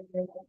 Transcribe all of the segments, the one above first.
Hare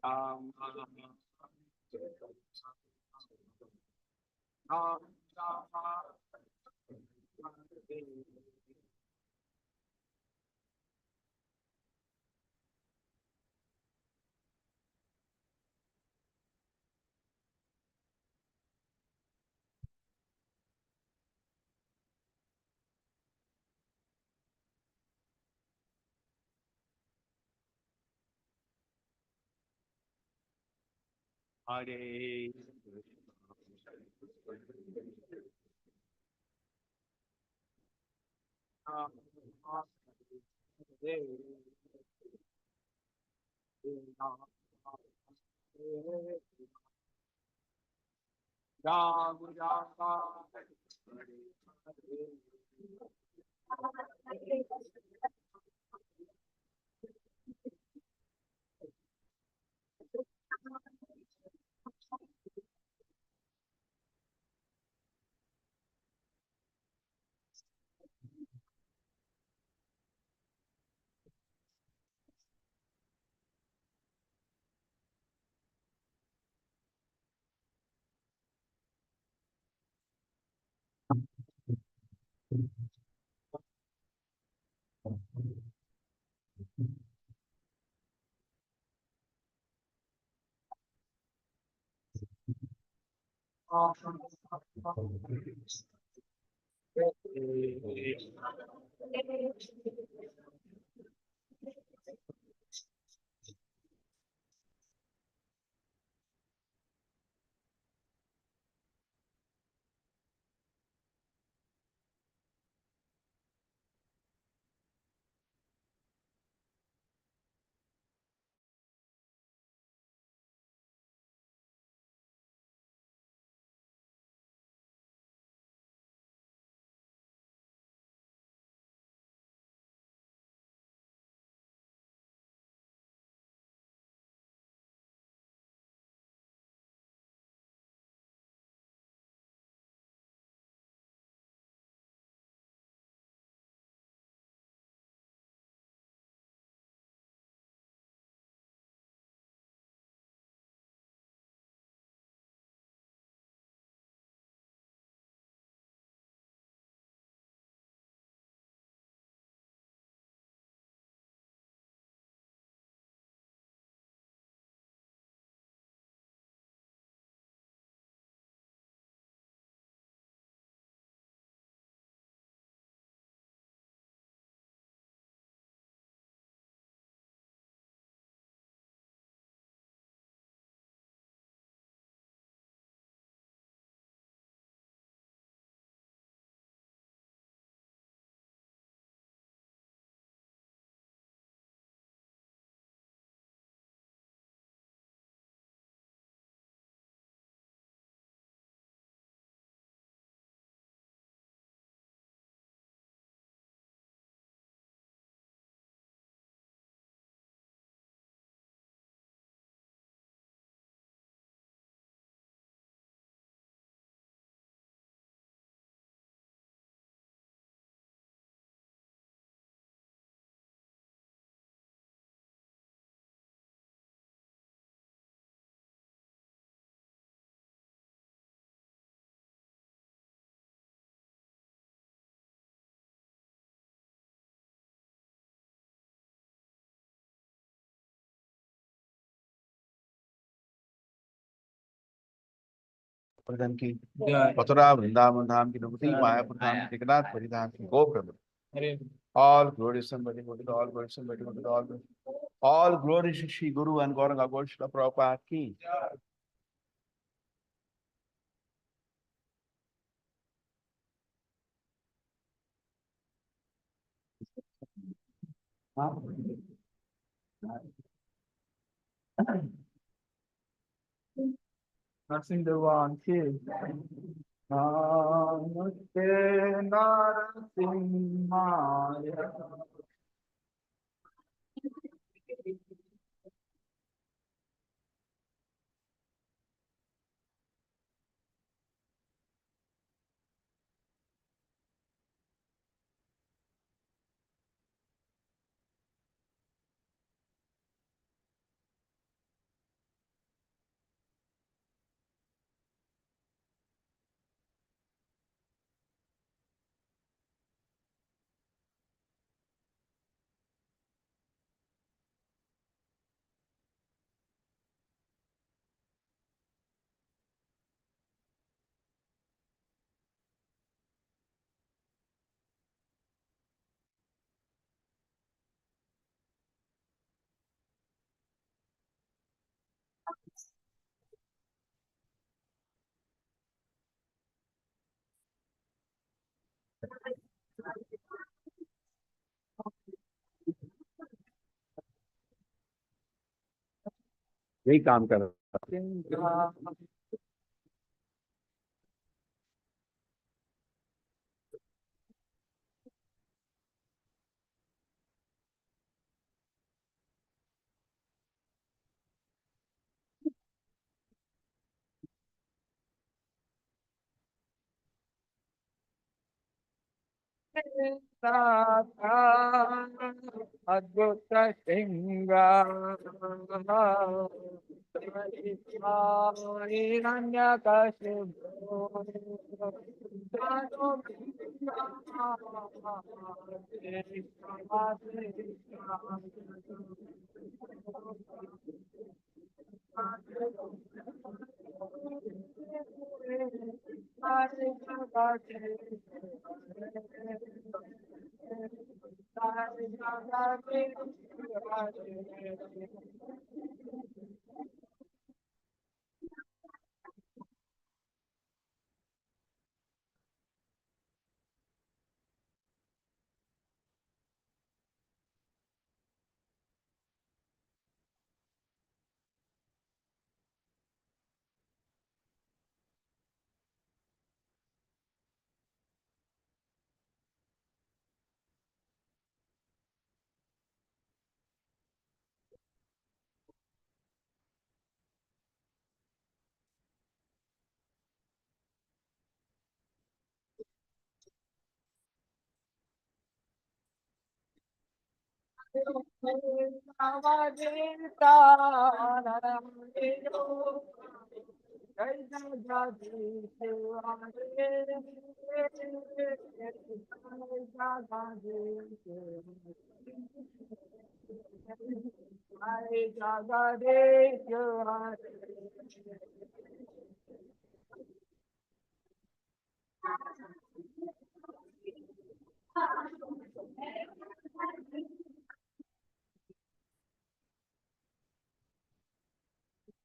Ram Hare Vardhan की मथुरा वृंदावन धाम की नवती मायापुर धाम की टेकनाथ परिधाम की गोप्रभु all glory somebody go to all glory somebody go to all glory Shri Guru and Gauranga Gosha Prabhupada ki Nursing Devan ki Namaste Narasimhaya यही काम कर रहा अद्भुत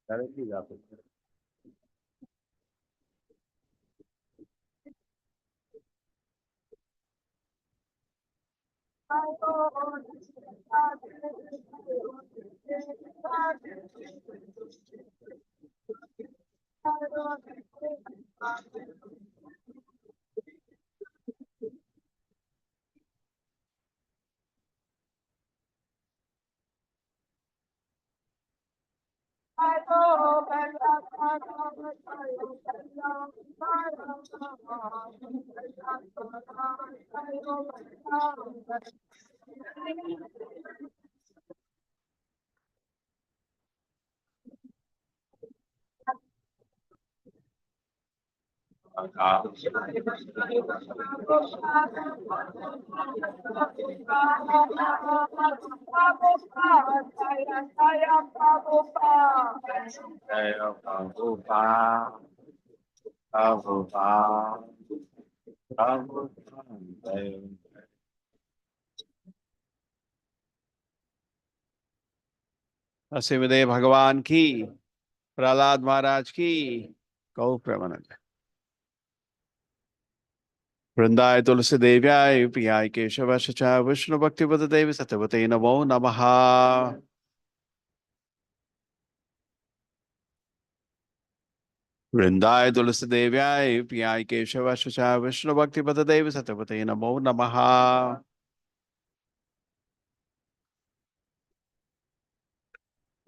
डायरेक्टली जा सकते नरसिंहदेव भगवान की, प्रहलाद महाराज की, गौ प्रेमानंद। वृंदाय तुलसी देव्याय पियाय केशव च विष्णु भक्ति देवी सत्यवते नमो नमः। वृंदाय तुलसी देव्याय पियाय केशव च विष्णु भक्ति देवी सत्यवते नमो नमः।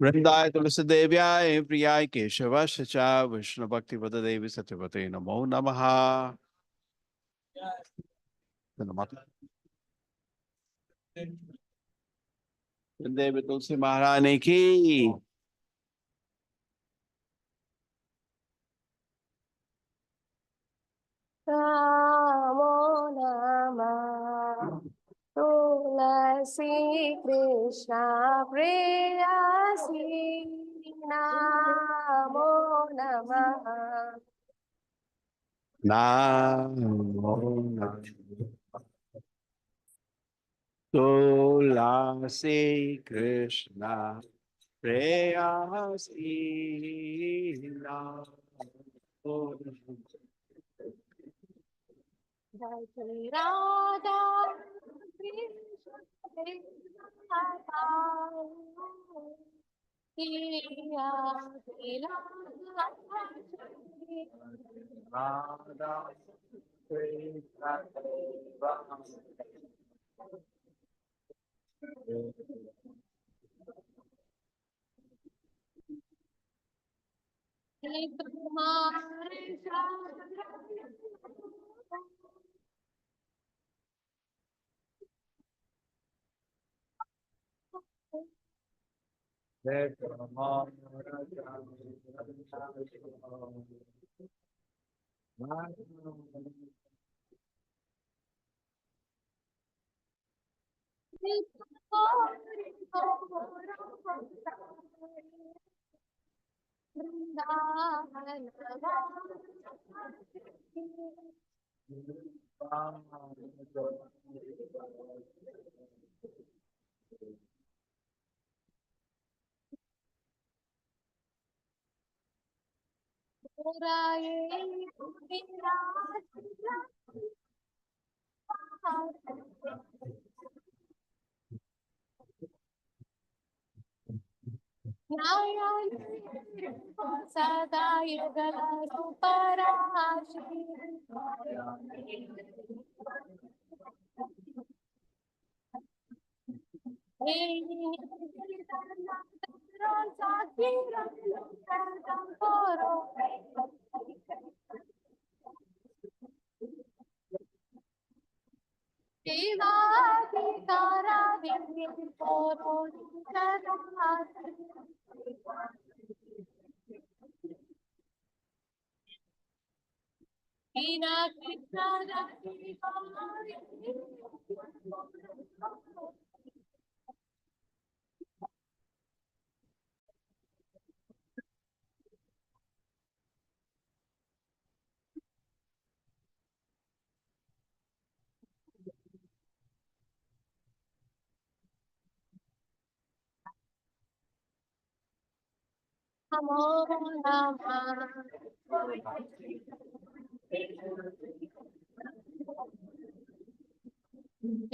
वृंदाय तुलसी देव्याय प्रियाय केशव च विष्णु भक्ति देवी सत्यवते नमो नमः। देवी तुलसी महारानी की। नमो नमः तुलसी कृष्णा प्रेयसी नमो नमः नमो तुलसी कृष्णा प्रेयसी नमो जय श्री राधा कृष्ण राधा किया राधा तुम्हारे सदा युगल सुपराशि नमो नमः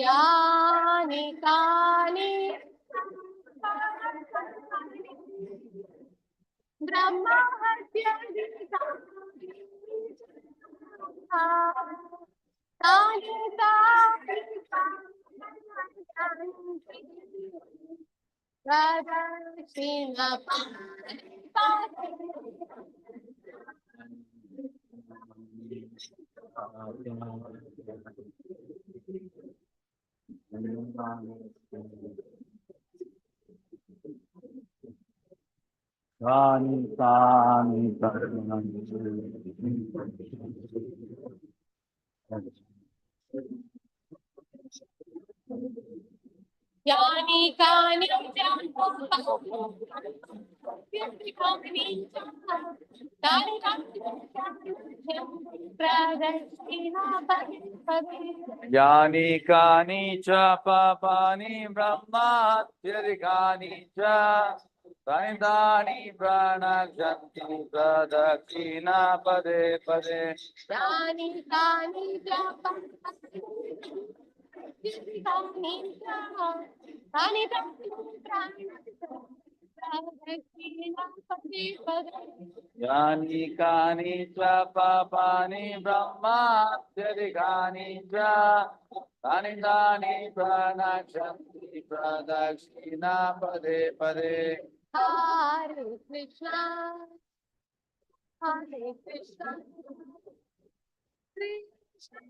यानि कानि ब्रह्म हत्यानि तानि तानि प्रदक्षिण यानि कानि प्रदक्षिणा पदे पदे यानि कानि च पापानि ब्रह्मात्यधिकानि च तानि तानि प्रणश्यन्ति प्रदक्षिणा पदे पदे यानि कानि च तानि तानि प्रदक्षिणा पदे पदे यानि कानि च पापानि ब्रह्मात्यधिकानि च तानि तानि प्रणश्यन्ति प्रदक्षिणा पदे पदे Hare Krishna, Hare Krishna, Krishna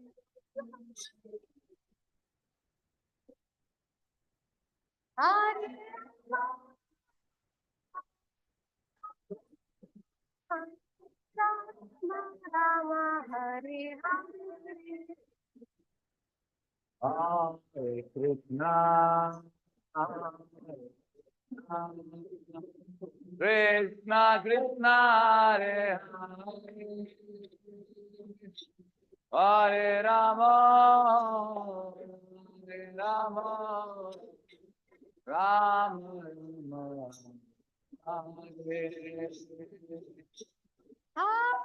Hare Rama, Rama Hare Hare. Hare Krishna, Hare Krishna, Krishna, Hare Hare, Hare Rama, Hare Rama, Rama Rama, Hare Hare Rama,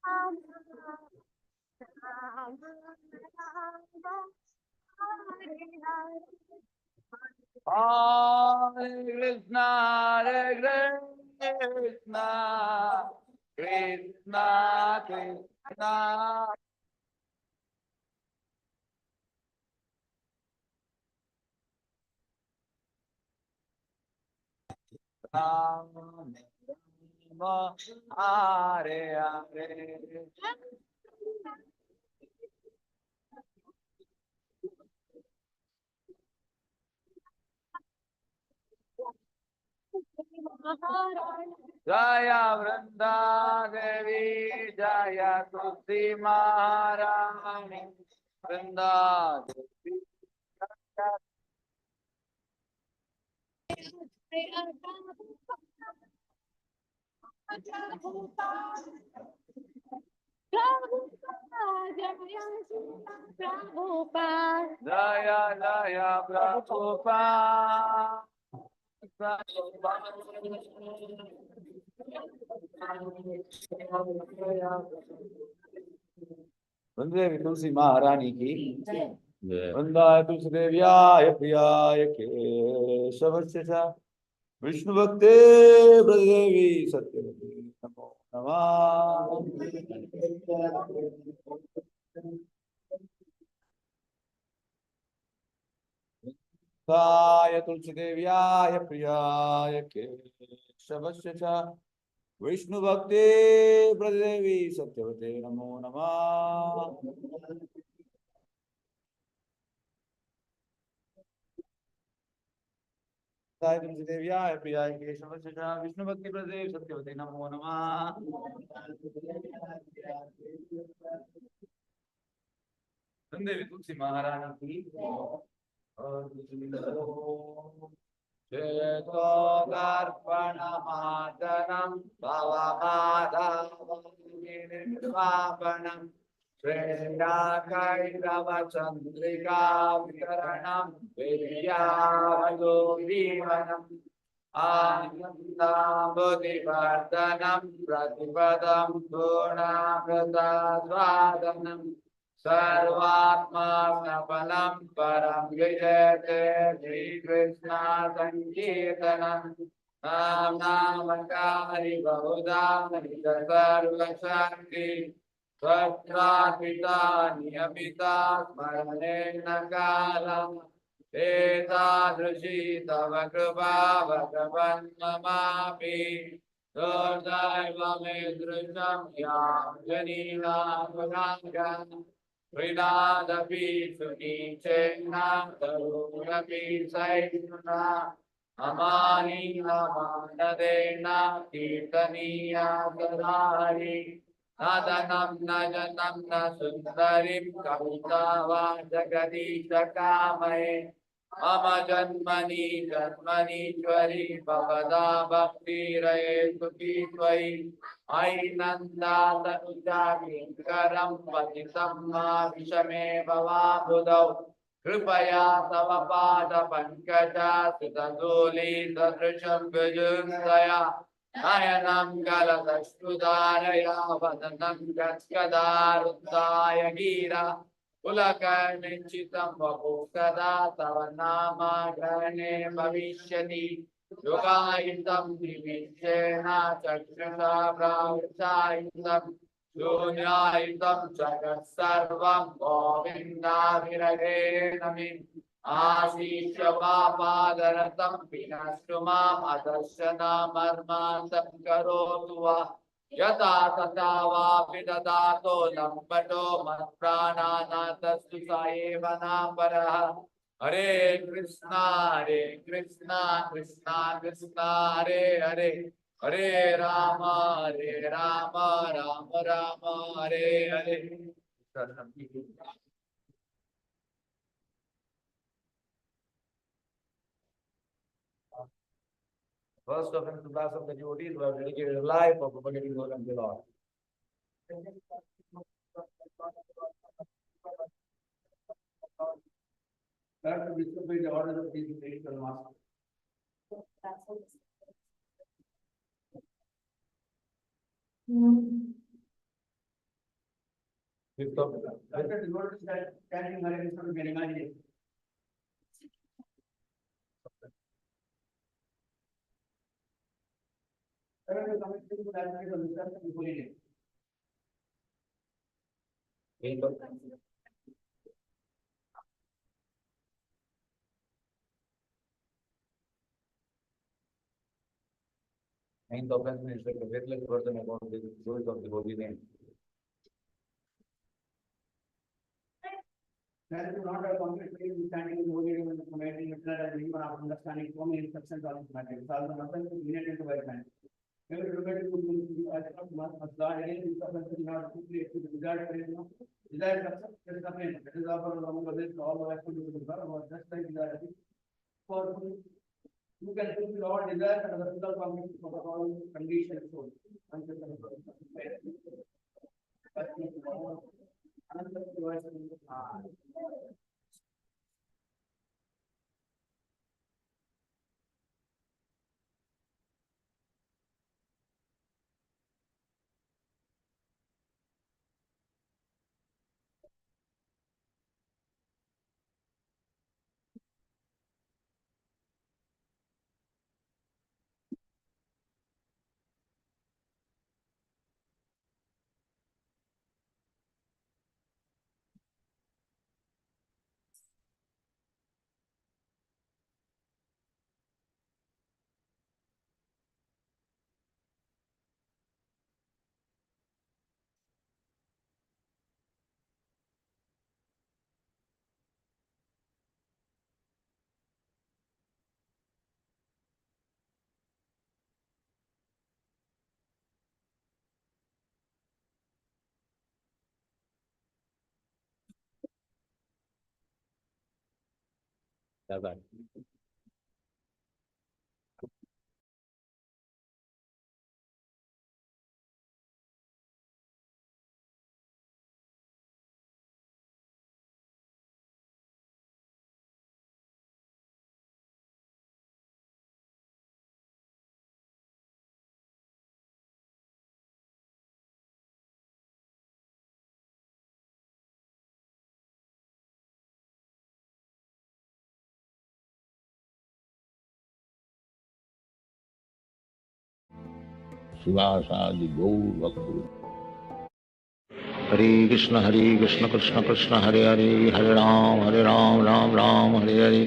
Rama Rama, Hare Hare. Hare Krishna, Hare Krishna, Krishna Krishna, Rama Rama, Hare Hare. Jaya Vranda Devi, Jaya Tulsi Maharani, Vranda Devi, Jaya Jaya Prabhupada, वंदे तुलसी महारानी की वंदाय तुलसी देव्याय प्रियाय केशवस्य च विष्णु भक्ते ब्रजदेवी सत्यवती नमो नमः। वंदाय तुलसी देव्याय प्रियाय केशवस्य च विष्णु भक्ते ब्रजदेवी सत्यवते नमो नमः। तुलसी देव्याय प्रियाय केशवस्य च विष्णु भक्ति ब्रजदेवी सत्यवते नमो नमः। वंदे तुलसी महारानी की चेतोदर्पणमादनं भवमादावनिर्वापनं श्रेयाकैरवचन्द्रिका वितरणं विद्यावयोजीवनम् आनन्दाबुधिवर्धनं प्रतिपदं पूर्णामृतस्वादनम् सर्वात्मानफलं परं विजयते श्रीकृष्ण संकीर्तनं नामकारि बहुधा निज सर्वशक्ति स्वत्रापिता नियमिता स्मरणेन कालम् एतादृशी तव कृपा भगवन् ममापि दुर्दैवमीदृशं यां जनीनां क्रीडादपि सुनीचेन्न तरुणपि सैन्युना अमानीयमानदेन कीर्तनीया सदारि नादनं न जनं न सुन्दरीं कविता वा जगदीश कामये मम जन्मनि जन्मनीश्वरि भवदा भक्तिरये सुखी त्वयि अयि नन्दातनुजा किङ्करं पतितं मा विषमे भवाबुधौ कृपया तव पादपङ्कजा सुतधूलितदृशं विजुन्दया नयनं गलदश्रुधारया वदनं गद्गदारुद्धाय गिरा कुलकर्णिचितं वपुः कदा तव नामाग्रहणे भविष्यति युगायितं निमिषेण चक्षुषा प्रावृतायितं शून्यायितं जगत् सर्वं गोविन्दाभिरहेण मे आशीष पादरतं विनष्टु माम् अदर्शनामर्मान्तं करोतु वा यथा तथा वापि ददातो लम्पटो मत्प्राणानाथस्तु स एव नापरः हरे Krishna Krishna Krishna Hare Hare Hare Ram Ram Ram Hare Hare First of all, the class of the devotees who have dedicated their life for propagating the word of the Lord. That will disobey the order of the spiritual master. Fifth of that the devotees that carrying Hare Krishna to get imagination. Ninth offense is like a faithless person about the rules of the holy name. That is not a complete understanding of the holy name and committing it and even after understanding so many instructions on the matter. It's all the nothing to unit into white man. Every related to must die any instructions in order to create the desired success. That is nothing. That is offered along with this all the way to the God or just like desire. For you can fulfill all desires and the physical conditions of all conditions. Bye-bye. शिवासादि गौर भक्त हरे कृष्ण कृष्ण कृष्ण हरे हरे हरे राम राम राम हरे हरे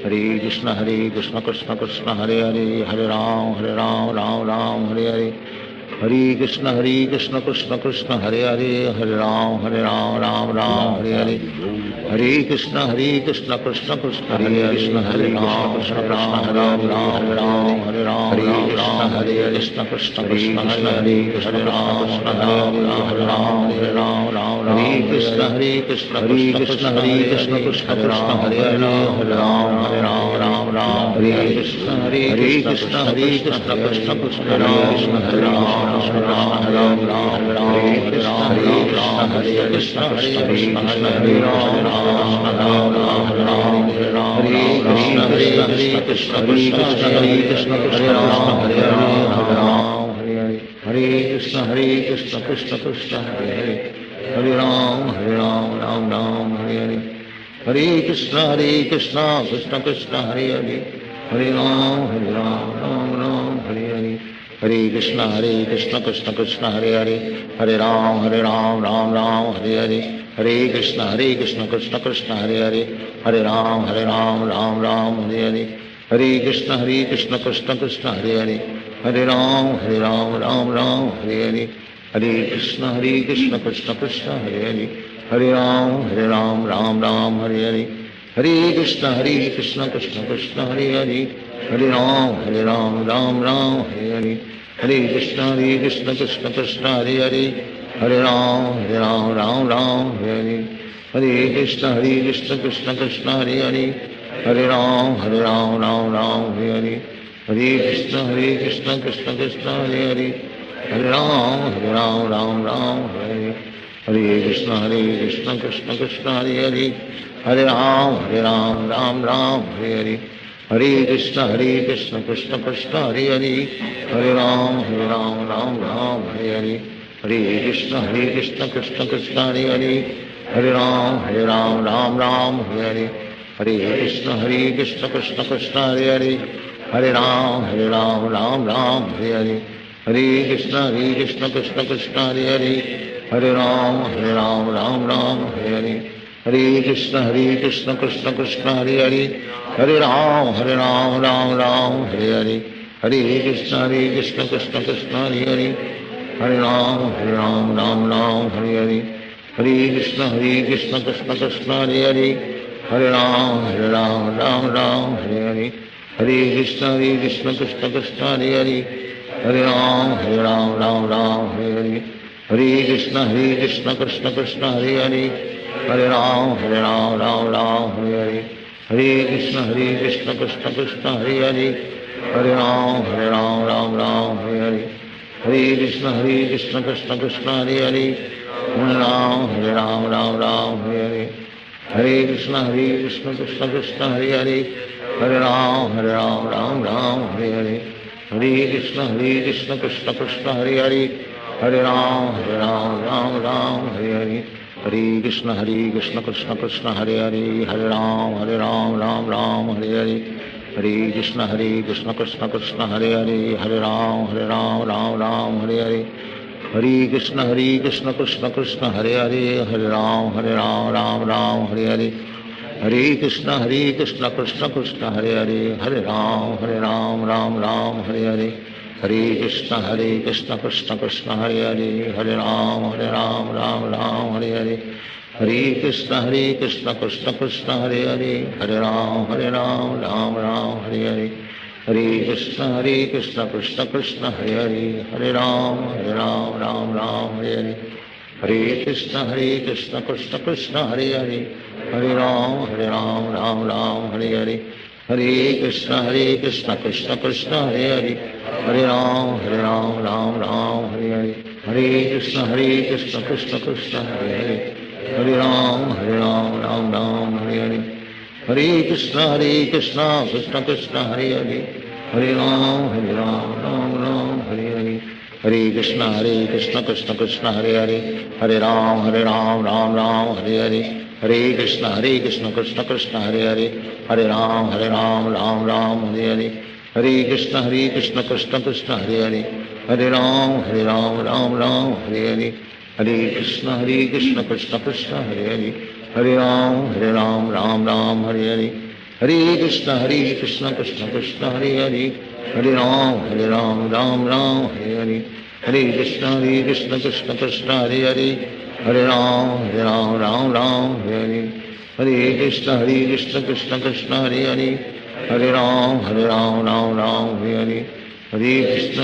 हरे कृष्ण कृष्ण कृष्ण हरे हरे हरे राम राम राम हरे हरे हरे कृष्ण कृष्ण कृष्ण हरे हरे, हरे राम राम राम हरे हरे, हरे कृष्ण कृष्ण कृष्ण हरे कृष्ण, हरे राम कृष्ण राम राम राम हरे राम, हरे कृष्ण कृष्ण कृष्ण हरे हरे राम कृष्ण राम राम हरे राम हरे कृष्ण कृष्ण कृष्ण कृष्ण हरे हरे, हरे राम राम हरे कृष्ण कृष्ण कृष्ण कृष्ण हरे कृष्ण, हरे राम हरे राम हरे कृष्ण कृष्ण हरे राम हरे राम, हरे कृष्ण कृष्ण कृष्ण हरे कृष्ण हरे राम हरे राम हरे हरे, हरे कृष्ण कृष्ण कृष्ण हरे हरे, हरे राम राम राम हरे हरे, हरे कृष्ण कृष्ण कृष्ण हरे हरे, हरे राम राम राम हरे हरे, हरे कृष्ण कृष्ण कृष्ण हरे हरे, हरे राम राम राम हरे हरे, हरे कृष्ण कृष्ण कृष्ण हरे हरे, हरे राम राम राम हरे हरे, हरे कृष्ण कृष्ण कृष्ण हरे हरे, हरे राम राम राम हरे हरे, हरे कृष्ण कृष्ण कृष्ण हरे हरे, हरे राम राम राम हरे हरे, हरे कृष्ण कृष्ण कृष्ण हरे हरे, हरे राम राम राम हरे हरे, हरे कृष्ण कृष्ण कृष्ण हरे हरे, हरे राम राम राम हरे हरे, हरे कृष्ण कृष्ण कृष्ण हरे हरे, हरे राम राम राम हरे हरे, हरे कृष्ण कृष्ण कृष्ण हरे हरे, हरे राम राम राम हरे हरे, हरे कृष्ण कृष्ण कृष्ण हरे हरे, हरे राम राम राम हरे हरे, हरे कृष्ण कृष्ण कृष्ण हरे हरे, हरे राम राम राम हरे हरे, हरे कृष्ण कृष्ण कृष्ण हरे हरे, हरे राम राम राम हरे हरे, हरे कृष्ण कृष्ण कृष्ण हरे हरे, हरे राम राम राम हरे हरे, हरे कृष्ण कृष्ण कृष्ण हरे हरे, हरे राम राम राम हरे हरे, हरे कृष्ण कृष्ण कृष्ण हरे हरे, हरे राम राम राम हरे हरे, हरे कृष्ण कृष्ण कृष्ण हरे हरे, हरे राम राम राम हरे हरे, हरे कृष्ण कृष्ण कृष्ण हरे हरे, हरे राम राम राम हरे हरे, हरे कृष्ण कृष्ण कृष्ण हरे हरे, हरे राम राम राम हरे हरे, हरे कृष्ण कृष्ण कृष्ण हरे हरे, हरे राम राम राम हरे हरे, हरे कृष्ण कृष्ण कृष्ण हरे हरे, हरे राम राम राम हरे हरे, हरे कृष्ण कृष्ण कृष्ण हरे हरे, हरे राम राम राम हरे हरे, हरे कृष्ण कृष्ण कृष्ण हरे हरे, हरे राम राम राम हरे हरे, हरे कृष्ण कृष्ण कृष्ण हरे हरे, हरे राम राम राम हरे हरे, हरे कृष्ण कृष्ण कृष्ण हरे हरे, हरे राम राम राम हरे हरे, हरे कृष्ण कृष्ण कृष्ण हरे हरे, हरे राम राम राम हरे हरे, हरे कृष्ण कृष्ण कृष्ण हरे हरे, हरे राम राम राम हरे हरे, हरे कृष्ण कृष्ण कृष्ण हरे हरे, हरे राम राम राम हरे हरे, हरे कृष्ण कृष्ण कृष्ण हरे हरे, हरे राम राम राम हरे हरे, हरे कृष्ण कृष्ण कृष्ण हरे हरे, हरे राम राम राम हरे हरे, हरे कृष्ण कृष्ण कृष्ण हरे हरे, हरे राम राम राम हरे हरे, हरे कृष्ण कृष्ण कृष्ण हरे हरे, हरे राम राम राम हरे हरे, हरे कृष्ण कृष्ण कृष्ण हरे हरे, हरे राम राम राम हरे हरे, हरे कृष्ण कृष्ण कृष्ण हरे हरे, हरे राम राम राम हरे हरे, हरे कृष्ण कृष्ण कृष्ण हरे हरे, हरे राम राम राम हरे हरे, हरे कृष्ण कृष्ण कृष्ण हरे हरे, हरे राम राम राम हरे हरे, हरे कृष्ण कृष्ण कृष्ण हरे हरे, हरे राम राम राम हरे हरे, हरे कृष्ण कृष्ण कृष्ण हरे हरे, हरे राम राम राम हरे हरे, हरे कृष्ण कृष्ण कृष्ण हरे हरे, हरे राम राम राम हरे हरे, हरे कृष्ण कृष्ण कृष्ण कृष्ण हरे हरे, हरे राम राम राम हरे हरे, हरे कृष्ण कृष्ण कृष्ण हरे हरे हरे राम राम राम हरे हरे कृष्ण कृष्ण कृष्ण हरे हरे हरे राम राम राम हरे हरे कृष्ण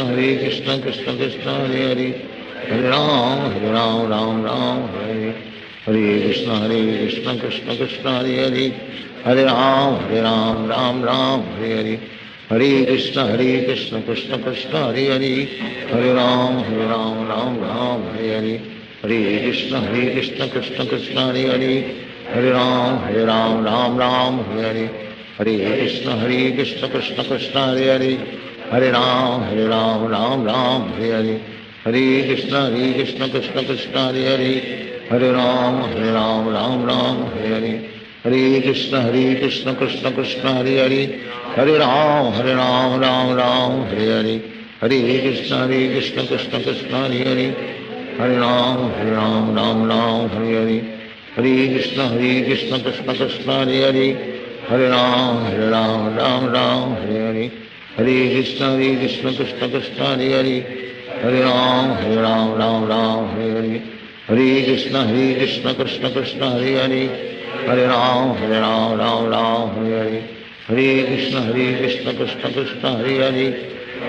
कृष्ण कृष्ण हरे हरे हरे राम राम हरे हरे कृष्ण कृष्ण कृष्ण हरे हरे हरे राम राम हरे हरे हरे कृष्ण कृष्ण कृष्ण हरे हरे हरे राम राम हरे हरे हरे कृष्ण कृष्ण कृष्ण हरे हरे हरे राम राम हरे हरे हरे कृष्ण कृष्ण कृष्ण हरे हरे हरे राम राम हरे हरे हरे कृष्ण कृष्ण कृष्ण हरे हरे हरे राम राम हरे हरे हरे कृष्ण कृष्ण कृष्ण हरे हरे हरे राम राम हरे हरे हरे कृष्ण कृष्ण कृष्ण हरे हरे हरे राम राम हरे हरे हरे कृष्ण कृष्ण कृष्ण हरे हरे हरे राम राम हरे हरे हरे कृष्ण कृष्ण कृष्ण हरे हरे हरे राम राम हरे हरे हरे कृष्ण कृष्ण कृष्ण हरे हरे हरे राम राम हरे हरे हरे कृष्ण कृष्ण कृष्ण हरे हरे हरे राम राम हरे हरे हरे कृष्ण कृष्ण कृष्ण हरे हरे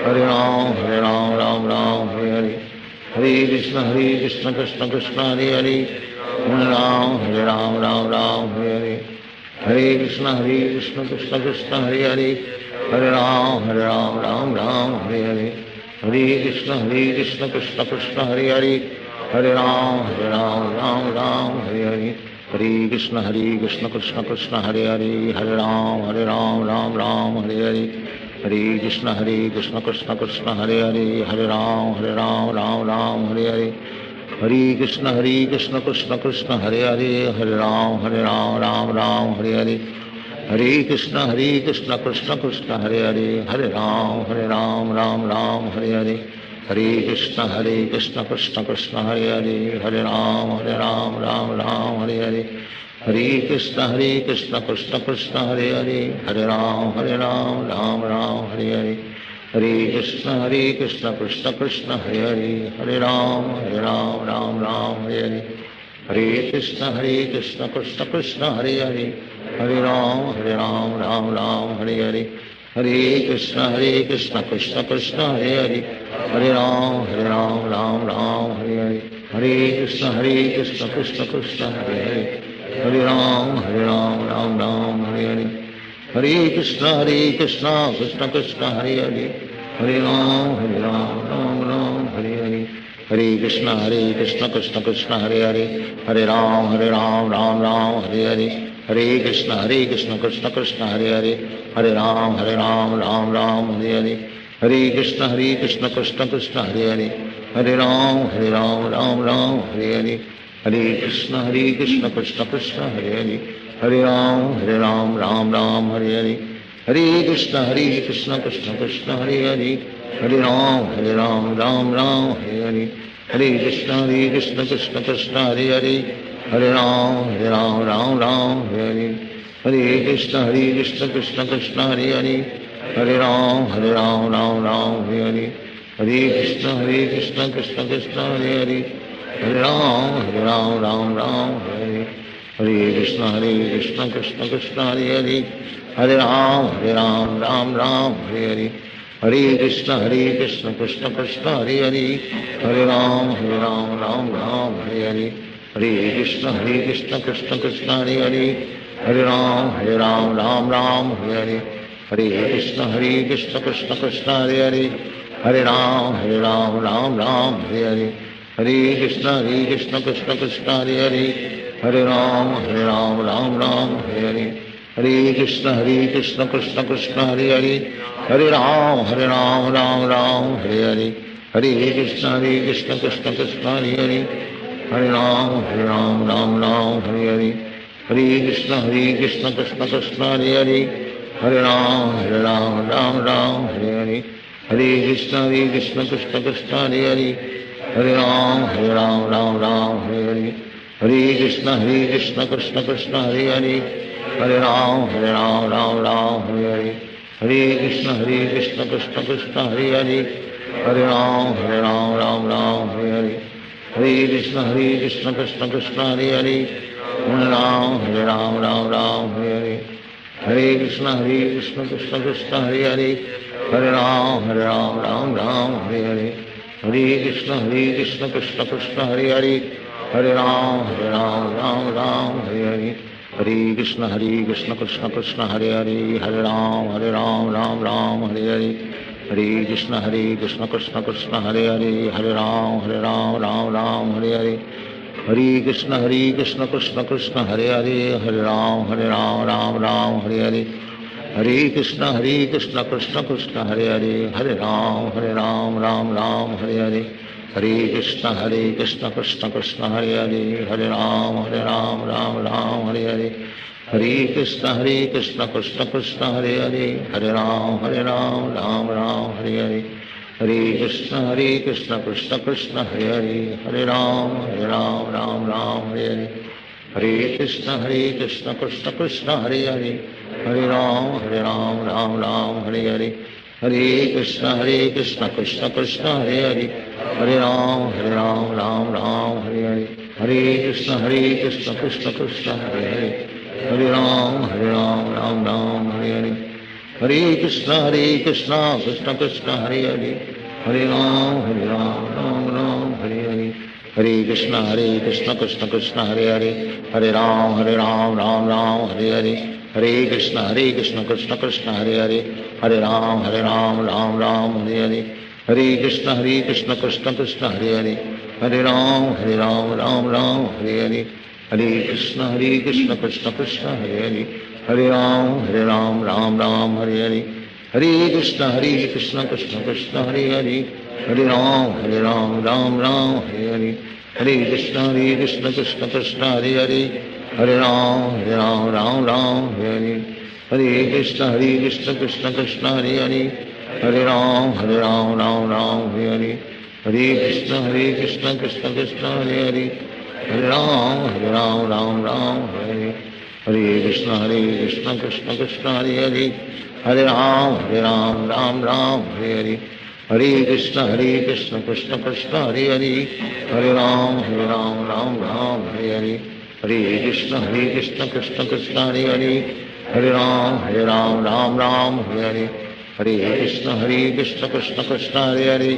हरे राम राम हरे हरे हरे कृष्ण कृष्ण कृष्ण हरे हरे हरे राम राम हरे हरे हरे कृष्ण कृष्ण कृष्ण हरे हरे हरे राम राम हरे हरे हरे कृष्ण कृष्ण कृष्ण हरे हरे हरे राम राम हरे हरे हरे कृष्ण कृष्ण कृष्ण हरे हरे हरे राम हरे हरे हरे कृष्ण कृष्ण कृष्ण हरे हरे हरे राम हरे हरे हरे कृष्ण कृष्ण कृष्ण हरे हरे हरे राम हरे हरे हरे कृष्ण कृष्ण कृष्ण हरे हरे हरे राम हरे हरे हरे कृष्ण कृष्ण कृष्ण हरे हरे हरे राम हरे हरे हरे कृष्ण कृष्ण कृष्ण हरे हरे हरे राम राम हरे हरे हरे कृष्ण कृष्ण कृष्ण हरे हरे हरे राम हरे हरे हरे कृष्ण कृष्ण कृष्ण हरे हरे हरे राम हरे हरे हरे कृष्ण कृष्ण कृष्ण हरे हरे हरे राम हरे हरे हरे कृष्ण कृष्ण कृष्ण हरे हरे हरे राम हरे हरे हरे कृष्ण कृष्ण कृष्ण हरे हरे हरे राम राम हरे हरे हरे कृष्ण कृष्ण कृष्ण हरे हरे हरे राम राम हरे हरे हरे कृष्ण कृष्ण कृष्ण हरे हरे हरे राम हरे हरे हरे कृष्ण कृष्ण कृष्ण हरे हरे हरे राम हरे हरे हरे कृष्ण कृष्ण कृष्ण हरे हरे हरे राम हरे हरे हरे कृष्ण कृष्ण कृष्ण हरे हरे हरे राम हरे हरे हरे कृष्ण कृष्ण कृष्ण हरे हरे हरे राम हरे हरे हरे कृष्ण कृष्ण कृष्ण हरे हरे हरे राम हरे हरे हरे कृष्ण कृष्ण कृष्ण हरे हरे हरे राम हरे हरे हरे कृष्ण कृष्ण कृष्ण हरे हरे हरे राम हरे हरे हरे कृष्ण कृष्ण कृष्ण हरे हरे हरे राम हरे हरे हरे कृष्ण कृष्ण कृष्ण हरे हरे हरे राम हरे हरे हरे कृष्ण कृष्ण कृष्ण हरे हरे हरे राम हरे हरे हरे कृष्ण कृष्ण कृष्ण हरे हरे हरे राम हरे हरे हरे कृष्ण कृष्ण कृष्ण हरे हरे हरे राम हरे हरे हरे कृष्ण कृष्ण कृष्ण हरे हरे हरे राम हरे हरे हरे कृष्ण कृष्ण कृष्ण हरे हरे हरे राम हरे हरे हरे कृष्ण कृष्ण कृष्ण हरे हरे हरे राम हरे हरे हरे कृष्ण कृष्ण कृष्ण हरे हरे हरे राम राम राम हरे हरे हरे कृष्ण कृष्ण कृष्ण हरे हरे हरे राम राम हरे हरे हरे कृष्ण कृष्ण कृष्ण हरे हरे हरे राम राम हरे हरे हरे कृष्ण कृष्ण कृष्ण हरे हरे हरे राम राम हरे हरे हरे कृष्ण कृष्ण कृष्ण हरे हरे हरे राम राम हरे हरे हरे कृष्ण कृष्ण कृष्ण हरे हरे हरे राम राम हरे हरे हरे कृष्ण कृष्ण कृष्ण हरे हरे हरे राम राम हरे हरे हरे कृष्ण कृष्ण कृष्ण हरे हरे हरे राम राम हरे हरे हरे कृष्ण कृष्ण कृष्ण हरे हरे हरे राम राम हरे हरे हरे कृष्ण कृष्ण कृष्ण हरे हरे हरे राम राम हरे हरे हरे कृष्ण कृष्ण कृष्ण हरे हरे हरे राम राम हरे हरे हरे कृष्ण कृष्ण कृष्ण हरे हरे हरे राम राम हरे हरे हरे कृष्ण कृष्ण कृष्ण हरे हरे हरे राम राम हरे हरे हरे कृष्ण कृष्ण कृष्ण हरे हरे हरे राम राम हरे हरे हरे कृष्ण कृष्ण कृष्ण हरे हरे हरे राम राम हरे हरे हरे कृष्ण कृष्ण कृष्ण हरे हरे हरे राम राम हरे हरे हरे कृष्ण कृष्ण कृष्ण हरे हरे हरे राम राम हरे हरे हरे कृष्ण कृष्ण कृष्ण हरे हरे हरे राम राम हरे हरे हरे कृष्ण कृष्ण कृष्ण हरे हरे हरे राम राम हरे हरे हरे कृष्ण कृष्ण कृष्ण हरे हरे हरे राम राम हरे हरे हरे कृष्ण कृष्ण कृष्ण हरे हरे हरे राम राम हरे हरे हरे कृष्ण कृष्ण कृष्ण हरे हरे हरे राम राम हरे हरे हरे कृष्ण कृष्ण कृष्ण हरे हरे हरे राम राम हरे हरे हरे कृष्ण कृष्ण कृष्ण हरे हरे हरे राम राम हरे हरे हरे कृष्ण कृष्ण कृष्ण हरे हरे हरे राम राम हरे हरे हरे कृष्ण कृष्ण कृष्ण हरे हरे हरे राम राम हरे हरे हरे कृष्ण कृष्ण कृष्ण हरे हरे हरे राम राम हरे हरे हरे कृष्ण कृष्ण कृष्ण हरे हरे हरे राम राम हरे हरे हरे कृष्ण कृष्ण कृष्ण हरे हरे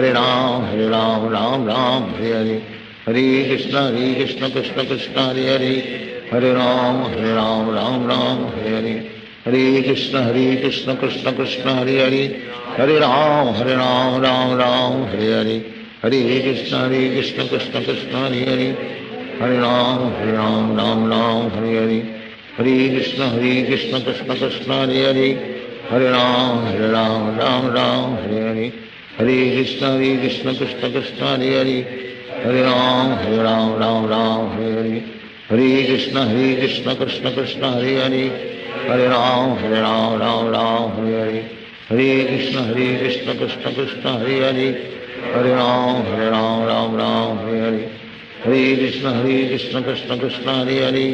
हरे राम राम हरे हरे हरे कृष्ण कृष्ण कृष्ण हरे हरे हरे राम राम हरे हरे हरे कृष्ण कृष्ण कृष्ण हरे हरे हरे राम हरे हरे हरे कृष्ण कृष्ण कृष्ण हरे हरे हरे राम हरे हरे हरे कृष्ण कृष्ण कृष्ण हरे हरे हरे राम हरे हरे हरे कृष्ण कृष्ण कृष्ण हरे हरे हरे राम हरे हरे हरे कृष्ण कृष्ण कृष्ण हरे हरे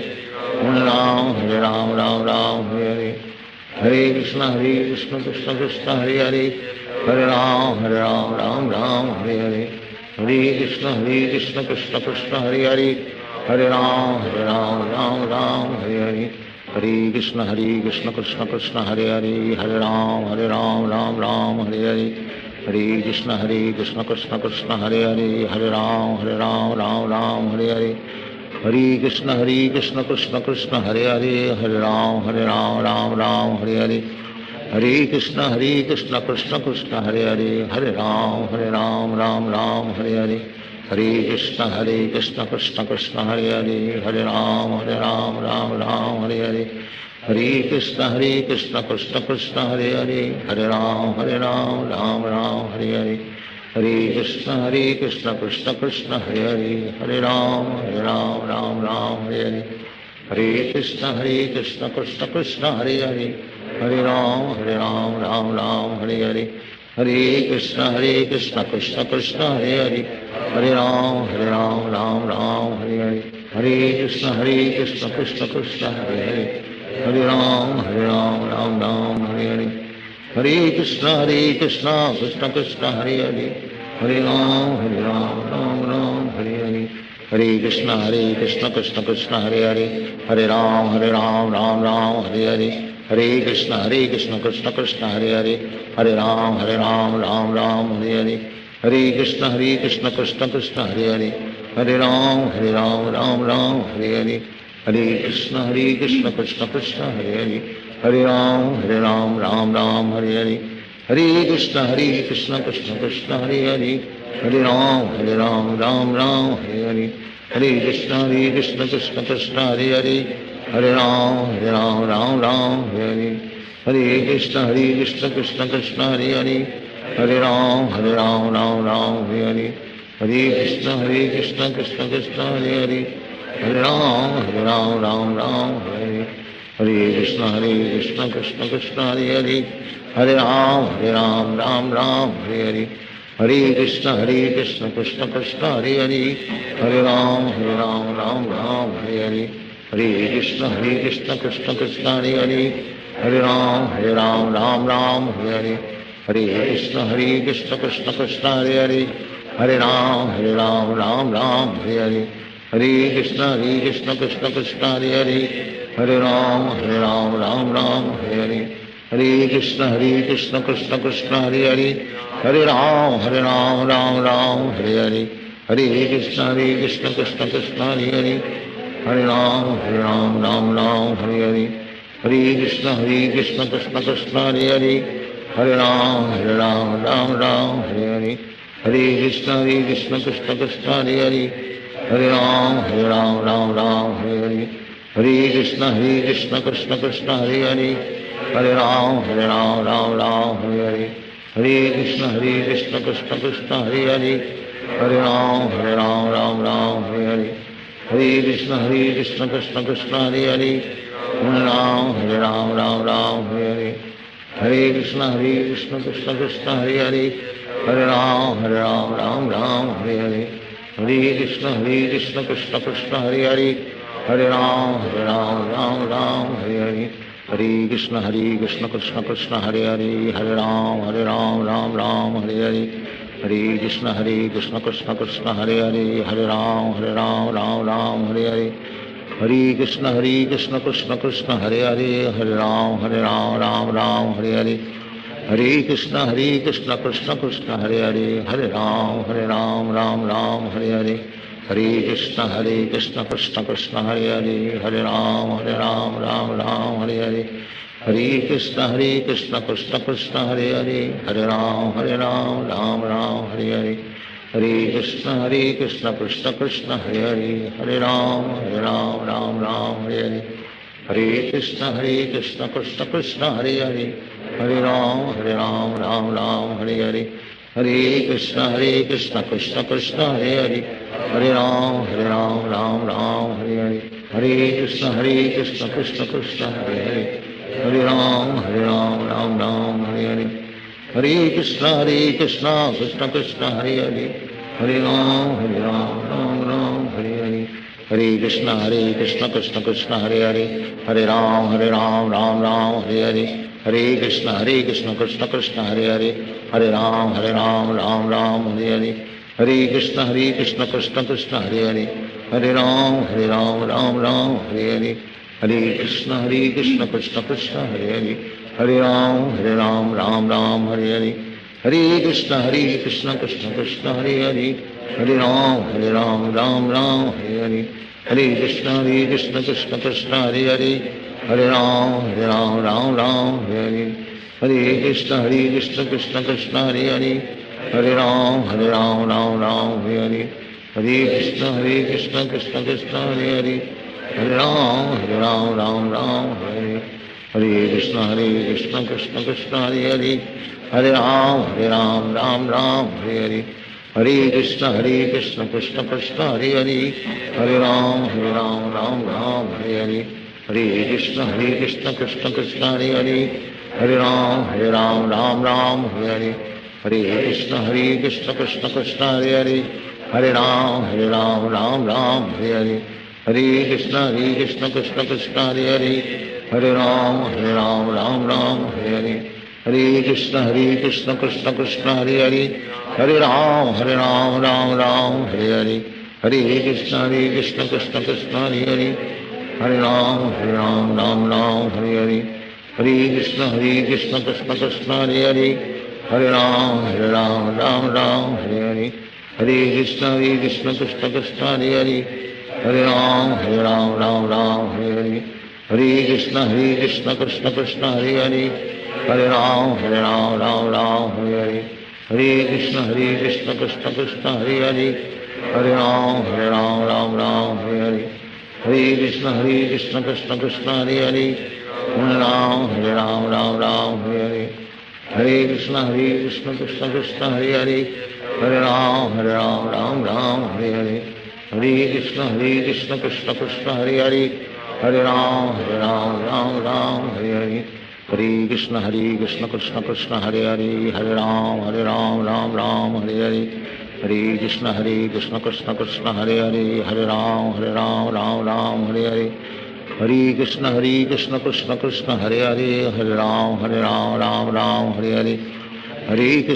हरे राम हरे हरे हरे कृष्ण कृष्ण कृष्ण हरे हरे हरे राम हरे हरे हरे कृष्ण कृष्ण कृष्ण हरे हरे हरे राम हरे हरे हरे कृष्ण कृष्ण कृष्ण हरे हरे हरे राम हरे हरे हरे कृष्ण कृष्ण कृष्ण हरे हरे हरे राम हरे हरे हरे कृष्ण कृष्ण कृष्ण हरे हरे हरे राम हरे हरे हरे कृष्ण कृष्ण कृष्ण हरे हरे हरे राम राम हरे हरे हरे कृष्ण कृष्ण कृष्ण हरे हरे हरे राम राम हरे हरे हरे कृष्ण कृष्ण कृष्ण हरे हरे हरे राम राम हरे हरे हरे कृष्ण कृष्ण कृष्ण हरे हरे हरे राम राम हरे हरे हरे कृष्ण कृष्ण कृष्ण हरे हरे हरे राम हरे हरे हरे कृष्ण कृष्ण कृष्ण हरे हरे हरे राम हरे हरे हरे कृष्ण कृष्ण कृष्ण हरे हरे हरे राम राम हरे हरे हरे कृष्ण कृष्ण कृष्ण हरे हरे हरे राम राम राम हरे हरे हरे कृष्ण कृष्ण कृष्ण हरे हरे हरे राम राम राम हरे हरे हरे कृष्ण कृष्ण कृष्ण हरे हरे हरे राम राम राम हरे हरे हरे कृष्ण कृष्ण कृष्ण हरे हरे हरे राम राम हरे हरे हरे कृष्ण कृष्ण कृष्ण हरे हरे हरे राम राम हरे हरे हरे कृष्ण कृष्ण कृष्ण हरे हरे हरे राम राम हरे हरे हरे कृष्ण कृष्ण कृष्ण हरे हरे हरे राम राम हरे हरे हरे कृष्ण कृष्ण कृष्ण हरे हरे हरे राम राम हरे हरे हरे कृष्ण कृष्ण कृष्ण हरे हरे हरे राम राम हरे हरे हरे कृष्ण कृष्ण कृष्ण हरे हरे हरे राम राम हरे हरे हरे कृष्ण कृष्ण कृष्ण हरे हरे हरे राम राम हरे हरे हरे कृष्ण कृष्ण कृष्ण हरे हरे हरे राम राम हरे हरे हरे कृष्ण कृष्ण कृष्ण हरे हरे हरे राम राम हरे हरे हरे कृष्ण कृष्ण कृष्ण हरे हरे हरे राम राम हरे हरे हरे कृष्ण कृष्ण कृष्ण हरे हरे हरे राम राम हरे हरे हरे कृष्ण कृष्ण कृष्ण हरे हरे हरे राम राम हरे हरे हरे कृष्ण कृष्ण कृष्ण हरे हरे हरे राम राम हरे हरे हरे कृष्ण कृष्ण कृष्ण हरे हरे हरे राम राम हरे हरे हरे कृष्ण कृष्ण कृष्ण हरे हरे हरे राम राम हरे हरे हरे कृष्ण कृष्ण कृष्ण हरे हरे हरे राम राम हरे हरे हरे कृष्ण कृष्ण कृष्ण हरे हरे हरे राम हरे हरे हरे कृष्ण कृष्ण कृष्ण हरे हरे हरे राम राम हरे हरे हरे कृष्ण कृष्ण कृष्ण हरे हरे हरे राम राम हरे हरे हरे कृष्ण कृष्ण कृष्ण हरे हरे हरे राम राम हरे हरे हरे कृष्ण कृष्ण कृष्ण हरे हरे हरे राम राम हरे हरे हरे कृष्ण कृष्ण कृष्ण हरे हरे हरे राम राम हरे हरे हरे कृष्ण कृष्ण कृष्ण हरे हरे हरे राम राम हरे हरे हरे कृष्ण कृष्ण कृष्ण हरे हरे हरे राम राम हरे हरे हरे कृष्ण कृष्ण कृष्ण हरे हरे हरे राम राम हरे हरे हरे कृष्ण कृष्ण कृष्ण हरे हरे हरे राम राम हरे हरे हरे कृष्ण कृष्ण कृष्ण हरे हरे हरे राम हरे हरे हरे कृष्ण कृष्ण कृष्ण हरे हरे हरे राम हरे हरे हरे कृष्ण कृष्ण कृष्ण हरे हरे हरे राम हरे हरे हरे कृष्ण कृष्ण कृष्ण हरे हरे हरे राम हरे हरे हरे कृष्ण कृष्ण कृष्ण हरे हरे हरे राम राम हरे हरे हरे कृष्ण कृष्ण कृष्ण हरे हरे हरे राम राम हरे हरे हरे कृष्ण कृष्ण कृष्ण हरे हरे हरे राम हरे हरे हरे कृष्ण कृष्ण कृष्ण हरे हरे हरे राम राम हरे हरे हरे कृष्ण कृष्ण कृष्ण हरे हरे हरे राम राम हरे हरे हरे कृष्ण कृष्ण कृष्ण हरे हरे हरे राम हरे हरे हरे कृष्ण कृष्ण कृष्ण हरे हरे हरे राम राम हरे हरे हरे कृष्ण कृष्ण कृष्ण हरे हरे हरे राम हरे हरे हरे कृष्ण कृष्ण कृष्ण हरे हरे हरे राम हरे हरे हरे कृष्ण कृष्ण कृष्ण हरे हरे हरे राम हरे हरे हरे कृष्ण कृष्ण कृष्ण हरे हरे हरे राम हरे हरे हरे कृष्ण कृष्ण कृष्ण हरे हरे हरे राम हरे हरे हरे कृष्ण कृष्ण कृष्ण हरे हरे हरे राम हरे हरे हरे कृष्ण कृष्ण कृष्ण हरे हरे हरे राम राम राम हरे हरे हरे कृष्ण कृष्ण कृष्ण हरे हरे हरे राम राम राम हरे हरे हरे कृष्ण कृष्ण कृष्ण हरे हरे हरे राम राम राम हरे हरे हरे कृष्ण कृष्ण कृष्ण हरे हरे हरे राम राम राम हरे हरे हरे कृष्ण कृष्ण कृष्ण हरे हरे हरे राम राम राम हरे हरे हरे कृष्ण कृष्ण कृष्ण हरे हरे हरे राम राम हरे हरे हरे कृष्ण कृष्ण कृष्ण हरे हरे हरे राम राम हरे हरे हरे कृष्ण कृष्ण कृष्ण हरे हरे हरे राम राम हरे हरे हरे कृष्ण कृष्ण कृष्ण हरे हरे हरे राम राम हरे हरे हरे कृष्ण कृष्ण कृष्ण हरे हरे हरे राम राम हरे हरे हरे कृष्ण कृष्ण कृष्ण हरे हरे हरे राम राम हरे हरे हरे कृष्ण कृष्ण कृष्ण हरे हरे हरे राम राम हरे हरे हरे कृष्ण कृष्ण कृष्ण हरे हरे हरे राम राम हरे हरे हरे कृष्ण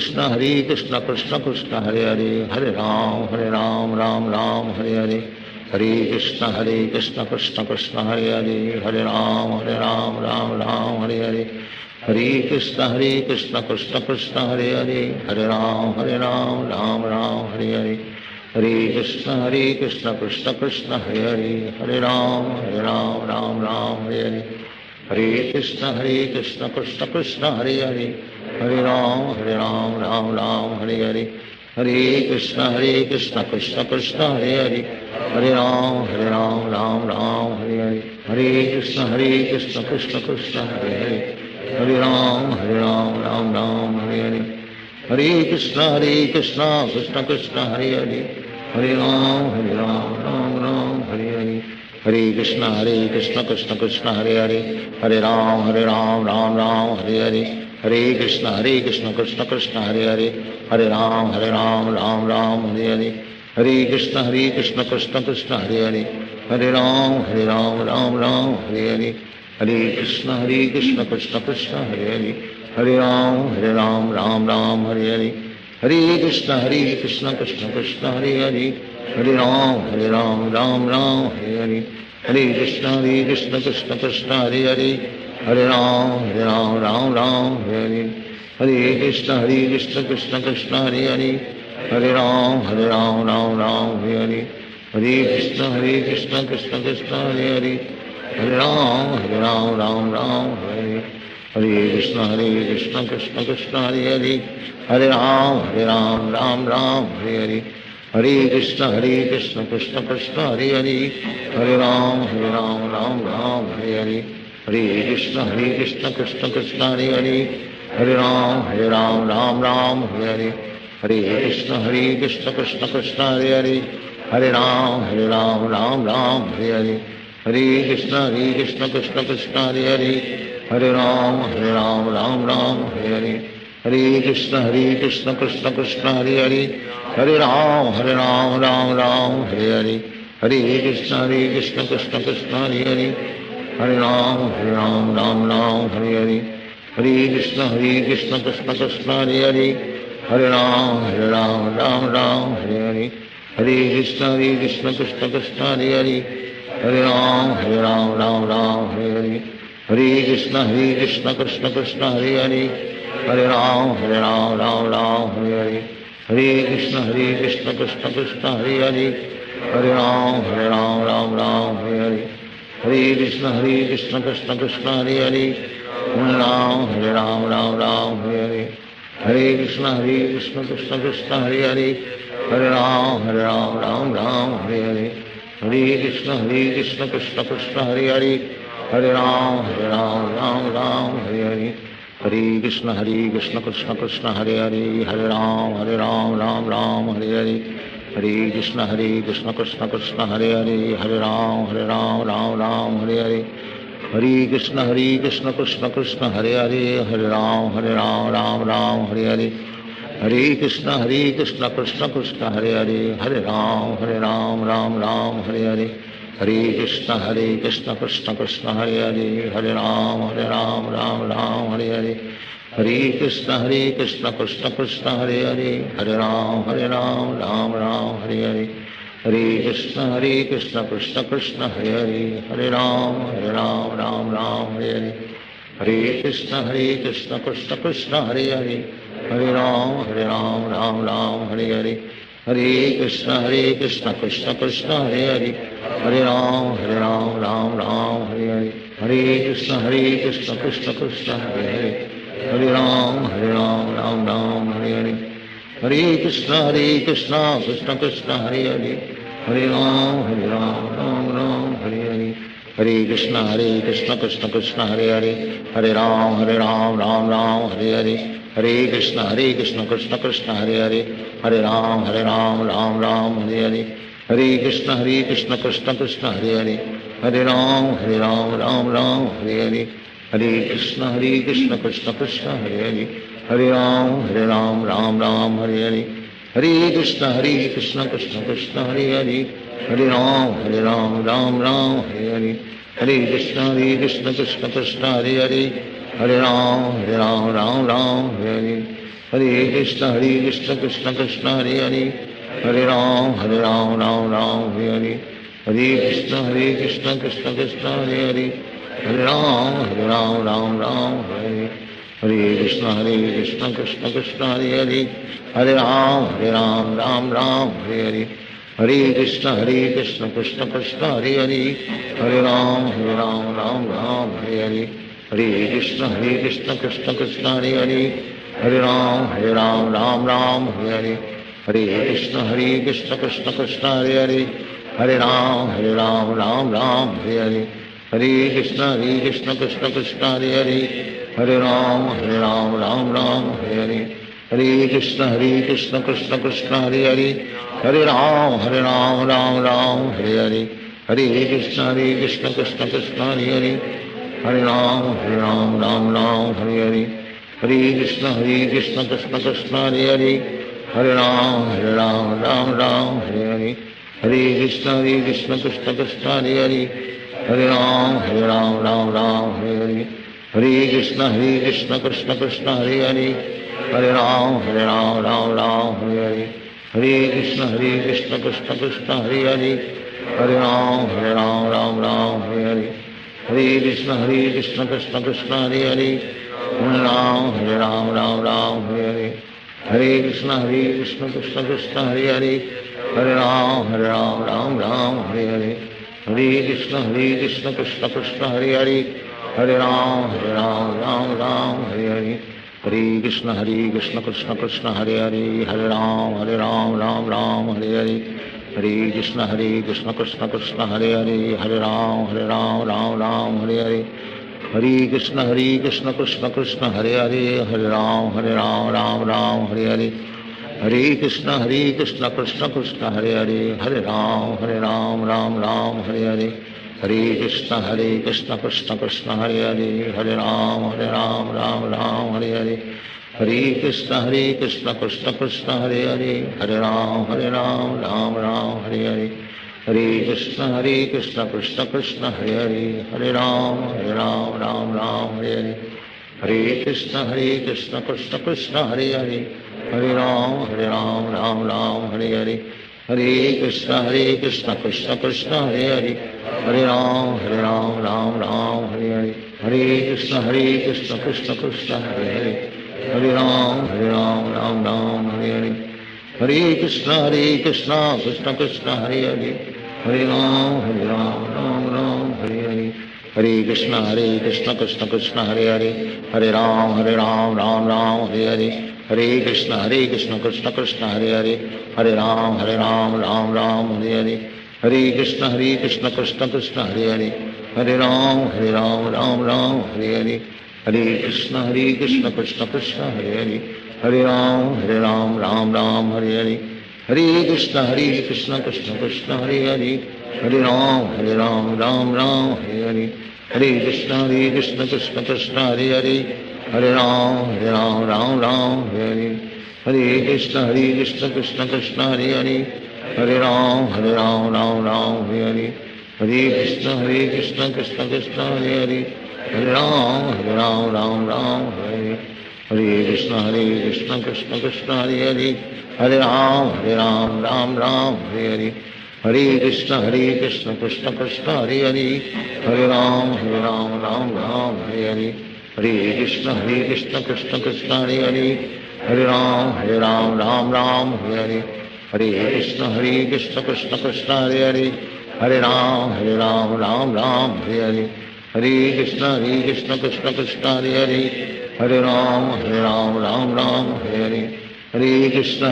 कृष्ण कृष्ण हरे हरे हरे राम राम हरे हरे हरे कृष्ण कृष्ण कृष्ण हरे हरे हरे राम राम हरे हरे हरे कृष्ण कृष्ण कृष्ण हरे हरे हरे राम राम हरे हरे हरे कृष्ण कृष्ण कृष्ण हरे हरे हरे राम राम हरे हरे हरे कृष्ण कृष्ण कृष्ण हरे हरे हरे राम राम हरे हरे हरे कृष्ण कृष्ण कृष्ण हरे हरे हरे राम राम हरे हरे हरे कृष्ण कृष्ण कृष्ण हरे हरे हरे राम राम हरे हरे हरे कृष्ण कृष्ण कृष्ण हरे हरे हरे राम राम हरे हरे हरे कृष्ण कृष्ण कृष्ण हरे हरे हरे राम राम हरे हरे हरे कृष्ण कृष्ण कृष्ण हरे हरे हरे राम राम हरे हरे हरे कृष्ण कृष्ण कृष्ण हरे हरे हरे राम राम हरे हरे हरे कृष्ण कृष्ण कृष्ण हरे हरे हरे राम राम हरे हरे हरे कृष्ण कृष्ण कृष्ण हरे हरे हरे राम राम हरे हरे हरे कृष्ण कृष्ण कृष्ण हरे हरे हरे राम राम हरे हरे हरे कृष्ण कृष्ण कृष्ण हरे हरे हरे राम राम हरे हरे हरे कृष्ण कृष्ण कृष्ण हरे हरे हरे राम राम हरे हरे हरे कृष्ण कृष्ण कृष्ण हरे हरे हरे राम राम हरे हरे हरे कृष्ण कृष्ण कृष्ण हरे हरे हरे राम राम हरे हरे हरे कृष्ण कृष्ण कृष्ण हरे हरे हरे राम राम हरे हरे हरे कृष्ण कृष्ण कृष्ण हरे हरे हरे राम राम हरे हरे हरे कृष्ण कृष्ण कृष्ण हरे हरे हरे राम राम हरे हरे हरे कृष्ण कृष्ण कृष्ण हरे हरे हरे राम राम हरे हरे हरे कृष्ण कृष्ण कृष्ण हरे हरे हरे राम हरे हरे हरे कृष्ण कृष्ण कृष्ण हरे हरे हरे राम हरे हरे हरे कृष्ण कृष्ण कृष्ण हरे हरे हरे राम हरे हरे हरे कृष्ण कृष्ण कृष्ण हरे हरे हरे राम हरे हरे हरे कृष्ण कृष्ण कृष्ण हरे हरे हरे राम हरे हरे हरे कृष्ण कृष्ण कृष्ण हरे हरे हरे राम हरे हरे हरे कृष्ण कृष्ण कृष्ण हरे हरे हरे राम हरे हरे हरे कृष्ण कृष्ण कृष्ण हरे हरे हरे राम राम हरे हरे हरे कृष्ण कृष्ण कृष्ण हरे हरे हरे राम हरे हरे हरे कृष्ण कृष्ण कृष्ण हरे हरे हरे राम हरे हरे हरे कृष्ण कृष्ण कृष्ण हरे हरे हरे राम हरे हरे हरे कृष्ण कृष्ण कृष्ण हरे हरे हरे राम राम हरे हरे हरे कृष्ण कृष्ण कृष्ण हरे हरे, हरे राम राम राम हरे हरे, हरे कृष्ण कृष्ण कृष्ण हरे हरे, हरे राम राम राम हरे हरे, हरे कृष्ण कृष्ण कृष्ण हरे हरे, हरे राम राम राम हरे हरे, हरे कृष्ण कृष्ण कृष्ण हरे हरे, हरे राम राम राम हरे हरे, हरे कृष्ण कृष्ण कृष्ण हरे हरे, हरे राम राम राम हरे हरे, हरे कृष्ण कृष्ण कृष्ण हरे हरे, हरे राम राम राम हरे हरे, हरे कृष्ण कृष्ण कृष्ण हरे हरे, हरे राम राम राम हरे हरे, हरे कृष्ण कृष्ण कृष्ण हरे हरे, हरे राम राम राम हरे हरे, हरे कृष्ण कृष्ण कृष्ण हरे हरे, हरे राम राम राम हरे हरे, हरे कृष्ण कृष्ण कृष्ण हरे हरे, हरे राम राम हरे हरे, हरे कृष्ण कृष्ण कृष्ण हरे हरे, हरे राम राम हरे हरे, हरे कृष्ण कृष्ण कृष्ण हरे हरे, हरे राम राम हरे हरे, हरे कृष्ण कृष्ण कृष्ण हरे हरे, हरे राम राम हरे हरे, हरे कृष्ण कृष्ण कृष्ण हरे हरे, हरे राम राम हरे हरे, हरे कृष्ण कृष्ण कृष्ण हरे हरे, हरे राम राम हरे हरे, हरे कृष्ण कृष्ण कृष्ण हरे हरे, हरे राम राम राम हरे हरे, हरे कृष्ण कृष्ण कृष्ण हरे हरे, हरे राम राम हरे हरे, हरे कृष्ण कृष्ण कृष्ण हरे हरे, हरे राम राम हरे हरे, हरे कृष्ण कृष्ण कृष्ण हरे हरे, हरे राम राम हरे हरे, हरे कृष्ण कृष्ण कृष्ण हरे हरे, हरे राम राम हरे हरे, हरे कृष्ण कृष्ण कृष्ण हरे हरे, हरे राम राम हरे हरे, हरे कृष्ण कृष्ण कृष्ण हरे हरे, हरे राम राम हरे हरे, हरे कृष्ण कृष्ण कृष्ण हरे हरे, हरे राम राम हरे हरे, हरे कृष्ण कृष्ण कृष्ण हरे हरे, हरे राम राम हरे हरे, हरे कृष्ण कृष्ण कृष्ण हरे हरे, हरे राम राम हरे हरे, हरे कृष्ण कृष्ण कृष्ण हरे हरे, हरे राम राम हरे हरे, हरे कृष्ण कृष्ण कृष्ण हरे हरे, हरे राम राम हरे हरे, हरे कृष्ण कृष्ण कृष्ण हरे हरे, हरे राम राम हरे हरे, हरे कृष्ण कृष्ण कृष्ण हरे हरे, हरे राम राम हरे हरे, हरे कृष्ण कृष्ण कृष्ण हरे हरे, हरे राम राम हरे हरे, हरे कृष्ण कृष्ण कृष्ण हरे हरे, हरे राम राम हरे हरे, हरे कृष्ण कृष्ण कृष्ण हरे हरे, हरे राम राम हरे हरे, हरे कृष्ण कृष्ण कृष्ण हरे हरे, हरे राम राम हरे हरे, हरे कृष्ण कृष्ण कृष्ण हरे हरे, हरे राम राम हरे हरे, हरे कृष्ण कृष्ण कृष्ण हरे हरे, हरे राम राम हरे हरे, हरे कृष्ण कृष्ण कृष्ण हरे हरे, हरे राम राम हरे हरे, हरे कृष्ण कृष्ण कृष्ण हरे हरे, हरे राम राम हरे हरे, हरे कृष्ण कृष्ण कृष्ण हरे हरे, हरे राम राम हरे हरे, हरे कृष्ण कृष्ण कृष्ण हरे हरे, हरे राम हरे हरे, हरे कृष्ण कृष्ण कृष्ण हरे हरे, हरे राम राम हरे हरे, हरे कृष्ण कृष्ण कृष्ण हरे हरे, हरे राम राम हरे हरे, हरे कृष्ण कृष्ण कृष्ण हरे हरे, हरे राम हरे हरे, हरे कृष्ण कृष्ण कृष्ण हरे हरे, हरे राम राम हरे हरे, हरे कृष्ण कृष्ण कृष्ण हरे हरे, हरे राम राम हरे हरे, हरे कृष्ण कृष्ण कृष्ण हरे हरे, हरे राम हरे हरे, हरे कृष्ण कृष्ण कृष्ण हरे हरे, हरे राम हरे हरे, हरे कृष्ण कृष्ण कृष्ण हरे हरे, हरे राम राम हरे हरे, हरे कृष्ण कृष्ण कृष्ण हरे हरे हरे राम राम राम हरे हरे हरे कृष्ण कृष्ण कृष्ण हरे हरे हरे राम राम राम हरे हरे हरे कृष्ण कृष्ण कृष्ण हरे हरे हरे राम राम राम हरे हरे हरे कृष्ण कृष्ण कृष्ण हरे हरे हरे राम राम राम हरे हरे हरे कृष्ण कृष्ण कृष्ण हरे हरे हरे राम राम राम हरे हरे हरे कृष्ण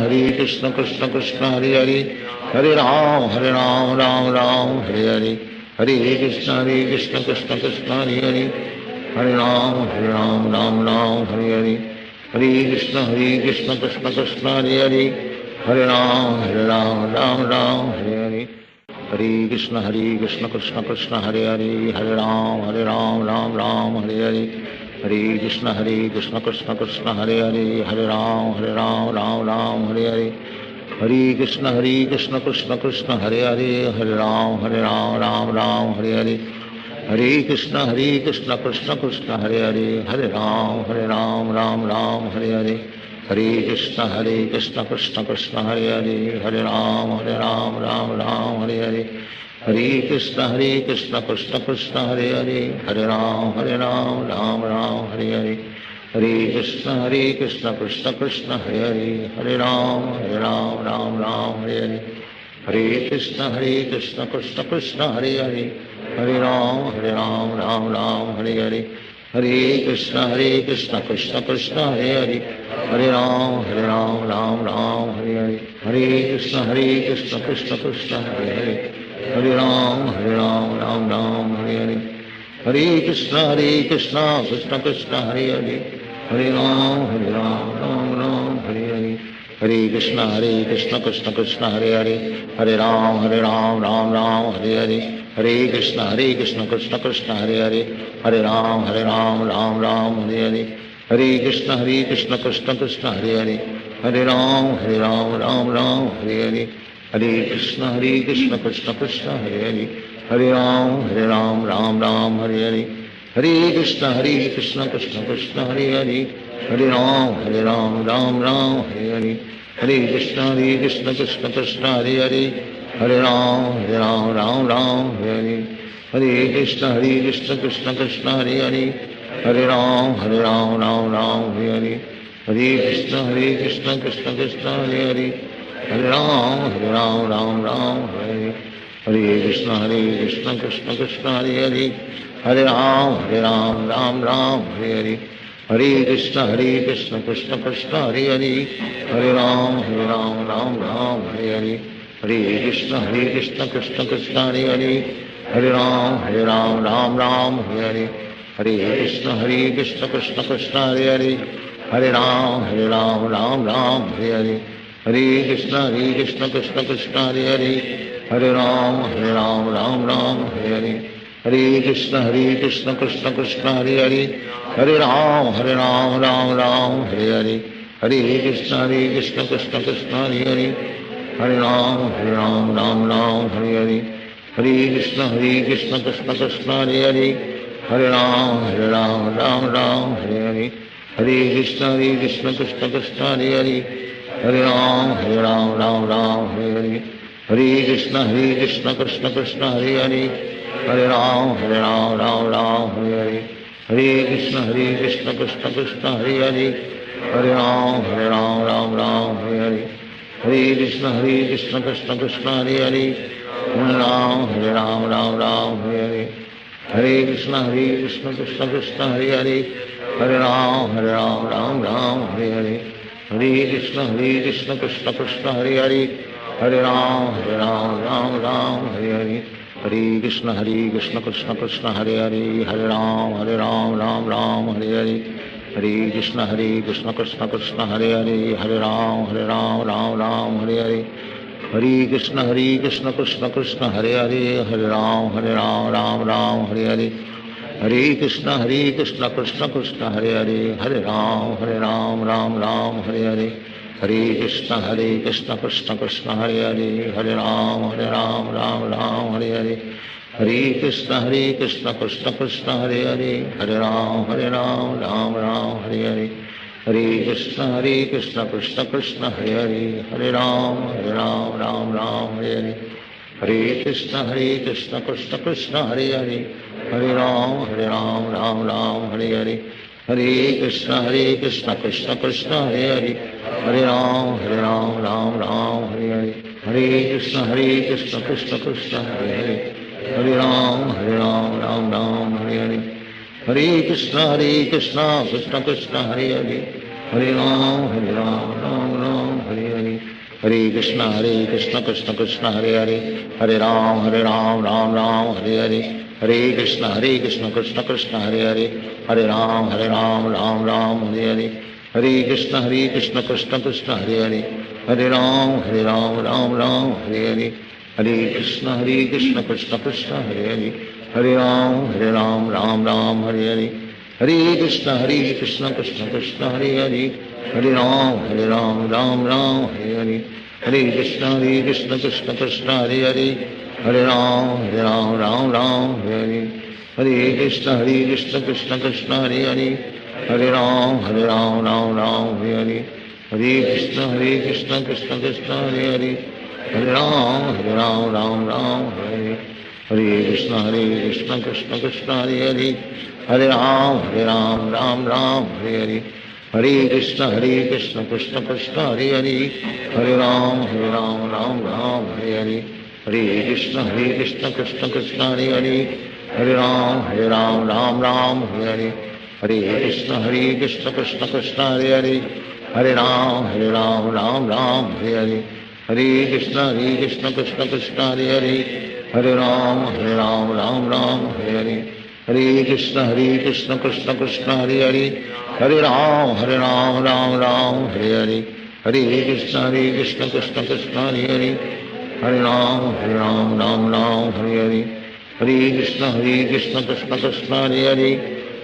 कृष्ण कृष्ण हरे हरे हरे राम राम राम हरे हरे हरे कृष्ण कृष्ण कृष्ण हरे हरे हरे राम राम राम हरे हरे हरे कृष्ण कृष्ण कृष्ण हरे हरे हरे राम राम राम हरे हरे हरे कृष्ण कृष्ण कृष्ण हरे हरे हरे राम राम राम हरे हरे हरे कृष्ण कृष्ण कृष्ण हरे हरे हरे राम राम राम हरे हरे हरे कृष्ण कृष्ण कृष्ण हरे हरे हरे राम राम राम हरे हरे हरे कृष्ण कृष्ण कृष्ण हरे हरे हरे राम राम राम हरे हरे हरे कृष्ण कृष्ण कृष्ण हरे हरे हरे राम राम राम हरे हरे हरे कृष्ण कृष्ण कृष्ण हरे हरे हरे राम राम राम हरे हरे हरे कृष्ण कृष्ण कृष्ण हरे हरे हरे राम राम राम हरे हरे हरे कृष्ण कृष्ण कृष्ण हरे हरे हरे राम राम राम हरे हरे हरे कृष्ण कृष्ण कृष्ण हरे हरे हरे राम राम राम हरे हरे हरे कृष्ण कृष्ण कृष्ण हरे हरे हरे राम राम राम हरे हरे हरे कृष्ण कृष्ण कृष्ण हरे हरे हरे राम राम राम हरे हरे हरे कृष्ण कृष्ण कृष्ण हरे हरे हरे राम राम राम हरे हरे हरे कृष्ण कृष्ण कृष्ण हरे हरे हरे राम राम राम हरे हरे हरे कृष्ण कृष्ण कृष्ण हरे हरे हरे राम राम राम हरे हरे हरे कृष्ण कृष्ण कृष्ण हरे हरे हरे राम राम राम हरे हरे हरे कृष्ण कृष्ण कृष्ण हरे हरे हरे राम राम राम हरे हरे हरे कृष्ण कृष्ण कृष्ण हरे हरे हरे राम राम राम हरे हरे हरे कृष्ण कृष्ण कृष्ण हरे हरे हरे राम राम राम हरे हरे हरे कृष्ण कृष्ण कृष्ण हरे हरे हरे राम राम राम हरे हरे हरे कृष्ण कृष्ण कृष्ण हरे हरे हरे राम राम राम हरे हरे हरे कृष्ण कृष्ण कृष्ण हरे हरे हरे राम राम राम हरे हरे हरे कृष्ण कृष्ण कृष्ण हरे हरे हरे राम राम राम हरे हरे हरे कृष्ण कृष्ण कृष्ण हरे हरे हरे राम राम राम हरे हरे हरे कृष्ण कृष्ण कृष्ण हरे हरे हरे राम राम राम हरे हरे हरे कृष्ण कृष्ण कृष्ण हरे हरे हरे राम राम राम हरे हरे हरे कृष्ण कृष्ण कृष्ण हरे हरे हरे राम राम राम हरे हरे हरे कृष्ण कृष्ण कृष्ण हरे हरे हरे राम राम राम हरे हरे हरे कृष्ण कृष्ण कृष्ण हरे हरे हरे राम राम राम हरे हरे हरे कृष्ण कृष्ण कृष्ण हरे हरे हरे राम राम राम हरे हरे हरे कृष्ण कृष्ण कृष्ण हरे हरे हरे राम राम राम हरे हरे हरे कृष्ण कृष्ण कृष्ण हरे हरे हरे राम राम राम हरे हरे हरे कृष्ण कृष्ण कृष्ण हरे हरे हरे राम राम राम हरे हरे हरे कृष्ण कृष्ण कृष्ण हरे हरे हरे राम राम राम हरे हरे हरे कृष्ण कृष्ण कृष्ण हरे हरे हरे राम राम राम हरे हरे हरे कृष्ण कृष्ण कृष्ण हरे हरे हरे राम राम राम हरे हरे हरे कृष्ण कृष्ण कृष्ण हरे हरे हरे राम राम राम हरे हरे हरे कृष्ण कृष्ण कृष्ण हरे हरे हरे राम राम राम हरे हरे हरे कृष्ण कृष्ण कृष्ण हरे हरे हरे राम राम राम हरे हरे हरे कृष्ण कृष्ण कृष्ण हरे हरे हरे राम राम राम हरे हरे हरे कृष्ण कृष्ण कृष्ण हरे हरे, हरे राम राम राम हरे हरे, हरे कृष्ण कृष्ण कृष्ण हरे हरे, हरे राम राम राम हरे हरे, हरे कृष्ण कृष्ण कृष्ण हरे हरे, हरे राम राम राम हरे हरे, हरे कृष्ण कृष्ण कृष्ण हरे हरे, हरे राम राम राम हरे हरे, हरे कृष्ण कृष्ण कृष्ण हरे हरे, हरे राम राम राम हरे हरे, हरे कृष्ण कृष्ण कृष्ण हरे हरे, हरे राम राम राम हरे हरे, हरे कृष्ण कृष्ण कृष्ण हरे हरे, हरे राम राम राम हरे हरे, हरे कृष्ण कृष्ण कृष्ण हरे हरे, हरे राम राम राम हरे हरे, हरे कृष्ण कृष्ण कृष्ण हरे हरे, हरे राम राम राम हरे हरे, हरे कृष्ण कृष्ण कृष्ण हरे हरे, हरे राम राम राम हरे हरे, हरे कृष्ण कृष्ण कृष्ण हरे हरे, हरे राम राम राम हरे हरे, हरे कृष्ण कृष्ण कृष्ण हरे हरे, हरे राम राम राम हरे हरे, हरे कृष्ण कृष्ण कृष्ण हरे हरे, हरे राम राम राम हरे हरे, हरे कृष्ण कृष्ण कृष्ण हरे हरे, हरे राम राम राम हरे हरे, हरे कृष्ण कृष्ण कृष्ण हरे हरे, हरे राम राम राम हरे हरे, हरे कृष्ण कृष्ण कृष्ण हरे हरे, हरे राम राम राम हरे हरे, हरे कृष्ण कृष्ण कृष्ण हरे हरे, हरे राम राम राम हरे हरे, हरे कृष्ण कृष्ण कृष्ण हरे हरे, हरे राम राम राम हरे हरे, हरे कृष्ण कृष्ण कृष्ण हरे हरे, हरे राम राम राम हरे हरे, हरे कृष्ण कृष्ण कृष्ण हरे हरे, हरे राम राम राम हरे हरे, हरे कृष्ण कृष्ण कृष्ण हरे हरे, हरे राम राम राम हरे हरे, हरे कृष्ण कृष्ण कृष्ण हरे हरे, हरे राम राम राम हरे हरे, हरे कृष्ण कृष्ण कृष्ण हरे हरे,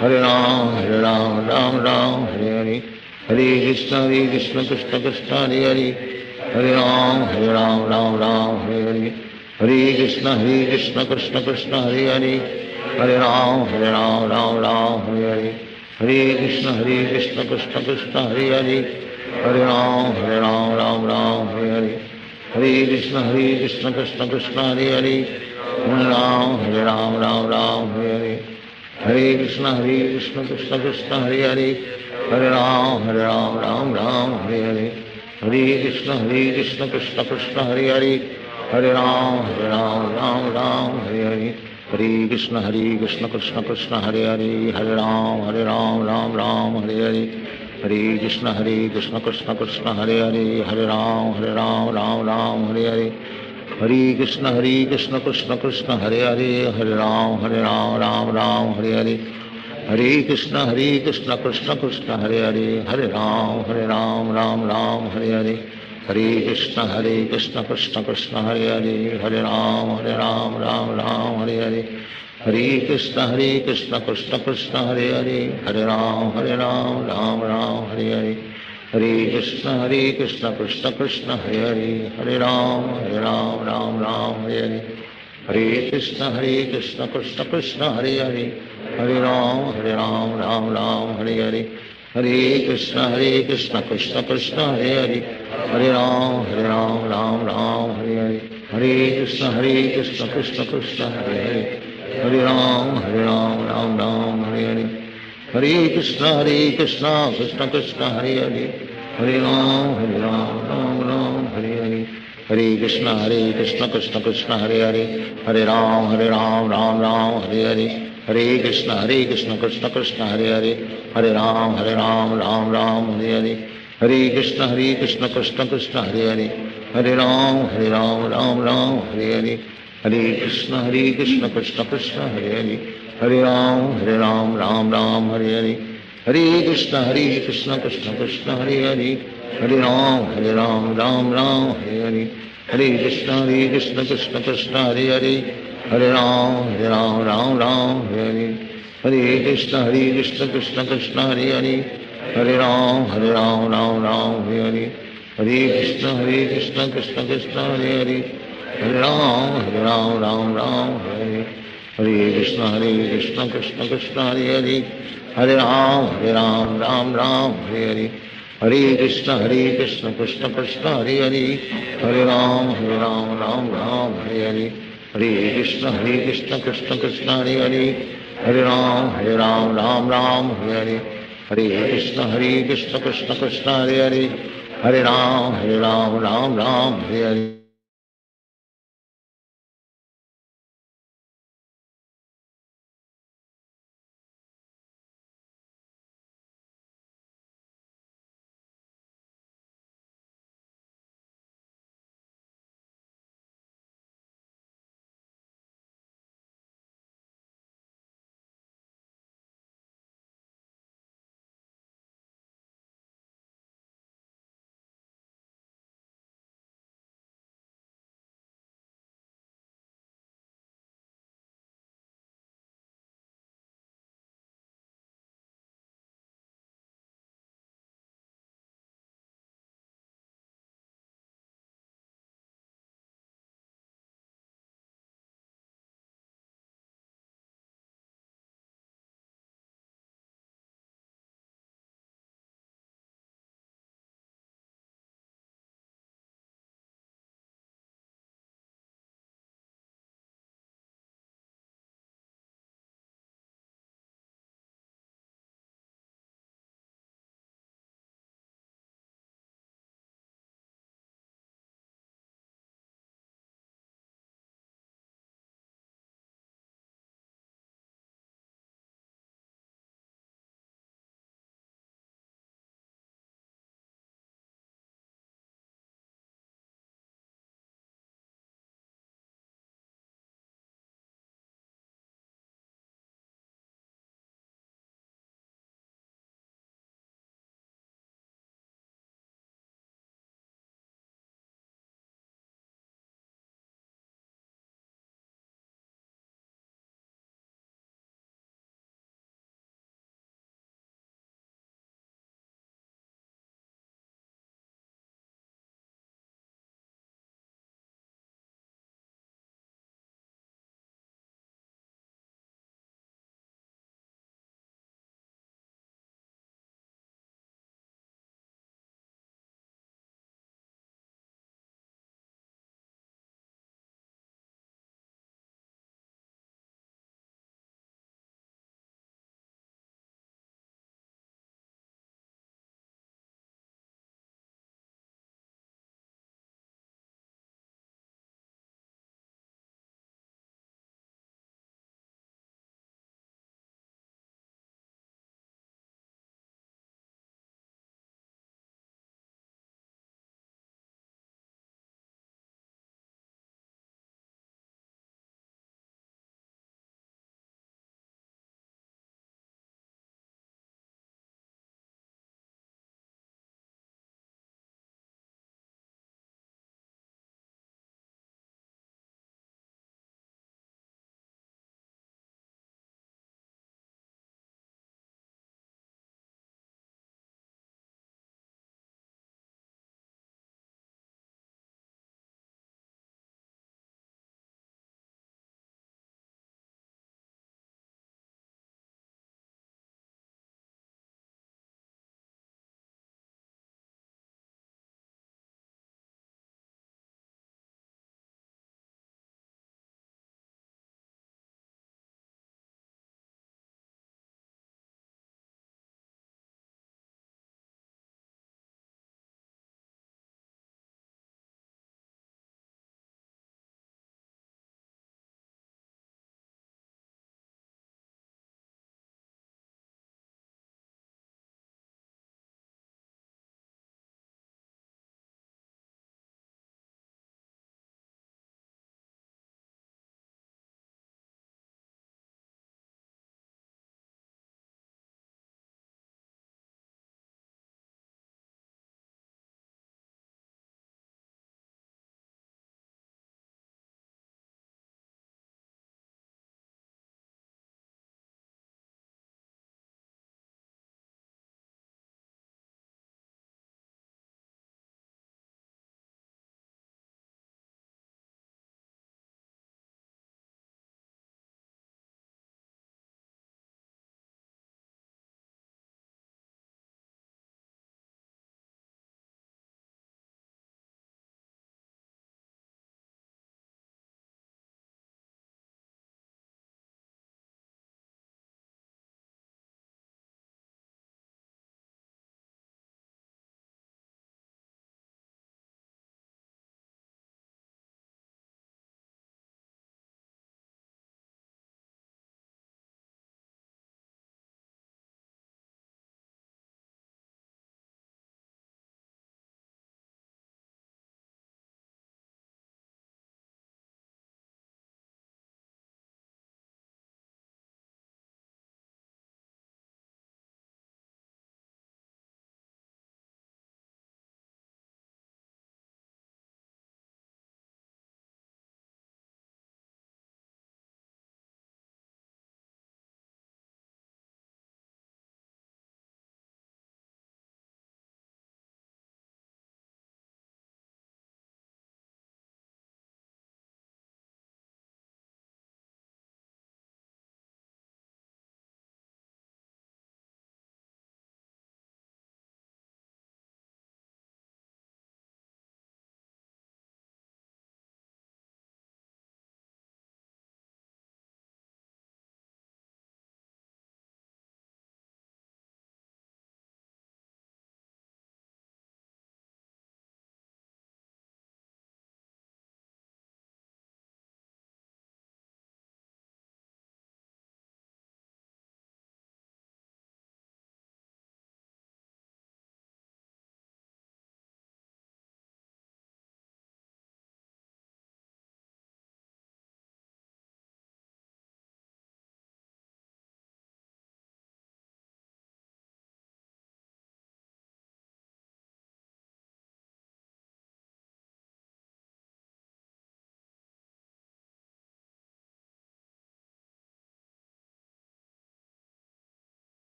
हरे राम राम राम हरे हरे, हरे कृष्ण कृष्ण कृष्ण हरे हरे, हरे राम राम राम हरे हरे, हरे कृष्ण कृष्ण कृष्ण हरे हरे, हरे राम राम राम हरे हरे, हरे कृष्ण कृष्ण कृष्ण हरे हरे, हरे राम राम राम हरे हरे, हरे कृष्ण कृष्ण कृष्ण हरे हरे, हरे राम राम राम हरे हरे, हरे कृष्ण कृष्ण कृष्ण हरे हरे, हरे राम राम राम हरे हरे, हरे कृष्ण कृष्ण कृष्ण हरे हरे, हरे राम राम राम हरे हरे, हरे कृष्ण कृष्ण कृष्ण हरे हरे, हरे राम राम राम हरे हरे, हरे कृष्ण कृष्ण कृष्ण हरे हरे, हरे राम राम राम हरे हरे, हरे कृष्ण कृष्ण कृष्ण हरे हरे, हरे राम राम राम हरे हरे, हरे कृष्ण कृष्ण कृष्ण हरे हरे, हरे राम राम राम हरे हरे, हरे कृष्ण कृष्ण कृष्ण हरे हरे, हरे राम राम राम हरे हरे, हरे कृष्ण कृष्ण कृष्ण हरे हरे, हरे राम राम राम हरे हरे, हरे कृष्ण कृष्ण कृष्ण हरे हरे, हरे राम राम राम हरे हरे, हरे कृष्ण कृष्ण कृष्ण हरे हरे, हरे राम राम राम हरे हरे, हरे कृष्ण कृष्ण कृष्ण हरे हरे, हरे राम राम राम हरे हरे, हरे कृष्ण कृष्ण कृष्ण हरे हरे, हरे राम राम राम हरे हरे, हरे कृष्ण कृष्ण कृष्ण हरे हरे, हरे राम राम राम हरे हरे, हरे कृष्ण कृष्ण कृष्ण हरे हरे, हरे राम राम राम हरे हरे, हरे कृष्ण कृष्ण कृष्ण हरे हरे, हरे राम राम राम हरे हरे, हरे कृष्ण कृष्ण कृष्ण हरे हरे, हरे राम राम राम हरे हरे, हरे कृष्ण कृष्ण कृष्ण हरे हरे, हरे राम राम राम हरे हरे, हरे कृष्ण कृष्ण कृष्ण हरे हरे, हरे राम राम राम हरे हरे, हरे कृष्ण कृष्ण कृष्ण हरे हरे, हरे राम राम राम हरे हरे, हरे कृष्ण कृष्ण कृष्ण हरे हरे हरे राम राम हरे हरे हरे कृष्ण कृष्ण कृष्ण हरे हरे हरे राम राम हरे हरे हरे कृष्ण कृष्ण कृष्ण हरे हरे हरे राम राम हरे हरे हरे कृष्ण कृष्ण कृष्ण हरे हरे हरे राम राम हरे हरे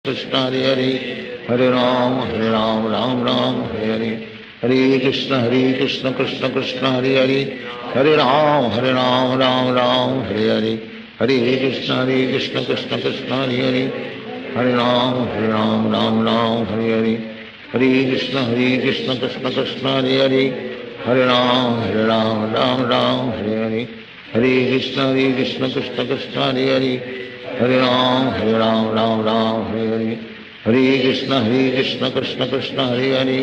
कृष्ण हरे हरे हरे राम राम राम हरे हरे हरे कृष्ण कृष्ण कृष्ण हरे हरे हरे राम राम राम हरे हरे हरे कृष्ण कृष्ण कृष्ण हरे हरे हरे राम राम राम हरे हरे हरे कृष्ण कृष्ण कृष्ण हरे हरे हरे राम राम राम हरे हरे हरे कृष्ण कृष्ण कृष्ण हरे हरे हरे राम राम राम हरे हरे हरे कृष्ण कृष्ण कृष्ण हरे हरे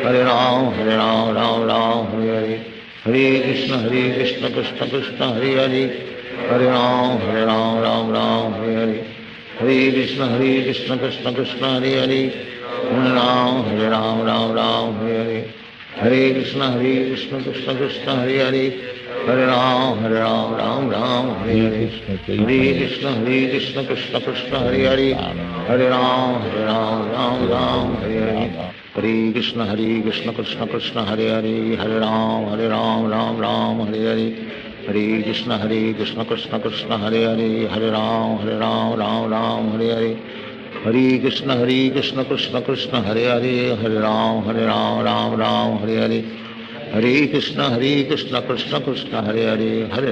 हरे राम राम राम हरे हरे हरे कृष्ण कृष्ण कृष्ण हरे हरे हरे राम राम राम हरे हरे हरे कृष्ण कृष्ण कृष्ण हरे हरे हरे राम राम हरे हरे हरे कृष्ण कृष्ण कृष्ण हरे हरे हरे राम राम हरे हरे हरे कृष्ण कृष्ण कृष्ण हरे हरे हरे राम राम हरे हरे हरे कृष्ण कृष्ण कृष्ण हरे हरे हरे राम राम हरे हरे हरे कृष्ण कृष्ण कृष्ण हरे हरे हरे राम राम हरे हरे हरे कृष्ण कृष्ण कृष्ण हरे हरे हरे राम राम हरे हरे हरे कृष्ण कृष्ण कृष्ण हरे हरे हरे राम राम हरे हरे हरे कृष्ण कृष्ण कृष्ण हरे हरे हरे राम राम हरे हरे हरे कृष्ण कृष्ण कृष्ण हरे हरे हरे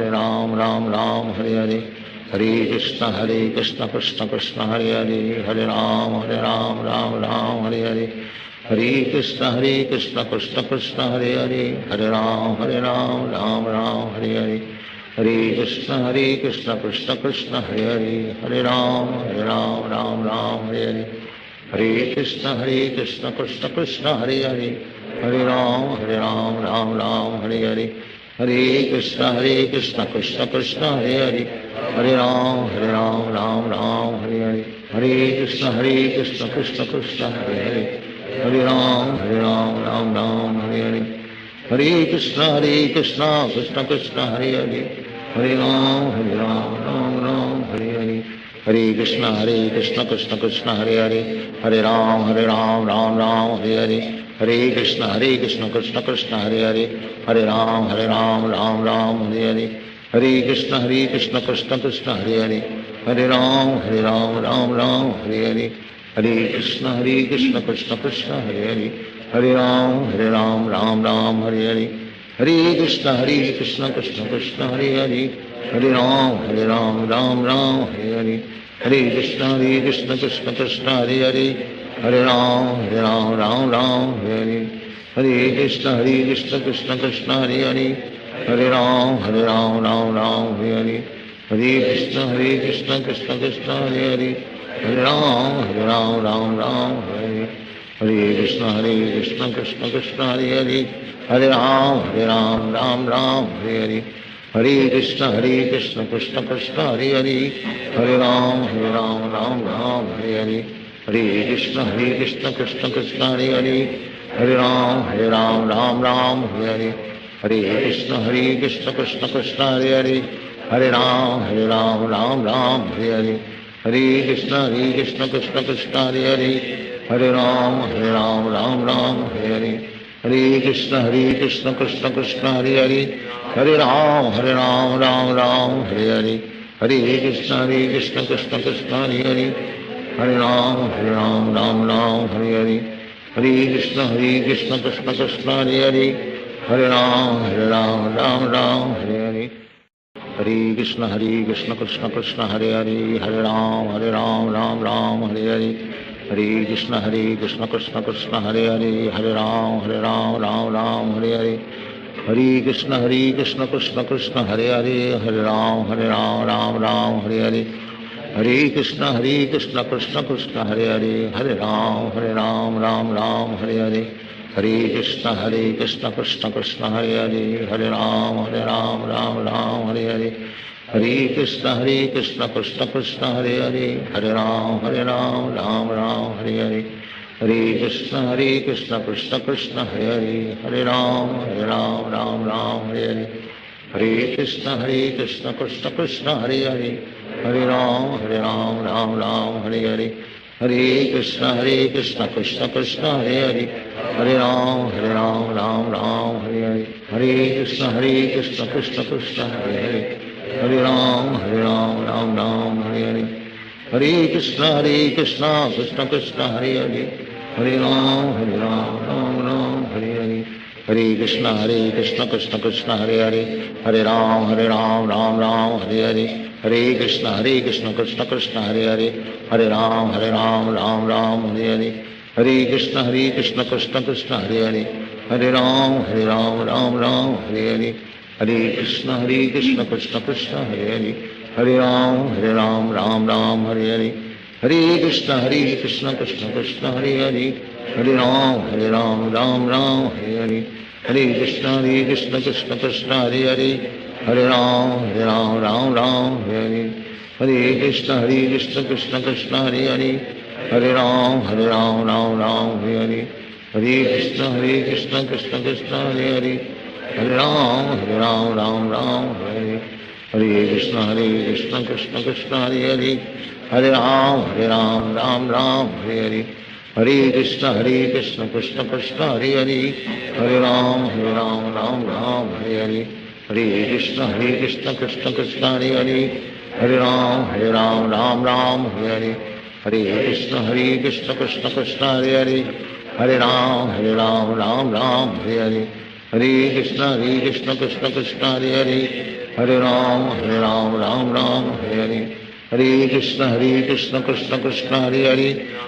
राम राम हरे हरे हरे कृष्ण कृष्ण कृष्ण हरे हरे हरे राम राम हरे हरे हरे कृष्ण कृष्ण कृष्ण हरे हरे हरे राम राम हरे हरे हरे कृष्ण कृष्ण कृष्ण हरे हरे हरे राम राम हरे हरे हरे कृष्ण कृष्ण कृष्ण हरे हरे हरे राम राम हरे हरे हरे कृष्ण कृष्ण कृष्ण हरे हरे हरे राम हरे हरे हरे कृष्ण कृष्ण कृष्ण हरे हरे हरे राम राम हरे हरे हरे कृष्ण कृष्ण कृष्ण हरे हरे हरे राम राम हरे हरे हरे कृष्ण कृष्ण कृष्ण हरे हरे हरे राम राम हरे हरे हरे कृष्ण कृष्ण कृष्ण हरे हरे हरे राम राम हरे हरे हरे कृष्ण कृष्ण कृष्ण हरे हरे हरे राम राम हरे हरे हरे कृष्ण कृष्ण कृष्ण हरे हरे हरे राम राम हरे हरे हरे कृष्ण कृष्ण कृष्ण हरे हरे हरे राम राम हरे हरे हरे कृष्ण कृष्ण कृष्ण हरे हरे हरे राम राम हरे हरे हरे कृष्ण कृष्ण कृष्ण हरे हरे हरे राम राम हरे हरे हरे कृष्ण कृष्ण कृष्ण हरे हरे हरे राम राम हरे हरे हरे कृष्ण कृष्ण कृष्ण हरे हरे हरे राम राम हरे हरे हरे कृष्ण कृष्ण कृष्ण हरे हरे हरे राम राम हरे हरे हरे कृष्ण कृष्ण कृष्ण हरे हरे हरे राम राम हरे हरे हरे कृष्ण कृष्ण कृष्ण हरे हरे हरे राम राम हरे हरे हरे कृष्ण कृष्ण कृष्ण हरे हरे हरे राम राम हरे हरे हरे कृष्ण कृष्ण कृष्ण हरे हरे हरे राम राम हरे हरे हरे कृष्ण कृष्ण कृष्ण हरे हरे हरे राम राम हरे हरे हरे कृष्ण कृष्ण कृष्ण हरे हरे हरे राम हरे हरे हरे कृष्ण कृष्ण कृष्ण हरे हरे हरे राम हरे हरे हरे कृष्ण कृष्ण कृष्ण हरे हरे हरे राम राम हरे हरे हरे कृष्ण कृष्ण कृष्ण हरे हरे हरे राम राम हरे हरे हरे कृष्ण कृष्ण कृष्ण हरे हरे हरे राम राम हरे हरे हरे कृष्ण कृष्ण कृष्ण हरे हरे हरे राम राम हरे हरे हरे कृष्ण कृष्ण कृष्ण हरे हरे हरे राम राम हरे हरे हरे कृष्ण कृष्ण कृष्ण हरे हरे हरे राम राम हरे हरे हरे कृष्ण कृष्ण कृष्ण हरे हरे हरे राम राम हरे हरे हरे कृष्ण कृष्ण कृष्ण हरे हरे हरे राम राम राम हरे हरे हरे कृष्ण कृष्ण कृष्ण हरे हरे हरे राम राम राम हरे हरे हरे कृष्ण कृष्ण कृष्ण हरे हरे हरे राम राम राम हरे हरे हरे कृष्ण कृष्ण कृष्ण हरे हरे हरे राम राम राम हरे हरे हरे कृष्ण कृष्ण कृष्ण हरे हरे हरे राम राम हरे हरे हरे कृष्ण कृष्ण कृष्ण हरे हरे हरे राम राम हरे हरे हरे कृष्ण कृष्ण कृष्ण हरे हरे हरे राम राम हरे हरे हरे कृष्ण कृष्ण कृष्ण हरे हरे हरे राम राम हरे हरे हरे कृष्ण कृष्ण कृष्ण हरे हरे हरे राम राम हरे हरे हरे कृष्ण कृष्ण कृष्ण हरे हरे हरे राम राम हरे हरे हरे कृष्ण कृष्ण कृष्ण हरे हरे हरे राम राम हरे हरे हरे कृष्ण कृष्ण कृष्ण हरे हरे हरे राम राम हरे हरे हरे कृष्ण कृष्ण कृष्ण हरे हरे हरे राम राम हरे हरे हरे कृष्ण कृष्ण कृष्ण हरे हरे हरे राम राम हरे हरे हरे कृष्ण कृष्ण कृष्ण हरे हरे हरे राम राम हरे हरे हरे कृष्ण कृष्ण कृष्ण हरे हरे हरे राम राम हरे हरे हरे कृष्ण कृष्ण कृष्ण हरे हरे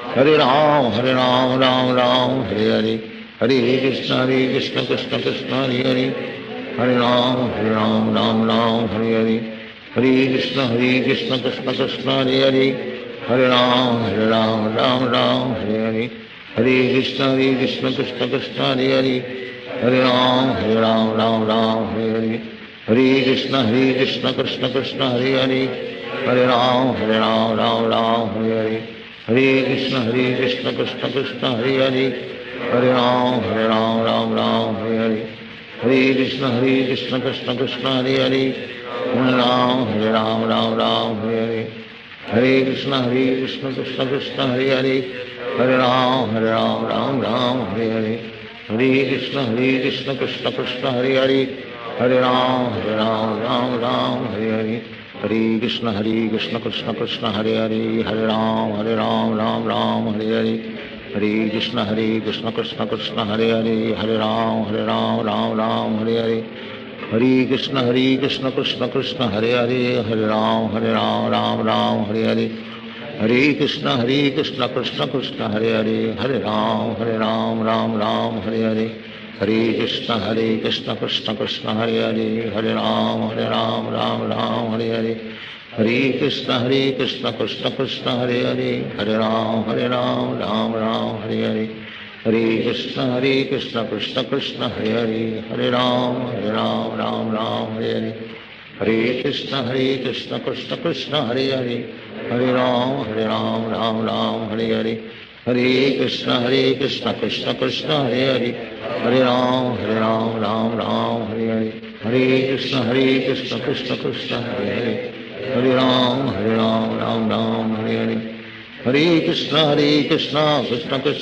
हरे राम राम हरे हरे हरे कृष्ण कृष्ण कृष्ण हरे हरे हरे राम राम हरे हरे हरे कृष्ण कृष्ण कृष्ण हरे हरे हरे राम राम हरे हरे हरे कृष्ण कृष्ण कृष्ण हरे हरे हरे राम राम हरे हरे हरे कृष्ण कृष्ण कृष्ण हरे हरे हरे राम हरे हरे हरे कृष्ण कृष्ण कृष्ण हरे हरे हरे राम हरे हरे हरे कृष्ण कृष्ण कृष्ण हरे हरे हरे राम हरे हरे हरे कृष्ण कृष्ण कृष्ण हरे हरे हरे राम राम हरे हरे हरे कृष्ण कृष्ण कृष्ण हरे हरे हरे राम राम हरे हरे हरे कृष्ण कृष्ण कृष्ण हरे हरे हरे राम राम हरे हरे हरे कृष्ण कृष्ण कृष्ण हरे हरे हरे राम राम हरे हरे हरे कृष्ण कृष्ण कृष्ण हरे हरे हरे राम राम हरे हरे हरे कृष्ण कृष्ण कृष्ण हरे हरे हरे राम राम हरे हरे हरे कृष्ण कृष्ण कृष्ण हरे हरे हरे राम राम हरे हरे हरे कृष्ण कृष्ण कृष्ण हरे हरे हरे राम राम हरे हरे हरे कृष्ण कृष्ण कृष्ण हरे हरे हरे राम राम हरे हरे हरे कृष्ण कृष्ण कृष्ण हरे हरे हरे राम राम हरे हरे हरे कृष्ण कृष्ण कृष्ण हरे हरे हरे राम हरे हरे हरे कृष्ण कृष्ण कृष्ण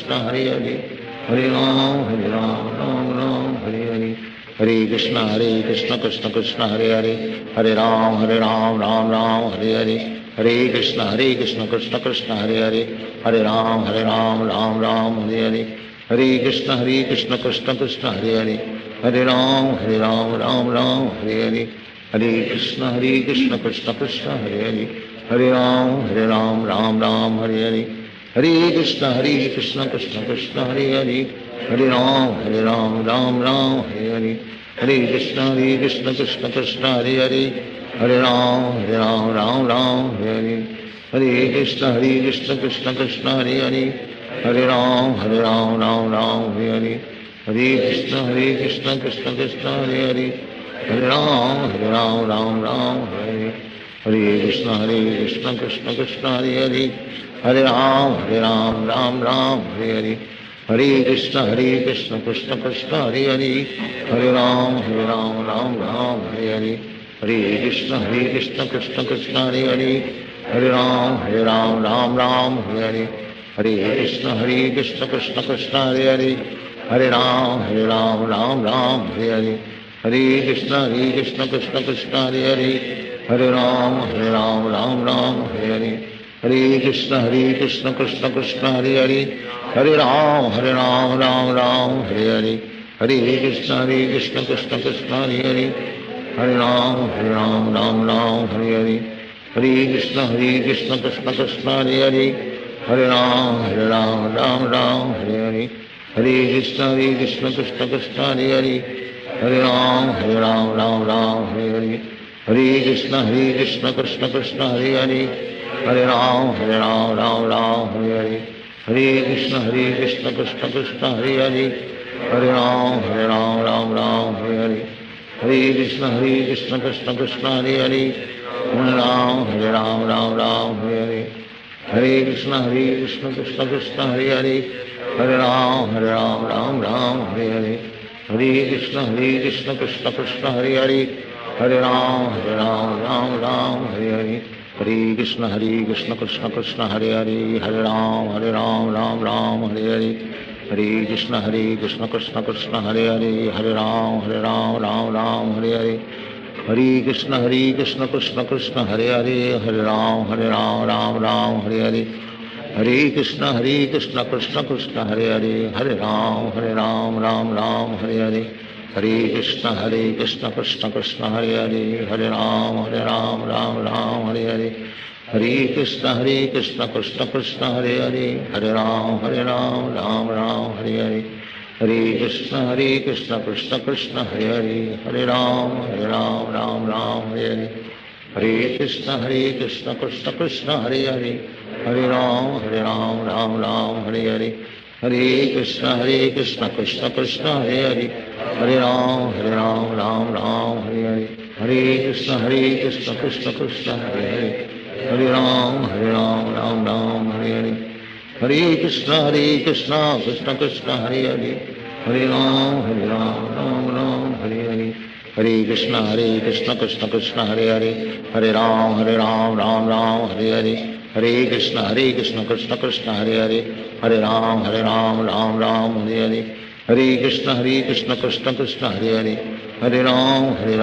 हरे हरे हरे राम राम हरे हरे हरे कृष्ण कृष्ण कृष्ण हरे हरे हरे राम राम हरे हरे हरे कृष्ण कृष्ण कृष्ण हरे हरे हरे राम राम हरे हरे हरे कृष्ण कृष्ण कृष्ण हरे हरे हरे राम राम हरे हरे हरे कृष्ण कृष्ण कृष्ण हरे हरे हरे राम राम हरे हरे हरे कृष्ण कृष्ण कृष्ण हरे हरे हरे राम राम हरे हरे हरे कृष्ण कृष्ण कृष्ण हरे हरे हरे राम राम हरे हरे हरे कृष्ण कृष्ण कृष्ण हरे हरे हरे राम राम हरे हरे हरे कृष्ण कृष्ण कृष्ण हरे हरे हरे राम राम हरे हरे हरे कृष्ण कृष्ण कृष्ण हरे हरे हरे राम राम हरे हरे हरे कृष्ण कृष्ण कृष्ण हरे हरे हरे राम राम हरे हरे हरे कृष्ण कृष्ण कृष्ण हरे हरे हरे राम राम हरे हरे हरे कृष्ण कृष्ण कृष्ण हरे हरे हरे राम राम राम हरे हरे हरे कृष्ण कृष्ण कृष्ण हरे हरे हरे राम राम राम हरे हरे हरे कृष्ण कृष्ण कृष्ण हरे हरे हरे राम राम राम हरे हरे हरे कृष्ण कृष्ण कृष्ण हरे हरे हरे राम राम हरे हरे हरे कृष्ण कृष्ण कृष्ण हरे हरे हरे राम राम हरे हरे हरे कृष्ण कृष्ण कृष्ण हरे हरे हरे राम राम हरे हरे हरे कृष्ण कृष्ण कृष्ण हरे हरे हरे राम राम हरे हरे हरे कृष्ण कृष्ण कृष्ण हरे हरे हरे राम राम हरे हरे हरे कृष्ण कृष्ण कृष्ण हरे हरे हरे राम राम हरे हरे हरे कृष्ण कृष्ण कृष्ण हरे हरे हरे राम राम हरे हरे हरे कृष्ण कृष्ण कृष्ण हरे हरे हरे राम राम हरे हरे हरे कृष्ण कृष्ण कृष्ण हरे हरे हरे राम राम हरे हरे हरे कृष्ण कृष्ण कृष्ण हरे हरे हरे राम राम हरे हरे हरे कृष्ण कृष्ण कृष्ण हरे हरे हरे राम राम हरे हरे हरे कृष्ण कृष्ण कृष्ण हरे हरे हरे राम राम हरे हरे हरे कृष्ण कृष्ण कृष्ण हरे हरे हरे राम राम हरे हरे हरे कृष्ण कृष्ण कृष्ण हरे हरे हरे राम राम हरे हरे हरे कृष्ण कृष्ण कृष्ण हरे हरे हरे राम राम हरे हरे हरे कृष्ण कृष्ण कृष्ण हरे हरे हरे राम राम हरे हरे हरे कृष्ण कृष्ण कृष्ण हरे हरे हरे राम राम हरे हरे हरे कृष्ण कृष्ण कृष्ण हरे हरे हरे राम हरे हरे हरे कृष्ण कृष्ण कृष्ण हरे हरे हरे राम राम हरे हरे हरे कृष्ण कृष्ण कृष्ण हरे हरे हरे राम राम हरे हरे हरे कृष्ण कृष्ण कृष्ण हरे हरे हरे राम राम हरे हरे हरे कृष्ण कृष्ण कृष्ण हरे हरे हरे राम राम हरे हरे हरे कृष्ण कृष्ण कृष्ण हरे हरे हरे राम राम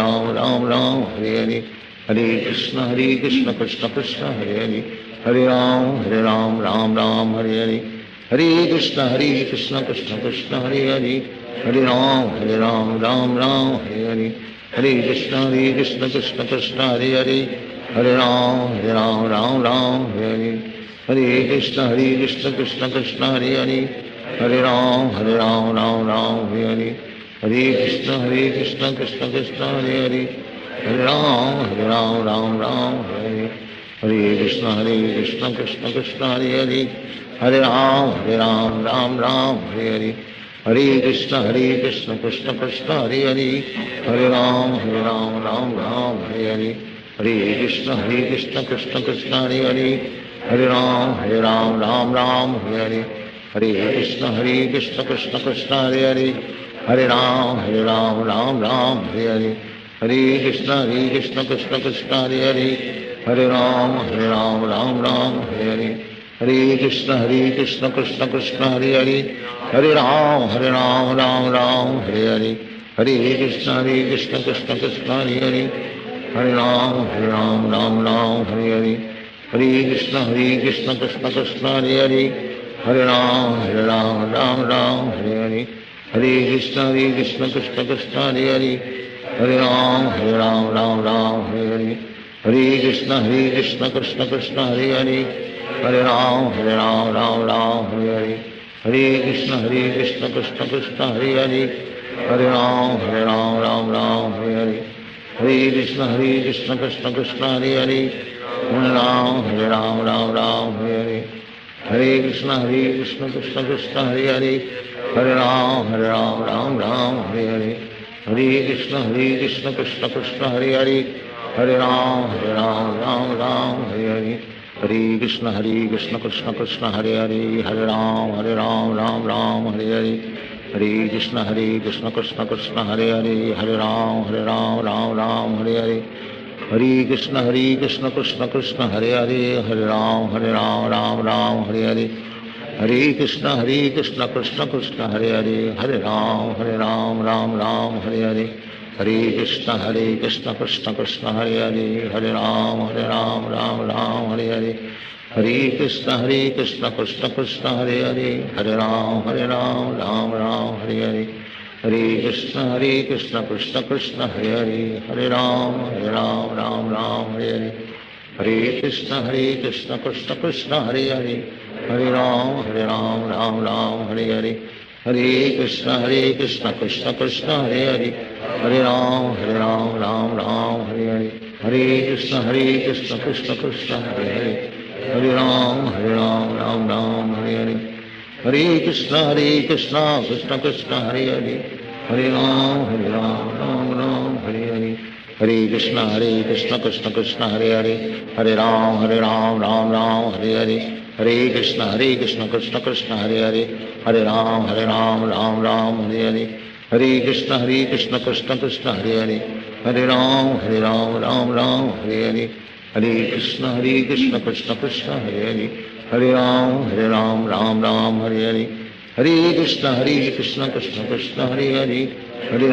हरे हरे हरे कृष्ण कृष्ण कृष्ण हरे हरे हरे राम राम हरे हरे हरे कृष्ण कृष्ण कृष्ण हरे हरे हरे राम राम हरे हरे हरे कृष्ण कृष्ण कृष्ण हरे हरे हरे राम राम हरे हरे हरे कृष्ण कृष्ण कृष्ण हरे हरे हरे राम राम हरे हरे हरे कृष्ण कृष्ण कृष्ण हरे हरे हरे राम राम हरे हरे हरे कृष्ण कृष्ण कृष्ण हरे हरे हरे राम राम हरे हरे हरे कृष्ण कृष्ण कृष्ण हरे हरे हरे राम राम हरे हरे हरे कृष्ण कृष्ण कृष्ण हरे हरे हरे राम राम हरे हरे हरे कृष्ण कृष्ण कृष्ण हरे हरे हरे राम राम हरे हरे हरे कृष्ण कृष्ण कृष्ण हरे हरे हरे राम राम हरे हरे हरे कृष्ण कृष्ण कृष्ण हरे हरे हरे राम राम हरे हरे हरे कृष्ण कृष्ण कृष्ण हरे हरे हरे राम राम हरे हरे हरे कृष्ण कृष्ण कृष्ण हरे हरे हरे राम राम हरे हरे हरे कृष्ण कृष्ण कृष्ण हरे हरे हरे राम राम हरे हरे हरे कृष्ण कृष्ण कृष्ण हरे हरे हरे राम हरे हरे हरे कृष्ण कृष्ण कृष्ण हरे हरे हरे राम हरे हरे हरे कृष्ण कृष्ण कृष्ण हरे हरे हरे राम हरे हरे हरे कृष्ण कृष्ण कृष्ण हरे हरे हरे राम हरे हरे हरे कृष्ण कृष्ण कृष्ण हरे हरे हरे राम हरे हरे हरे कृष्ण कृष्ण कृष्ण हरे हरे हरे राम हरे हरे हरे कृष्ण कृष्ण कृष्ण हरे हरे हरे राम राम हरे हरे हरे कृष्ण कृष्ण कृष्ण हरे हरे हरे राम राम हरे हरे हरे कृष्ण कृष्ण कृष्ण हरे हरे, हरे राम राम राम हरे हरे, हरे कृष्ण कृष्ण कृष्ण हरे हरे, हरे राम राम राम हरे हरे, हरे कृष्ण कृष्ण कृष्ण हरे हरे, हरे राम राम राम हरे हरे, हरे कृष्ण कृष्ण कृष्ण हरे हरे, हरे राम राम राम हरे हरे, हरे कृष्ण कृष्ण कृष्ण हरे हरे, हरे राम राम राम हरे हरे, हरे कृष्ण कृष्ण कृष्ण हरे हरे, हरे राम राम राम हरे हरे, हरे कृष्ण कृष्ण कृष्ण हरे हरे, हरे राम राम राम हरे हरे, हरे कृष्ण कृष्ण कृष्ण हरे हरे, हरे राम राम राम हरे हरे, हरे कृष्ण कृष्ण कृष्ण हरे हरे, हरे राम राम राम हरे हरे, हरे कृष्ण कृष्ण कृष्ण हरे हरे, हरे राम राम हरे हरे, हरे कृष्ण कृष्ण कृष्ण हरे हरे, हरे राम राम हरे हरे, हरे कृष्ण कृष्ण कृष्ण हरे हरे, हरे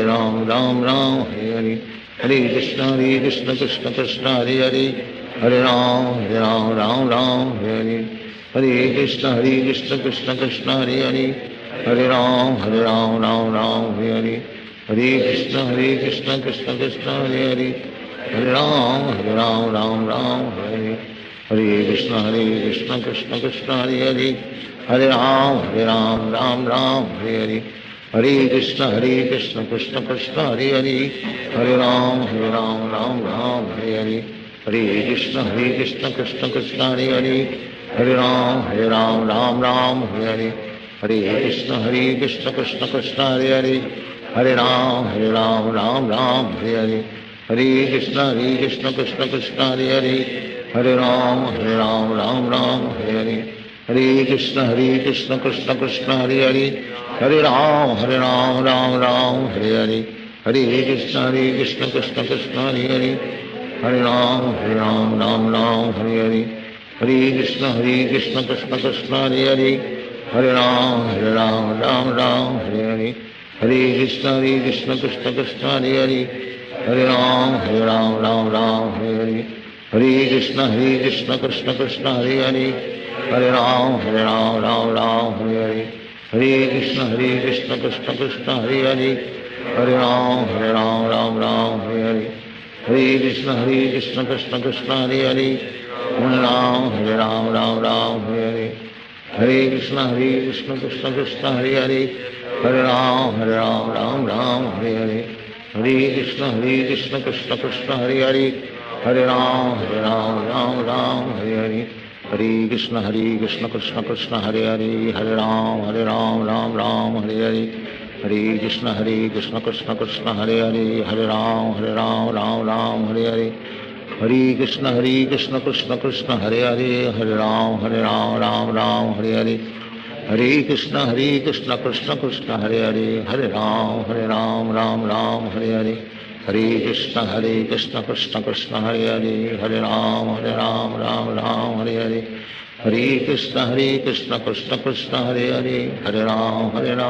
राम राम हरे हरे, हरे कृष्ण कृष्ण कृष्ण हरे हरे, हरे राम राम हरे हरे, हरे कृष्ण कृष्ण कृष्ण हरे हरे, हरे राम राम हरे हरे, हरे कृष्ण कृष्ण कृष्ण हरे हरे, हरे राम राम हरे हरे, हरे कृष्ण कृष्ण कृष्ण हरे हरे, हरे राम राम हरे हरे, हरे कृष्ण कृष्ण कृष्ण हरे हरे, हरे राम राम हरे हरे, हरे कृष्ण कृष्ण कृष्ण हरे हरे, हरे राम राम हरे हरे, हरे कृष्ण कृष्ण कृष्ण हरे हरे, हरे राम राम हरे हरे, हरे कृष्ण कृष्ण कृष्ण हरे हरे, हरे राम राम हरे हरे, हरे कृष्ण कृष्ण कृष्ण हरे हरे, हरे राम राम हरे हरे, हरे कृष्ण कृष्ण कृष्ण हरे हरे, हरे राम राम हरे हरे, हरे कृष्ण कृष्ण कृष्ण हरे हरे, हरे राम राम हरे हरे, हरे कृष्ण कृष्ण कृष्ण हरे हरे, हरे राम राम हरे हरे, हरे कृष्ण कृष्ण कृष्ण हरे हरे, हरे राम राम हरे हरे, हरे कृष्ण कृष्ण कृष्ण हरे हरे, हरे राम राम हरे हरे, हरे कृष्ण कृष्ण कृष्ण हरे हरे, हरे राम राम हरे हरे, हरे कृष्ण कृष्ण कृष्ण हरे हरे, हरे राम राम हरे हरे, हरे कृष्ण कृष्ण कृष्ण हरे हरे, हरे राम राम हरे हरे, हरे कृष्ण कृष्ण कृष्ण हरे हरे, हरे राम राम हरे हरे, हरे कृष्ण कृष्ण कृष्ण हरे हरे, हरे राम राम हरे हरे, हरे कृष्ण कृष्ण कृष्ण हरे हरे, हरे राम राम हरे हरे, हरे कृष्ण कृष्ण कृष्ण हरे हरे, हरे राम राम हरे हरे, हरे कृष्ण कृष्ण कृष्ण हरे हरे, हरे राम राम हरे हरे, हरे कृष्ण कृष्ण कृष्ण हरे हरे, हरे राम राम हरे हरे, हरे कृष्ण कृष्ण कृष्ण हरे हरे, हरे राम राम हरे हरे, हरे कृष्ण कृष्ण कृष्ण हरे हरे, हरे राम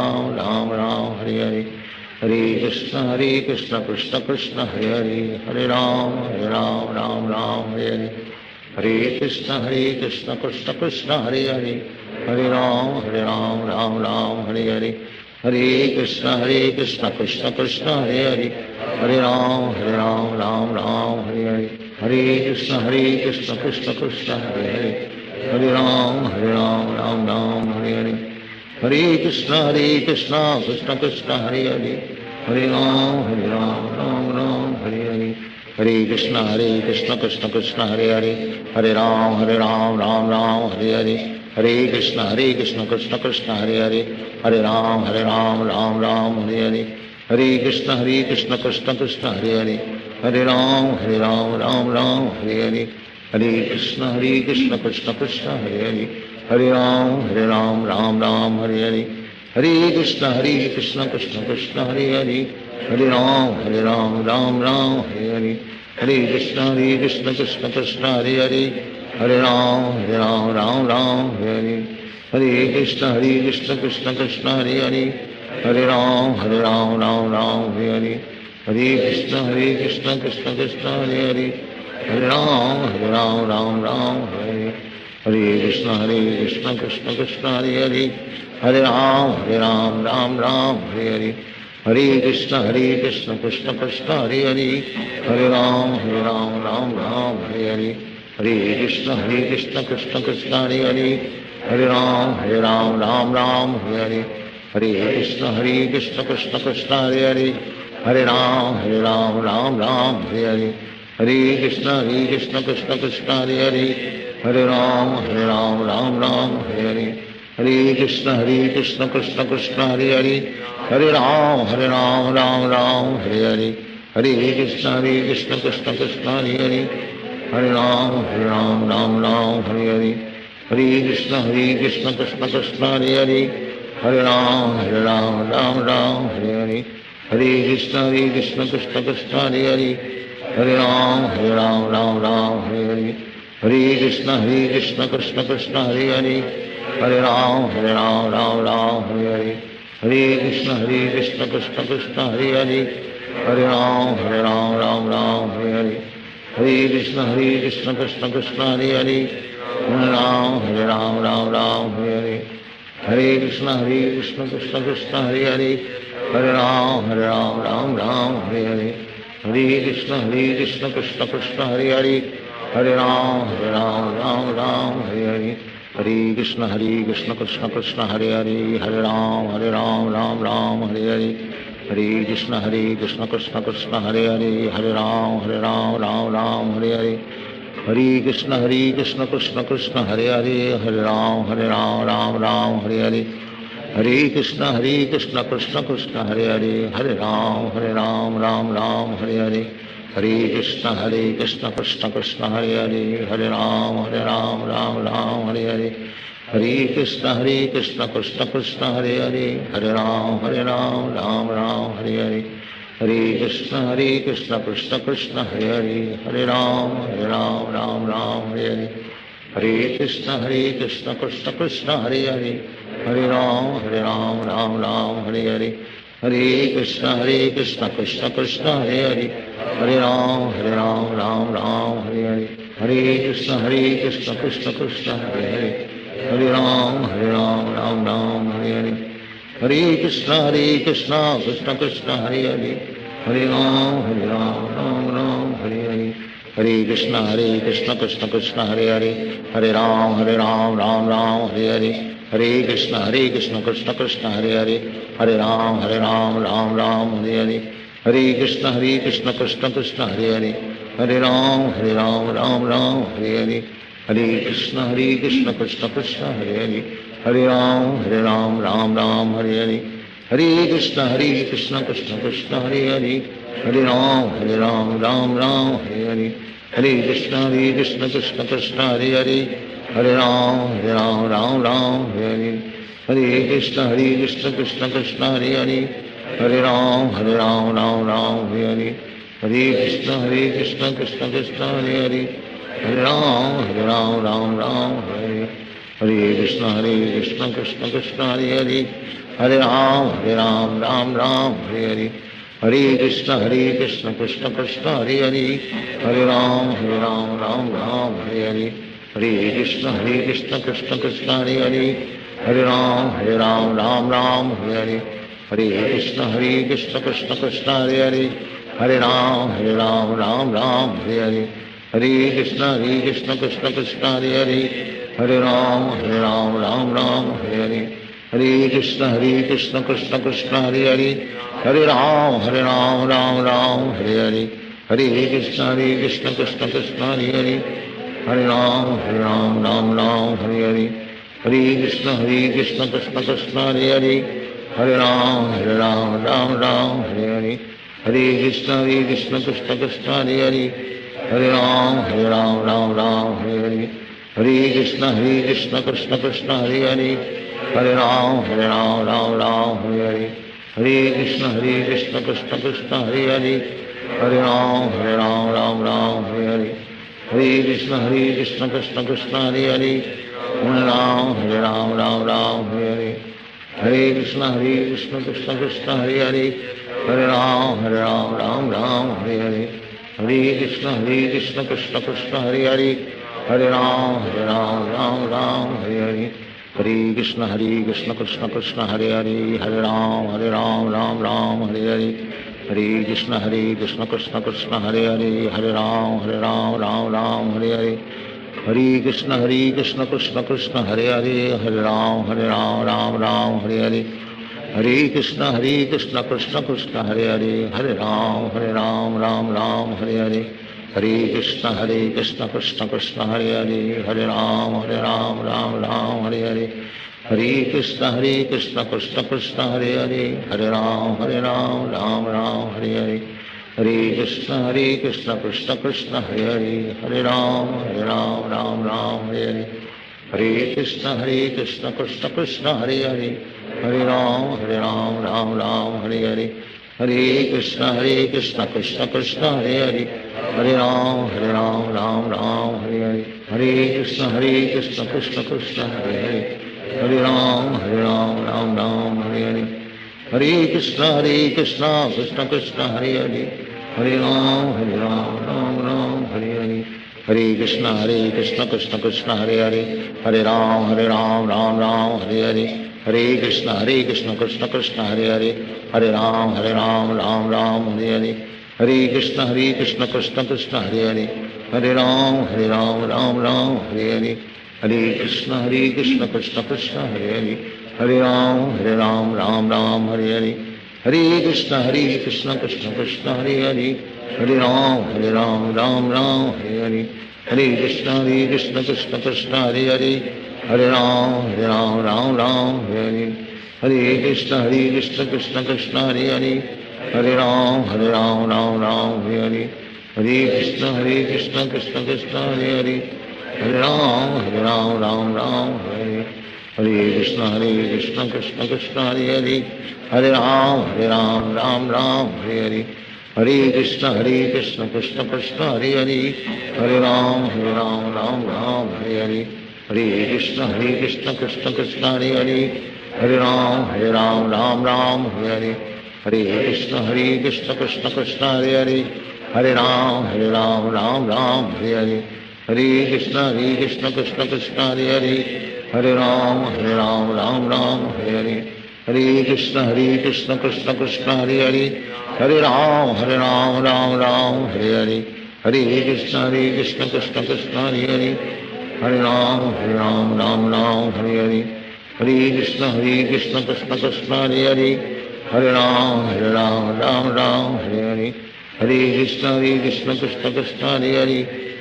राम हरे हरे, हरे कृष्ण कृष्ण कृष्ण हरे हरे, हरे राम राम हरे हरे, हरे कृष्ण कृष्ण कृष्ण हरे हरे, हरे राम राम हरे हरे, हरे कृष्ण कृष्ण कृष्ण हरे हरे, हरे राम राम हरे हरे, हरे कृष्ण कृष्ण कृष्ण हरे हरे, हरे राम राम हरे हरे, हरे कृष्ण कृष्ण कृष्ण हरे हरे, हरे राम राम हरे हरे, हरे कृष्ण कृष्ण कृष्ण हरे हरे, हरे राम राम हरे हरे, हरे कृष्ण कृष्ण कृष्ण हरे हरे, हरे राम राम हरे हरे, हरे कृष्ण कृष्ण कृष्ण हरे हरे, हरे राम राम हरे हरे, हरे कृष्ण कृष्ण कृष्ण हरे हरे, हरे राम राम हरे हरे, हरे कृष्ण कृष्ण कृष्ण हरे हरे, हरे राम राम राम हरे हरे कृष्ण कृष्ण कृष्ण हरे हरे हरे राम राम राम हरे हरे हरे कृष्ण कृष्ण कृष्ण हरे हरे हरे राम राम राम हरे हरे हरे कृष्ण कृष्ण कृष्ण हरे हरे हरे राम राम हरे हरे हरे कृष्ण कृष्ण कृष्ण हरे हरे हरे राम राम हरे हरे हरे कृष्ण कृष्ण कृष्ण हरे हरे हरे राम राम हरे हरे हरे कृष्ण कृष्ण कृष्ण हरे हरे हरे राम राम हरे हरे हरे कृष्ण कृष्ण कृष्ण हरे हरे हरे राम राम हरे हरे हरे कृष्ण कृष्ण कृष्ण हरे हरे हरे राम राम हरे हरे हरे कृष्ण कृष्ण कृष्ण हरे हरे हरे राम राम हरे हरे हरे कृष्ण कृष्ण कृष्ण हरे हरे हरे राम राम हरे हरे हरे कृष्ण कृष्ण कृष्ण हरे हरे हरे राम राम हरे हरे हरे कृष्ण कृष्ण कृष्ण हरे हरे हरे राम हरे हरे हरे कृष्ण कृष्ण कृष्ण हरे हरे हरे राम हरे हरे हरे कृष्ण कृष्ण कृष्ण हरे हरे हरे राम हरे हरे हरे कृष्ण कृष्ण कृष्ण हरे हरे हरे राम राम हरे हरे हरे कृष्ण कृष्ण कृष्ण हरे हरे हरे राम हरे हरे हरे कृष्ण कृष्ण कृष्ण हरे हरे हरे राम हरे हरे हरे कृष्ण कृष्ण कृष्ण हरे हरे हरे राम राम हरे हरे हरे कृष्ण कृष्ण कृष्ण हरे हरे हरे राम राम हरे हरे हरे कृष्ण कृष्ण कृष्ण हरे हरे हरे राम राम हरे हरे हरे कृष्ण कृष्ण कृष्ण हरे हरे हरे राम राम हरे हरे हरे कृष्ण कृष्ण कृष्ण हरे हरे हरे राम राम हरे हरे हरे कृष्ण कृष्ण कृष्ण हरे हरे हरे राम राम हरे हरे हरे कृष्ण कृष्ण कृष्ण हरे हरे हरे राम राम हरे हरे हरे कृष्ण कृष्ण कृष्ण हरे हरे हरे राम हरे हरे हरे कृष्ण कृष्ण कृष्ण हरे हरे हरे राम राम हरे हरे हरे कृष्ण कृष्ण कृष्ण हरे हरे हरे राम राम हरे हरे हरे कृष्ण कृष्ण कृष्ण हरे हरे हरे राम राम हरे हरे हरे कृष्ण कृष्ण कृष्ण हरे हरे हरे राम राम हरे हरे हरे कृष्ण कृष्ण कृष्ण हरे हरे हरे राम राम हरे हरे हरे कृष्ण कृष्ण कृष्ण हरे हरे हरे राम राम हरे हरे हरे कृष्ण कृष्ण कृष्ण हरे हरे हरे राम राम हरे हरे हरे कृष्ण कृष्ण कृष्ण हरे हरे हरे राम राम हरे हरे हरे कृष्ण कृष्ण कृष्ण हरे हरे हरे राम राम हरे हरे हरे कृष्ण कृष्ण कृष्ण हरे हरे हरे राम राम हरे हरे हरे कृष्ण कृष्ण कृष्ण हरे हरे हरे राम राम हरे हरे हरे कृष्ण कृष्ण कृष्ण हरे हरे हरे राम राम हरे हरे हरे कृष्ण कृष्ण कृष्ण हरे हरे हरे राम राम हरे हरे हरे कृष्ण कृष्ण कृष्ण हरे हरे हरे राम हरे हरे हरे कृष्ण कृष्ण कृष्ण हरे हरे हरे राम राम हरे हरे हरे कृष्ण कृष्ण कृष्ण हरे हरे हरे राम राम हरे हरे हरे कृष्ण कृष्ण कृष्ण हरे हरे हरे राम हरे हरे हरे कृष्ण कृष्ण कृष्ण हरे हरे हरे राम हरे हरे हरे कृष्ण कृष्ण कृष्ण हरे हरे हरे राम हरे हरे हरे कृष्ण कृष्ण कृष्ण हरे हरे हरे राम हरे हरे हरे कृष्ण कृष्ण कृष्ण कृष्ण हरे हरे हरे राम राम हरे हरे हरे कृष्ण कृष्ण कृष्ण हरे हरे हरे राम राम राम हरे हरे हरे कृष्ण कृष्ण कृष्ण हरे हरे हरे राम राम हरे हरे हरे कृष्ण कृष्ण कृष्ण हरे हरे हरे राम राम हरे हरे हरे कृष्ण कृष्ण कृष्ण हरे हरे हरे राम राम हरे हरे हरे कृष्ण कृष्ण कृष्ण हरे हरे हरे राम राम हरे हरे हरे कृष्ण कृष्ण कृष्ण हरे हरे हरे राम राम हरे हरे हरे कृष्ण कृष्ण कृष्ण हरे हरे हरे राम राम हरे हरे हरे कृष्ण कृष्ण कृष्ण हरे हरे हरे राम राम हरे हरे हरे कृष्ण कृष्ण कृष्ण हरे हरे हरे राम राम हरे हरे हरे कृष्ण कृष्ण कृष्ण हरे हरे हरे राम राम हरे हरे हरे कृष्ण कृष्ण कृष्ण हरे हरे हरे राम राम हरे हरे हरे कृष्ण कृष्ण कृष्ण हरे हरे हरे राम हरे हरे हरे कृष्ण कृष्ण कृष्ण हरे हरे हरे राम राम हरे हरे हरे कृष्ण कृष्ण कृष्ण हरे हरे हरे राम राम हरे हरे हरे कृष्ण कृष्ण कृष्ण हरे हरे हरे राम राम हरे हरे हरे कृष्ण कृष्ण कृष्ण हरे हरे हरे राम राम हरे हरे हरे कृष्ण कृष्ण कृष्ण हरे हरे हरे राम राम हरे हरे हरे कृष्ण कृष्ण कृष्ण हरे हरे हरे राम राम हरे हरे हरे कृष्ण कृष्ण कृष्ण हरे हरे हरे राम राम हरे हरे हरे कृष्ण कृष्ण कृष्ण हरे हरे हरे राम राम हरे हरे हरे कृष्ण कृष्ण कृष्ण हरे हरे हरे राम राम हरे हरे हरे कृष्ण कृष्ण कृष्ण हरे हरे हरे राम राम हरे हरे हरे कृष्ण कृष्ण कृष्ण हरे हरे हरे राम राम हरे हरे हरे कृष्ण कृष्ण कृष्ण हरे हरे हरे राम राम हरे हरे हरे कृष्ण कृष्ण कृष्ण हरे हरे हरे राम राम हरे हरे हरे कृष्ण कृष्ण कृष्ण हरे हरे हरे राम राम हरे हरे हरे कृष्ण कृष्ण कृष्ण हरे हरे हरे राम राम हरे हरे हरे कृष्ण कृष्ण कृष्ण हरे हरे हरे राम हरे हरे हरे कृष्ण कृष्ण कृष्ण हरे हरे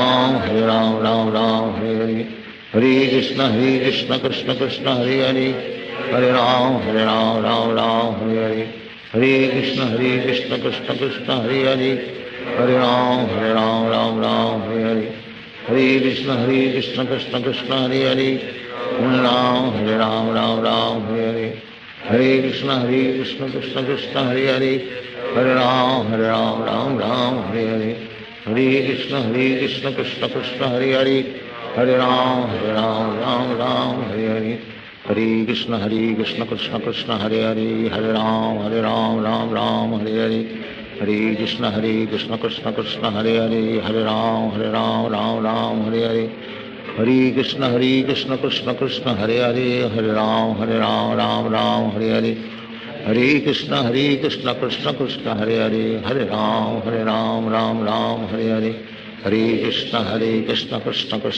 हरे राम हरे हरे हरे कृष्ण कृष्ण कृष्ण हरे हरे हरे राम हरे हरे हरे कृष्ण कृष्ण कृष्ण हरे हरे हरे राम हरे हरे हरे कृष्ण कृष्ण कृष्ण हरे हरे हरे राम हरे हरे हरे कृष्ण कृष्ण कृष्ण हरे हरे हरे राम हरे हरे हरे कृष्ण कृष्ण कृष्ण हरे हरे हरे राम हरे हरे हरे कृष्ण कृष्ण कृष्ण हरे हरे हरे राम हरे हरे हरे कृष्ण कृष्ण कृष्ण हरे हरे हरे राम हरे हरे हरे कृष्ण कृष्ण कृष्ण हरे हरे हरे राम हरे हरे हरे कृष्ण कृष्ण कृष्ण हरे हरे हरे राम हरे हरे हरे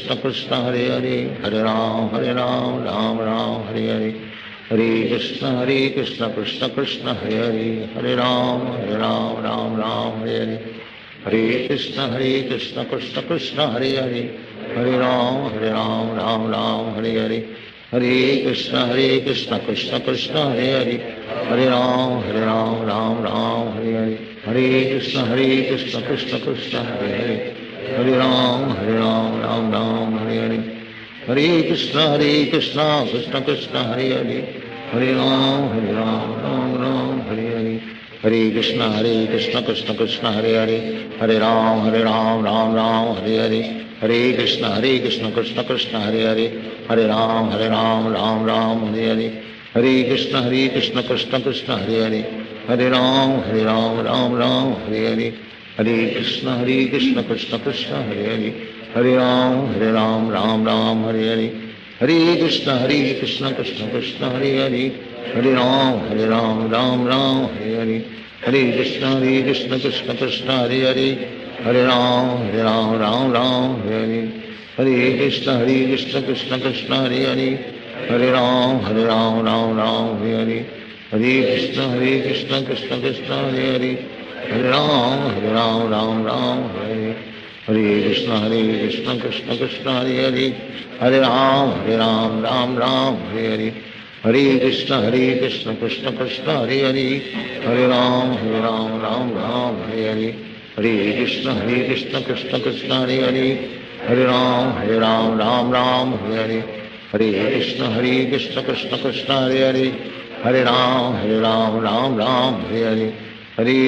कृष्ण कृष्ण कृष्ण हरे हरे हरे राम राम हरे हरे हरे कृष्ण कृष्ण कृष्ण हरे हरे हरे राम हरे हरे हरे कृष्ण कृष्ण कृष्ण हरे हरे हरे राम राम हरे हरे हरे कृष्ण कृष्ण कृष्ण हरे हरे हरे राम हरे हरे हरे कृष्ण कृष्ण कृष्ण हरे हरे हरे राम हरे हरे हरे कृष्ण कृष्ण कृष्ण हरे हरे हरे राम हरे हरे हरे कृष्ण कृष्ण कृष्ण हरे हरे हरे राम हरे हरे हरे कृष्ण कृष्ण कृष्ण हरे हरे हरे राम हरे हरे हरे कृष्ण कृष्ण कृष्ण हरे हरे हरे राम राम हरे हरे हरे कृष्ण कृष्ण कृष्ण हरे हरे हरे राम राम राम हरे हरे हरे कृष्ण कृष्ण कृष्ण हरे हरे हरे राम राम राम हरे हरे हरे कृष्ण कृष्ण कृष्ण हरे हरे हरे राम राम राम हरे हरे हरे कृष्ण कृष्ण कृष्ण हरे हरे हरे राम राम राम हरे हरे हरे कृष्ण कृष्ण कृष्ण हरे हरे हरे राम राम राम हरे हरे हरे कृष्ण कृष्ण कृष्ण हरे हरे हरे राम राम राम हरे हरे हरे कृष्ण कृष्ण कृष्ण हरे हरे हरे राम राम राम हरे हरे हरे कृष्ण कृष्ण कृष्ण हरे हरे हरे राम राम राम हरे हरे हरे कृष्ण कृष्ण कृष्ण हरे हरे हरे राम राम राम हरे हरे हरे कृष्ण कृष्ण कृष्ण हरे हरे हरे राम राम राम हरे हरे हरे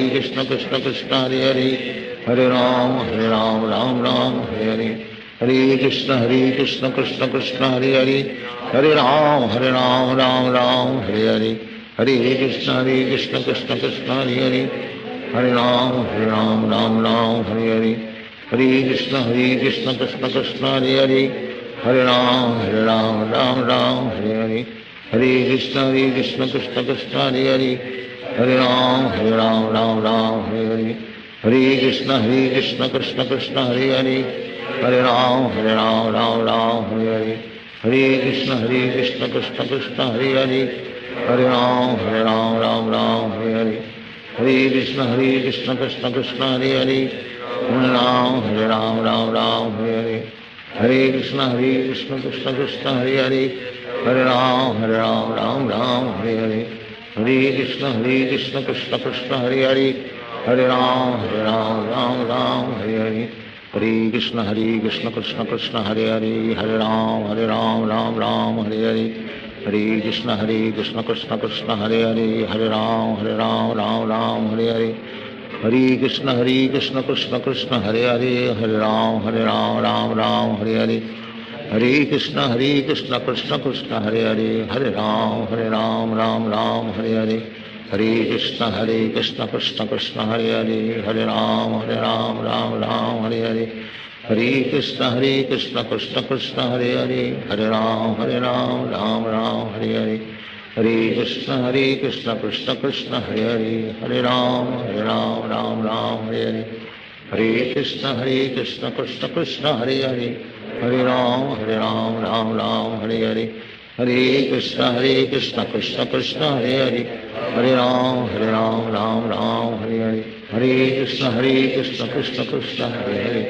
कृष्ण कृष्ण कृष्ण हरे हरे हरे राम राम राम हरे हरे हरे कृष्ण कृष्ण कृष्ण हरे हरे हरे राम राम राम हरे हरे हरे कृष्ण कृष्ण कृष्ण हरे हरे हरे राम राम राम हरे हरे हरे कृष्ण कृष्ण कृष्ण हरे हरे हरे राम राम राम हरे हरे हरे कृष्ण कृष्ण कृष्ण हरे हरे हरे राम राम राम हरे हरे हरे कृष्ण कृष्ण कृष्ण हरे हरे हरे राम राम राम हरे हरे हरे कृष्ण कृष्ण कृष्ण हरे हरे हरे राम राम राम हरे हरे हरे कृष्ण कृष्ण कृष्ण हरे हरे हरे राम राम राम हरे हरे हरे कृष्ण कृष्ण कृष्ण हरे हरे हरे राम राम राम हरे हरे हरे कृष्ण कृष्ण कृष्ण हरे हरे हरे राम राम राम हरे हरे हरे कृष्ण कृष्ण कृष्ण हरे हरे हरे राम राम राम हरे हरे हरे कृष्ण कृष्ण कृष्ण हरे हरे हरे राम राम राम हरे हरे हरे कृष्ण कृष्ण कृष्ण हरे हरे हरे राम राम राम हरे हरे हरे कृष्ण कृष्ण कृष्ण हरे हरे हरे राम राम राम हरे हरे हरे कृष्ण कृष्ण कृष्ण हरे हरे हरे राम राम राम हरे हरे हरे कृष्ण कृष्ण कृष्ण हरे हरे हरे राम राम राम हरे हरे हरे कृष्ण कृष्ण कृष्ण हरे हरे हरे राम राम राम हरे हरे हरे कृष्ण कृष्ण कृष्ण हरे हरे हरे राम राम राम हरे हरे हरे कृष्ण कृष्ण कृष्ण हरे हरे हरे राम राम राम हरे हरे हरे कृष्ण कृष्ण कृष्ण हरे हरे हरे राम राम राम हरे हरे हरे कृष्ण कृष्ण कृष्ण हरे हरे हरे राम राम राम हरे हरे हरे कृष्ण कृष्ण कृष्ण हरे हरे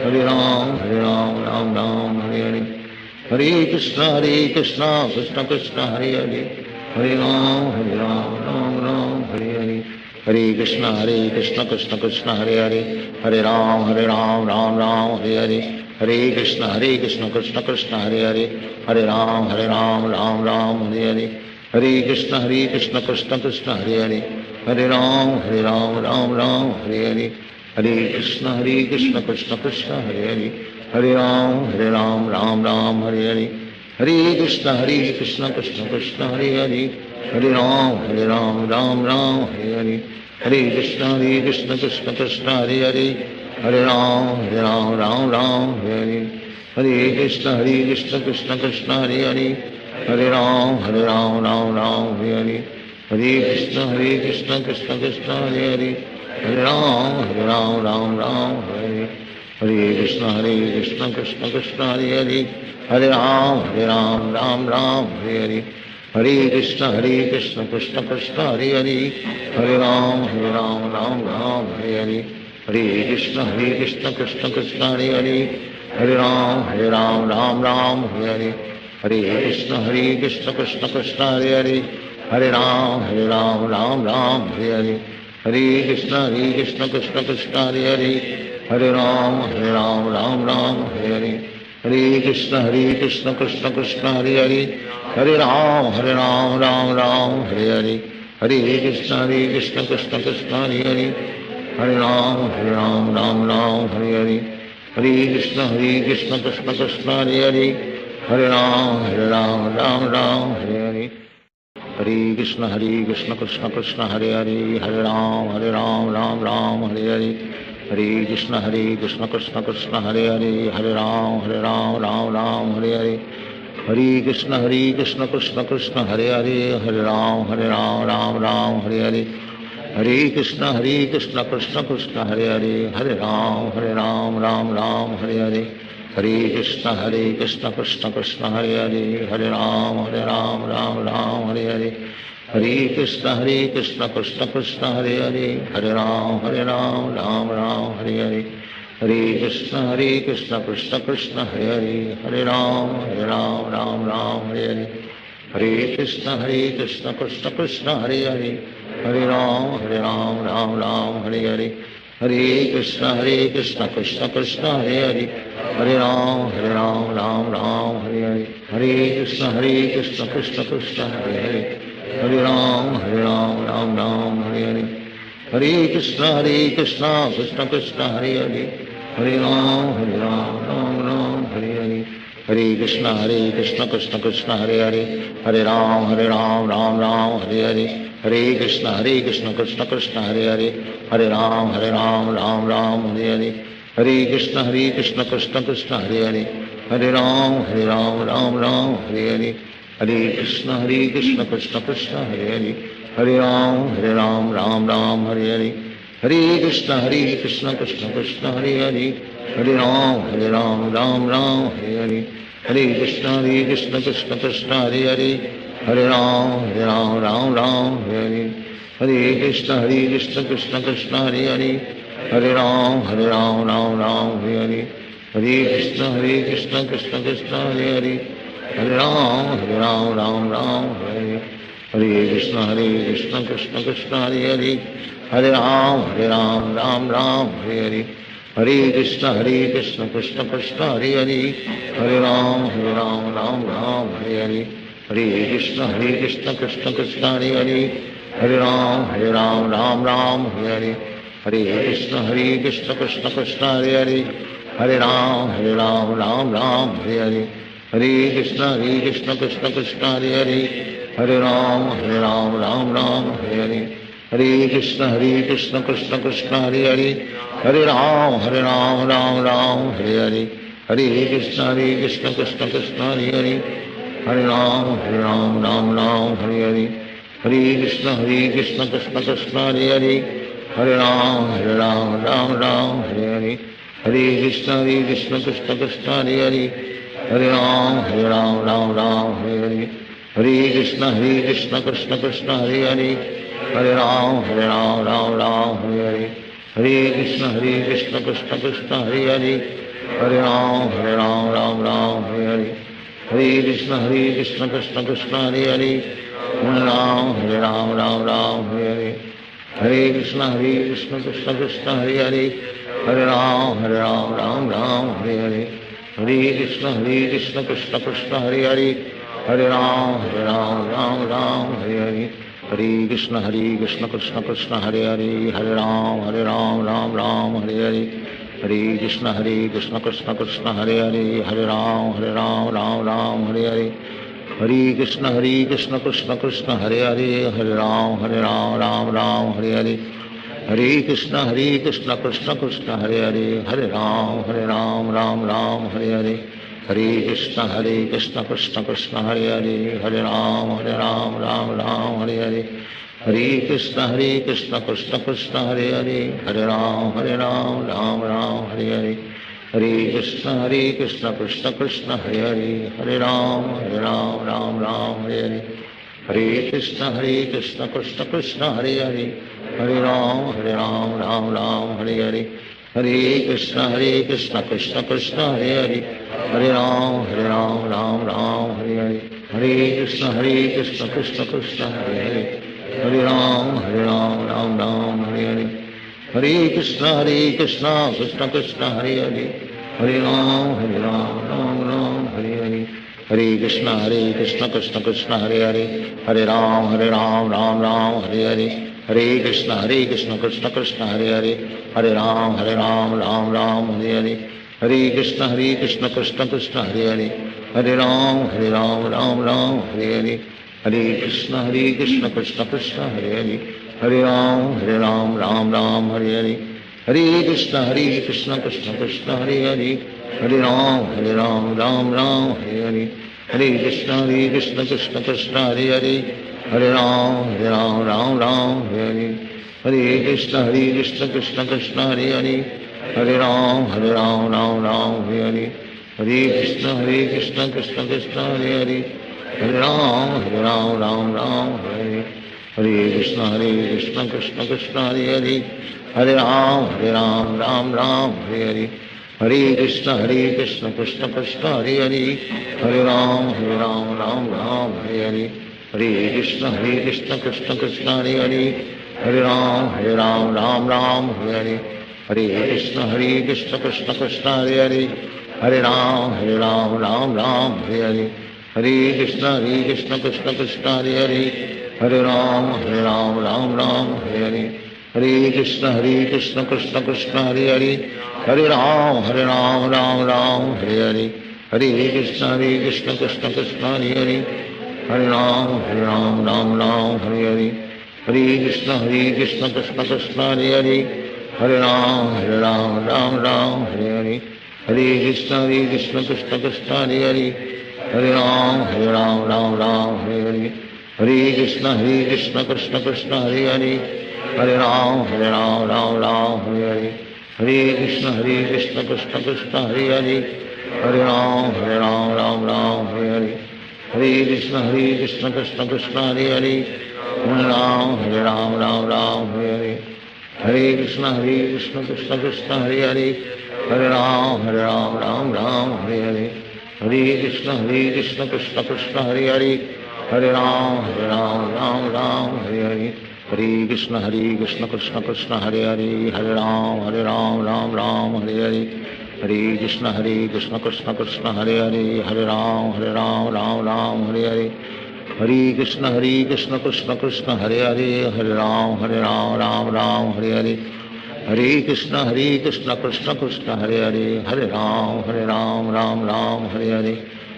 हरे राम राम राम हरे हरे हरे कृष्ण कृष्ण कृष्ण हरे हरे हरे राम राम राम हरे हरे हरे कृष्ण कृष्ण कृष्ण हरे हरे हरे राम राम राम हरे हरे हरे कृष्ण कृष्ण कृष्ण हरे हरे हरे राम राम राम हरे हरे हरे कृष्ण कृष्ण कृष्ण हरे हरे हरे राम राम राम हरे हरे हरे कृष्ण कृष्ण कृष्ण हरे हरे हरे राम राम राम हरे हरे हरे कृष्ण कृष्ण कृष्ण हरे हरे हरे राम राम राम हरे हरे हरे कृष्ण कृष्ण कृष्ण हरे हरे हरे राम राम राम हरे हरे हरे कृष्ण कृष्ण कृष्ण हरे हरे हरे राम राम राम हरे हरे हरे कृष्ण कृष्ण कृष्ण हरे हरे हरे राम राम राम हरे हरे हरे कृष्ण कृष्ण कृष्ण हरे हरे हरे राम राम राम हरे हरे हरे कृष्ण कृष्ण कृष्ण हरे हरे हरे राम राम राम हरे हरे हरे कृष्ण कृष्ण कृष्ण हरे हरे हरे राम राम राम हरे हरे हरे कृष्ण कृष्ण कृष्ण हरे हरे हरे राम राम राम हरे हरे हरे कृष्ण कृष्ण कृष्ण हरे हरे हरे राम राम राम हरे हरे हरे कृष्ण कृष्ण कृष्ण हरे हरे हरे राम राम राम हरे हरे हरे कृष्ण कृष्ण कृष्ण हरे हरे हरे राम राम राम हरे हरे हरे कृष्ण कृष्ण कृष्ण हरे हरे राम राम हरे हरे हरे कृष्ण कृष्ण कृष्ण हरे हरे राम राम हरे हरे हरे कृष्ण कृष्ण कृष्ण हरे हरे राम राम हरे हरे हरे कृष्ण कृष्ण कृष्ण हरे हरे राम राम हरे हरे हरे कृष्ण कृष्ण कृष्ण हरे हरे राम राम हरे हरे हरे कृष्ण कृष्ण कृष्ण हरे हरे राम राम हरे हरे हरे कृष्ण कृष्ण कृष्ण हरे हरे राम हरे हरे हरे कृष्ण कृष्ण कृष्ण हरे हरे राम हरे हरे हरे कृष्ण कृष्ण कृष्ण हरे हरे राम हरे हरे हरे कृष्ण कृष्ण कृष्ण हरे हरे राम हरे हरे हरे कृष्ण कृष्ण कृष्ण हरे हरे राम राम हरे हरे हरे कृष्ण कृष्ण कृष्ण हरे हरे राम राम हरे हरे हरे कृष्ण कृष्ण कृष्ण हरे हरे राम राम हरे हरे हरे कृष्ण कृष्ण कृष्ण हरे हरे राम राम हरे हरे हरे कृष्ण कृष्ण कृष्ण हरे हरे राम राम हरे हरे हरे कृष्ण कृष्ण कृष्ण हरे हरे राम राम हरे हरे हरे कृष्ण कृष्ण कृष्ण हरे हरे राम राम हरे हरे हरे कृष्ण कृष्ण कृष्ण हरे हरे राम राम हरे हरे हरे कृष्ण कृष्ण कृष्ण हरे हरे राम राम हरे हरे हरे कृष्ण कृष्ण कृष्ण हरे हरे राम राम हरे हरे हरे कृष्ण कृष्ण कृष्ण हरे हरे राम राम हरे हरे हरे कृष्ण कृष्ण कृष्ण हरे हरे राम राम हरे हरे हरे कृष्ण कृष्ण कृष्ण हरे हरे राम राम हरे हरे हरे कृष्ण कृष्ण कृष्ण हरे हरे राम राम हरे हरे हरे कृष्ण कृष्ण कृष्ण हरे हरे राम राम हरे हरे हरे कृष्ण कृष्ण कृष्ण हरे हरे राम राम हरे हरे हरे कृष्ण कृष्ण कृष्ण हरे हरे राम राम हरे हरे हरे कृष्ण कृष्ण कृष्ण हरे हरे राम हरे हरे हरे कृष्ण कृष्ण कृष्ण हरे हरे राम राम हरे हरे हरे कृष्ण कृष्ण कृष्ण हरे हरे राम हरे हरे हरे कृष्ण कृष्ण कृष्ण हरे हरे राम राम हरे हरे हरे कृष्ण कृष्ण कृष्ण हरे हरे राम राम हरे हरे हरे कृष्ण कृष्ण कृष्ण हरे हरे राम राम हरे हरे हरे कृष्ण कृष्ण कृष्ण हरे राम हरे हरे हरे कृष्ण कृष्ण कृष्ण हरे राम हरे हरे हरे कृष्ण कृष्ण कृष्ण हरे राम राम हरे हरे हरे कृष्ण कृष्ण कृष्ण हरे राम राम हरे हरे हरे कृष्ण कृष्ण कृष्ण हरे राम हरे हरे हरे कृष्ण कृष्ण कृष्ण हरे राम हरे हरे हरे कृष्ण कृष्ण कृष्ण हरे राम हरे हरे हरे कृष्ण कृष्ण कृष्ण हरे राम हरे हरे हरे कृष्ण कृष्ण कृष्ण हरे राम हरे हरे हरे कृष्ण कृष्ण कृष्ण हरे राम हरे हरे हरे कृष्ण कृष्ण कृष्ण हरे राम राम हरे हरे हरे कृष्ण कृष्ण कृष्ण हरे Ram Ram Ram Hare Hare Hare Krishna Krishna Krishna Hare Hare Hare Ram Ram Ram Hare Hare Hare Krishna Krishna Krishna Hare Hare Hare Ram Ram Hare Hare Hare Krishna Krishna Krishna Hare Hare Hare Ram Ram Hare Hare Hare Krishna Krishna Krishna Hare Hare Hare Ram Ram Hare Hare Hare Krishna Krishna Krishna Hare Hare Hare Ram Ram Hare Hare Hare Krishna Krishna Krishna Hare Hare Hare Ram Ram Hare Hare Hare Krishna Krishna Krishna Hare Hare Hare Ram Ram Hare Hare Hare Krishna Krishna Krishna Hare Hare Hare Ram Ram Hare Hare Hare Krishna Krishna Krishna Hare Hare Hare Ram Ram Hare Hare Hare Krishna Krishna Krishna Hare Hare Hare Ram Ram Hare Hare Hare Krishna Krishna Krishna Hare Hare Hare Ram Ram Hare Hare Hare Krishna Krishna Krishna Hare Hare Hare Ram Ram Hare Hare Hare Krishna Krishna Krishna Hare Hare Hare Ram Ram Hare Hare Hare Krishna Krishna Krishna Hare Hare Hare Ram Ram Hare Hare Hare Krishna Krishna Krishna Hare Hare Hare Ram Hare Hare Hare Krishna Krishna Krishna Hare Hare Hare Ram Hare Hare Hare Krishna Krishna Krishna Hare Hare Hare Ram Hare Hare Hare Krishna Krishna Krishna Hare Hare Hare Ram Hare Hare Hare Krishna Krishna Krishna Hare Hare Hare Ram Hare Hare Hare Krishna Krishna Krishna Hare Hare Hare Ram Hare Hare Hare Krishna Krishna Krishna Hare Hare Hare Ram Hare Hare Hare Krishna Krishna Krishna Hare Hare Hare Ram Hare Hare Hare Krishna Krishna Krishna Hare Hare Hare Ram Ram Hare Hare Hare Krishna Krishna Krishna Hare Hare Hare Ram Ram Hare Hare Hare Krishna Krishna Krishna Hare Hare Hare Ram Ram Hare Hare Hare Krishna Krishna Krishna Hare Hare Hare Ram Ram Hare Hare Hare Krishna Krishna Krishna Hare Hare Hare Ram Ram Hare Hare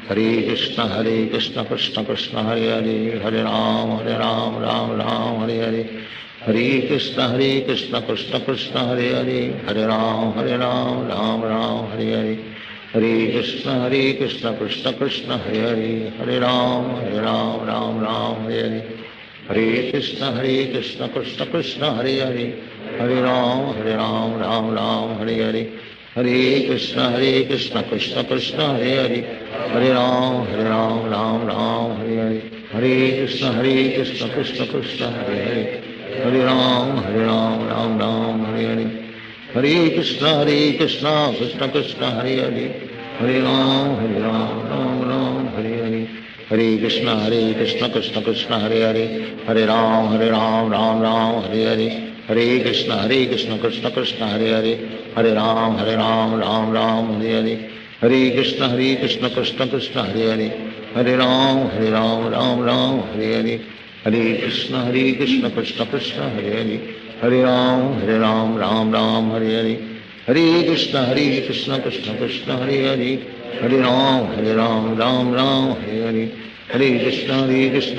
Hare Krishna Krishna Krishna Hare Hare Hare Ram Ram Hare Hare Hare Krishna Krishna Krishna Hare Hare Hare Ram Ram Hare Hare Hare Krishna Krishna Krishna Hare Hare Hare Ram Ram Hare Hare Hare Krishna Krishna Krishna Hare Hare Hare Ram Hare Hare Hare Krishna Krishna Krishna Hare Hare Hare Ram Ram Hare Hare Hare Krishna Krishna Krishna Hare Hare Hare Ram Ram Hare Hare Hare Krishna Krishna Krishna Hare Hare Hare Ram Ram Hare Hare Hare Krishna Krishna Krishna Hare Hare Hare Ram Ram Hare Hare Hare Krishna Krishna Krishna Hare Hare Hare Ram Ram Hare Hare Hare Krishna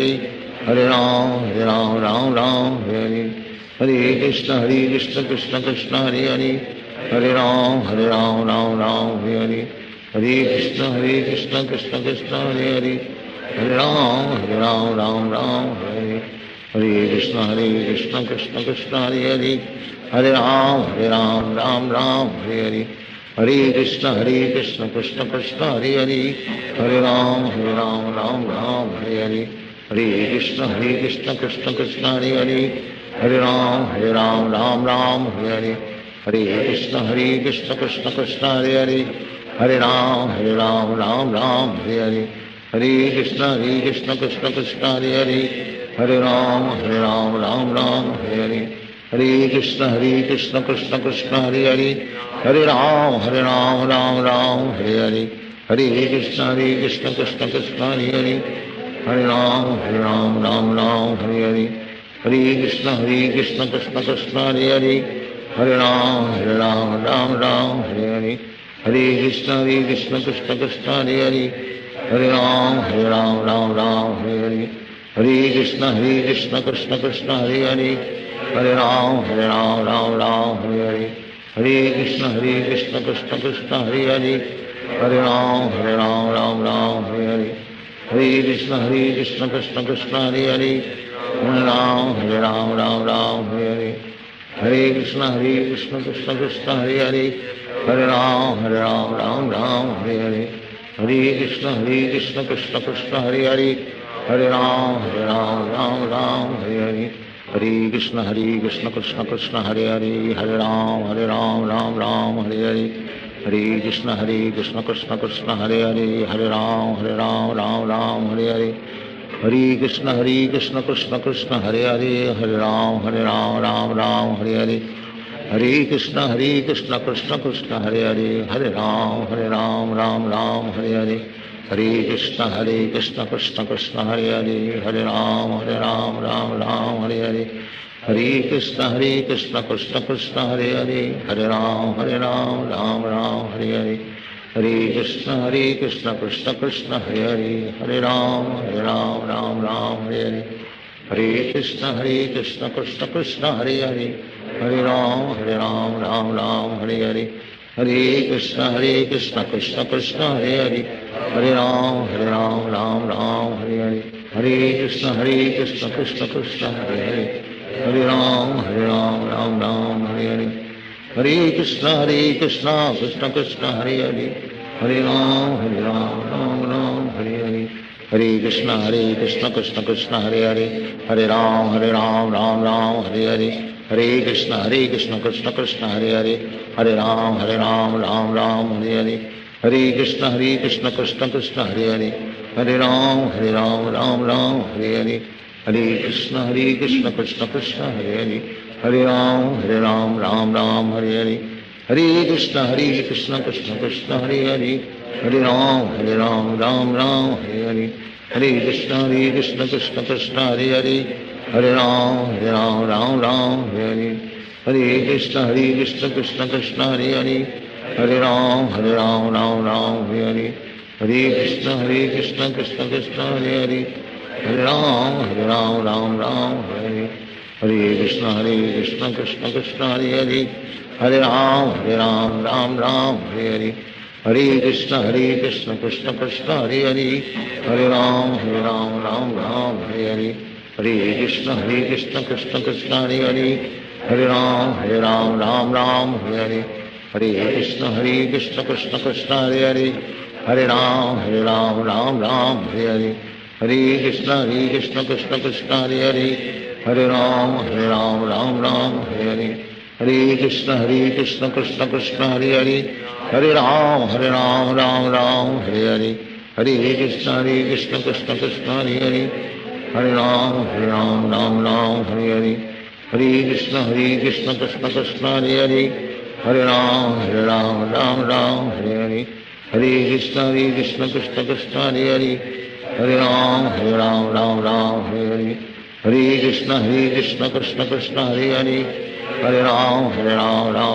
Krishna Krishna Hare Hare Hare Ram Ram Hare Hare Hare Krishna Krishna Krishna Hare Hare Hare Ram Ram Hare Hare Hare Krishna Krishna Krishna Hare Hare Hare Ram Ram Hare Hare Hare Krishna Krishna Krishna Hare Hare Hare Ram Ram Hare Hare Hare Krishna Krishna Krishna Hare Hare Hare Ram Ram Hare Hare Hare Krishna Krishna Krishna Hare Hare Hare Ram Ram Hare Hare Hare Krishna Krishna Krishna Hare Hare Hare Ram Ram Hare Hare Hare Krishna Krishna Krishna Hare Hare Hare Ram Ram Hare Hare Hare Krishna Krishna Krishna Hare Hare Hare Ram Ram Hare Hare Hare Krishna Krishna Krishna Hare Hare Hare Ram Ram Hare Hare Hare Krishna Krishna Krishna Hare Hare Hare Ram Ram Ram Hare Hare, Hare Krishna Krishna Krishna Hare Hare, Hare Ram Ram Ram Hare Hare, Hare Krishna Krishna Krishna Hare Hare, Hare Ram Ram Ram Hare Hare, Hare Krishna Krishna Krishna Hare Hare, Hare Ram Ram Ram Hare Hare, Hare Krishna Krishna Krishna Hare Hare, Hare Ram Ram Ram Hare Hare, Hare Krishna Krishna Krishna Hare Hare, Hare Ram Ram Ram Hare Hare, Hare Krishna Krishna Krishna Hare Hare, Hare Ram Ram Ram Hare Hare, Hare Krishna Krishna Krishna Hare Hare, Hare Ram Ram Ram Hare Hare, Hare Krishna Krishna Krishna Hare Hare, Hare Ram Ram Hare Hare, Hare Krishna Krishna Krishna Hare Hare, Hare Ram Ram Hare Hare, Hare Krishna Krishna Krishna Hare Hare, Hare Ram Ram Hare Hare, Hare Krishna Krishna Krishna Hare Hare, Hare Ram Ram Hare Hare, Hare Krishna Krishna Krishna Hare Hare, Hare Ram Ram Hare Hare, Hare Krishna Krishna Krishna Hare Hare, Hare Ram Ram Hare Hare, Hare Krishna Krishna Krishna Hare Hare, Hare Ram Ram Hare Hare, Hare Krishna Krishna Krishna Hare Hare, Hare Ram Ram Hare Hare, Hare Krishna Krishna Krishna Hare Hare, Hare Ram Ram Hare Hare, Hare Krishna Krishna Krishna Hare Hare, Hare Ram Ram Hare Hare, Hare Krishna Krishna Krishna Hare Hare, Hare Ram Ram Hare Hare, Hare Krishna Krishna Krishna Hare Hare, Hare Ram Ram Hare Hare, Hare Krishna Krishna Krishna Hare Hare, Hare Ram Ram Hare Hare, Hare Krishna Krishna Krishna Hare Hare, Hare Ram Ram Hare Hare, Hare Krishna Krishna Krishna Hare Hare, Hare Ram Ram Hare Hare, Hare Krishna Krishna Krishna Hare Hare, Hare Ram Ram Hare Hare, Hare Krishna Krishna Krishna Hare Hare, Hare Ram Ram Hare Hare, Hare Krishna Krishna Krishna Hare Hare, Hare Ram Ram Hare Hare, Hare Krishna Krishna Krishna Hare Hare, Hare Ram Ram Hare Hare, Hare Krishna Krishna Krishna Hare Hare, Hare Ram Ram Hare Hare, Hare Krishna Krishna Krishna Hare Hare, Hare Ram Ram Hare Hare, Hare Krishna Krishna Krishna Hare Hare, Hare Ram Ram Hare Hare, Hare Krishna Krishna Krishna Hare Hare, Hare Ram Ram Hare Hare, Hare Krishna Krishna Krishna Hare Hare, Hare Ram Ram Hare Hare, Hare Krishna Krishna Krishna Hare Hare, Hare Ram Ram Hare Hare, Hare Krishna Krishna Krishna Hare Hare, Hare Ram Ram Hare Hare, Hare Krishna Krishna Krishna Hare Hare, Hare Ram Ram Hare Hare, Hare Krishna Krishna Krishna Hare Hare, Hare Ram Hare Hare, Hare Krishna Krishna Krishna Hare Hare, Hare Ram Hare Hare, Hare Krishna Krishna Krishna Hare Hare, Hare Ram Hare Hare,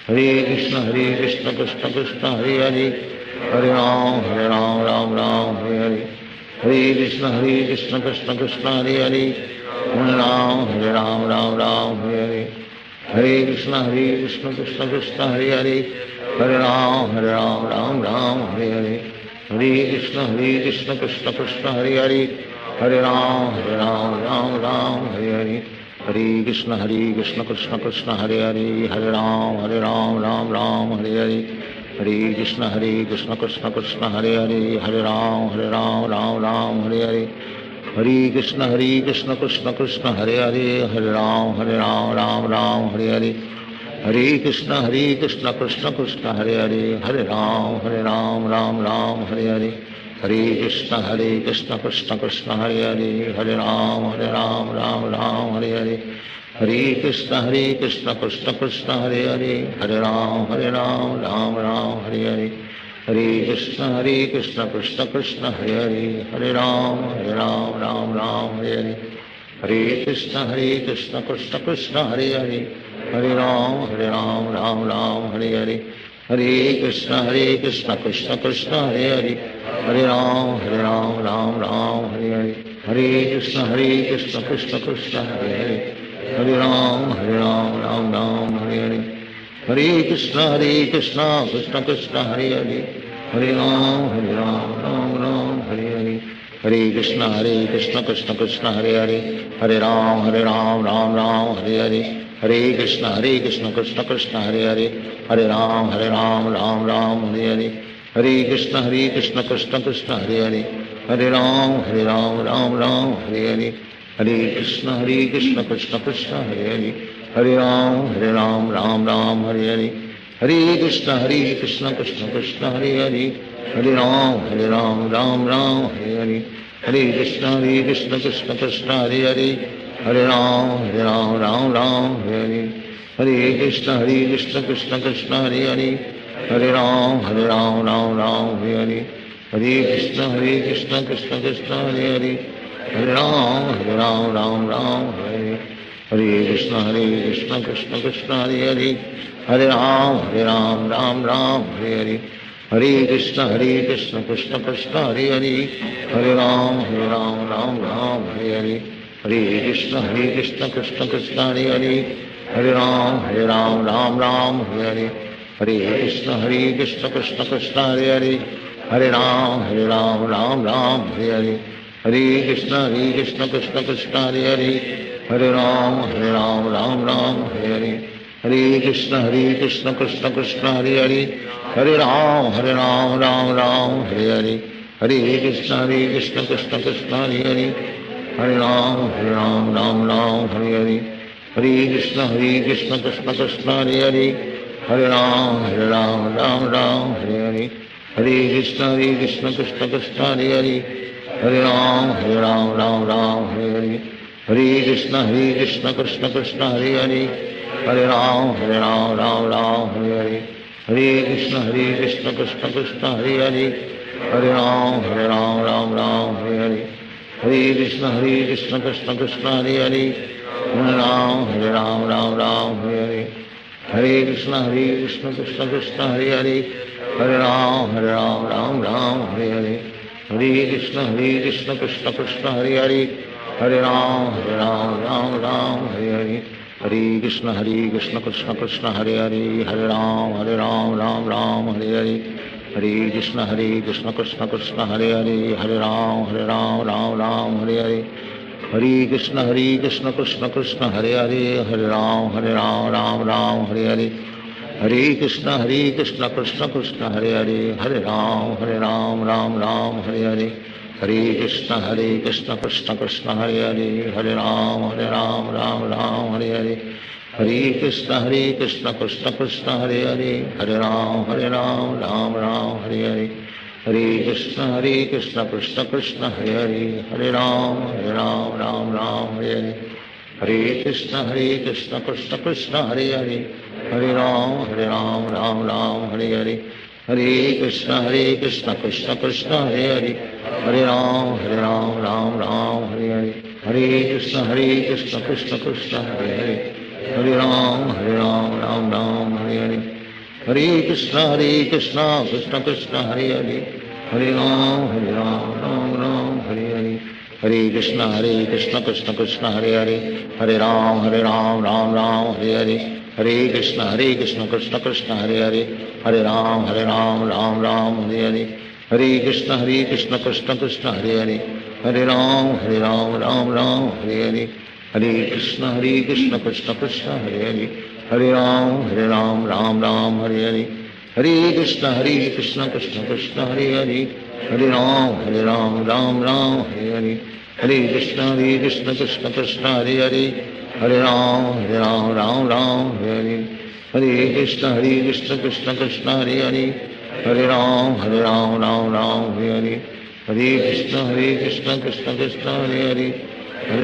Hare Krishna Krishna Krishna Hare Hare, Hare Ram Hare Hare, Hare Krishna Krishna Krishna Hare Hare, Hare Ram Hare Hare, Hare Krishna Krishna Krishna Hare Hare, Hare Ram Hare Hare, Hare Krishna Krishna Krishna Hare Hare, Hare Ram Hare Hare, Hare Krishna Krishna Krishna Hare Hare, Hare Ram Hare Hare, Hare Krishna Krishna Krishna Hare Hare, Hare Ram Hare Hare, Hare Krishna Krishna Krishna Hare Hare, Hare Ram Hare Hare, Hare Krishna Krishna Krishna Hare Hare, Hare Ram Hare Hare, Hare Krishna Krishna Krishna Hare Hare, Hare Ram Hare Hare, Hare Krishna Krishna Krishna Hare Hare, हरे राम राम राम हरे हरे हरे कृष्ण कृष्ण कृष्ण हरे हरे हरे राम राम राम हरे हरे हरे कृष्ण कृष्ण कृष्ण हरे हरे हरे राम राम राम हरे हरे हरे कृष्ण कृष्ण कृष्ण हरे हरे हरे राम राम राम हरे हरे हरे कृष्ण कृष्ण कृष्ण हरे हरे हरे राम राम राम हरे हरे हरे कृष्ण कृष्ण कृष्ण हरे हरे हरे राम राम राम हरे हरे हरे कृष्ण कृष्ण कृष्ण हरे हरे हरे राम राम राम हरे हरे हरे कृष्ण कृष्ण कृष्ण हरे हरे हरे राम राम राम हरे हरे हरे कृष्ण कृष्ण कृष्ण हरे हरे हरे राम राम राम हरे हरे हरे कृष्ण कृष्ण कृष्ण हरे हरे हरे राम राम राम हरे हरे हरे कृष्ण कृष्ण कृष्ण हरे हरे हरे राम राम राम हरे हरे हरे कृष्ण कृष्ण कृष्ण हरे हरे हरे राम राम राम हरे हरे हरे कृष्ण कृष्ण कृष्ण हरे हरे हरे राम राम राम हरे हरे हरे कृष्ण कृष्ण कृष्ण हरे हरे हरे राम राम राम हरे हरे हरे कृष्ण कृष्ण कृष्ण हरे हरे हरे राम राम राम हरे हरे हरे कृष्ण कृष्ण कृष्ण हरे हरे हरे राम राम राम हरे हरे हरे कृष्ण कृष्ण कृष्ण हरे हरे हरे राम राम राम हरे हरे हरे कृष्ण कृष्ण कृष्ण हरे हरे हरे राम राम राम हरे हरे हरे कृष्ण कृष्ण कृष्ण हरे हरे हरे राम राम राम हरे हरे हरे कृष्ण कृष्ण कृष्ण हरे हरे हरे राम राम राम हरे हरे हरे कृष्ण कृष्ण कृष्ण हरे हरे हरे राम राम राम हरे हरे हरे कृष्ण कृष्ण कृष्ण हरे हरे हरे राम राम राम हरे हरे हरे कृष्ण कृष्ण कृष्ण हरे हरे हरे राम राम राम हरे हरे हरे कृष्ण कृष्ण कृष्ण हरे हरे हरे राम राम राम हरे हरे हरे कृष्ण कृष्ण कृष्ण हरे हरे हरे राम राम राम हरे हरे हरे कृष्ण कृष्ण कृष्ण हरे हरे हरे राम राम राम हरे हरे हरे कृष्ण कृष्ण कृष्ण हरे हरे हरे राम राम राम हरे हरे हरे कृष्ण कृष्ण कृष्ण हरे हरे हरे राम राम राम हरे हरे हरे कृष्ण कृष्ण कृष्ण हरे हरे हरे राम राम राम हरे हरे हरे कृष्ण कृष्ण कृष्ण हरे हरे हरे राम राम राम हरे हरे हरे कृष्ण कृष्ण कृष्ण हरे हरे हरे राम राम राम हरे हरे हरे कृष्ण कृष्ण कृष्ण हरे हरे हरे राम राम राम हरे हरे हरे कृष्ण कृष्ण कृष्ण हरे हरे हरे राम राम राम हरे हरे हरे कृष्ण कृष्ण कृष्ण हरे हरे हरे राम राम राम हरे हरे हरे कृष्ण कृष्ण कृष्ण हरे हरे हरे राम राम राम हरे हरे हरे कृष्ण कृष्ण कृष्ण हरे हरे हरे राम राम राम हरे हरे हरे कृष्ण कृष्ण कृष्ण हरे हरे हरे राम राम हरे हरे हरे कृष्ण कृष्ण कृष्ण हरे हरे हरे राम राम राम हरे हरे हरे कृष्ण कृष्ण कृष्ण हरे हरे हरे राम राम राम हरे हरे हरे कृष्ण कृष्ण कृष्ण हरे हरे हरे राम राम राम हरे हरे हरे कृष्ण कृष्ण कृष्ण हरे हरे हरे राम राम राम हरे हरे हरे कृष्ण कृष्ण कृष्ण हरे हरे हरे राम राम राम हरे हरे हरे कृष्ण कृष्ण कृष्ण हरे हरे हरे राम राम राम हरे हरे हरे कृष्ण कृष्ण कृष्ण हरे हरे हरे राम राम राम हरे हरे हरे कृष्ण कृष्ण कृष्ण हरे हरे हरे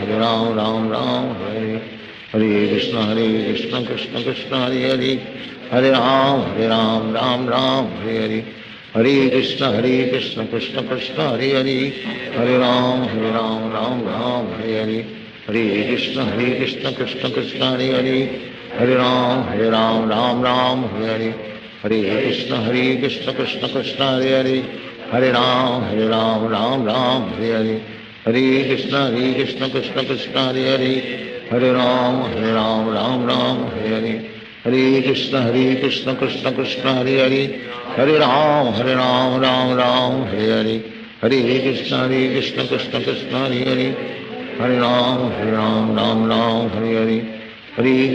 राम राम राम हरे हरे हरे कृष्ण कृष्ण कृष्ण हरे हरे हरे राम राम राम हरे हरे हरे कृष्ण कृष्ण कृष्ण कृष्ण हरे हरे हरे राम राम राम हरे हरे हरे कृष्ण कृष्ण कृष्ण हरे हरे हरे राम राम राम हरे हरे हरे कृष्ण कृष्ण कृष्ण हरे हरे हरे राम राम राम हरे हरे हरे कृष्ण कृष्ण कृष्ण हरे हरे हरे राम राम राम हरे हरे हरे कृष्ण कृष्ण कृष्ण हरे हरे हरे राम राम राम हरे हरे हरे कृष्ण कृष्ण कृष्ण हरे हरे हरे राम राम राम हरे हरे हरे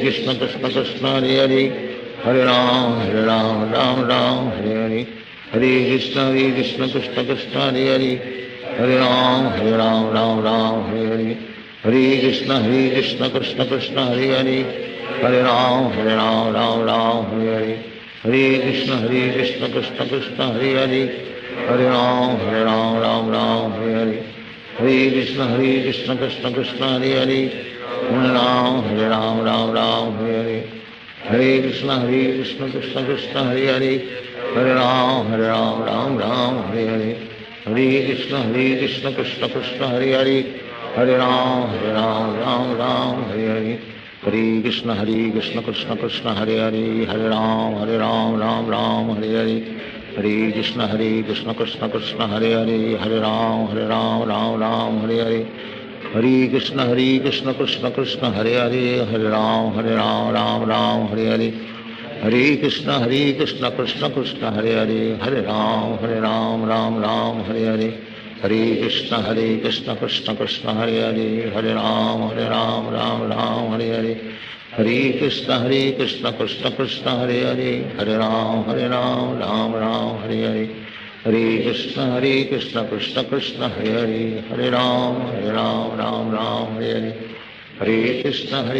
कृष्ण कृष्ण कृष्ण हरे हरे हरे राम राम राम हरे हरे हरे कृष्ण कृष्ण कृष्ण हरे हरे हरे राम राम राम हरे हरे हरे कृष्ण कृष्ण कृष्ण हरे हरे हरे राम राम राम हरे हरे हरे कृष्ण कृष्ण कृष्ण हरे हरे हरे राम राम राम हरे हरे हरे कृष्ण कृष्ण कृष्ण हरे हरे हरे राम राम राम हरे हरे हरे कृष्ण कृष्ण कृष्ण हरे हरे हरे राम राम राम हरे हरे हरे कृष्ण कृष्ण कृष्ण हरे हरे हरे राम राम राम हरे हरे हरे कृष्ण कृष्ण कृष्ण हरे हरे हरे राम राम राम हरे हरे हरे कृष्ण कृष्ण कृष्ण हरे हरे हरे राम राम राम हरे हरे हरे कृष्ण कृष्ण कृष्ण हरे हरे हरे राम राम राम हरे हरे हरे कृष्ण कृष्ण कृष्ण हरे हरे हरे राम राम राम हरे हरे हरे कृष्ण कृष्ण कृष्ण हरे हरे हरे राम राम राम हरे हरे हरे कृष्ण कृष्ण कृष्ण हरे हरे हरे राम राम राम हरे हरे हरे कृष्ण कृष्ण कृष्ण हरे हरे हरे राम राम राम हरे हरे हरे कृष्ण कृष्ण कृष्ण हरे हरे हरे राम राम राम हरे हरे हरे कृष्ण कृष्ण कृष्ण हरे हरे हरे राम राम राम हरे हरे हरे कृष्ण कृष्ण कृष्ण हरे हरे हरे राम राम राम हरे हरे हरे कृष्ण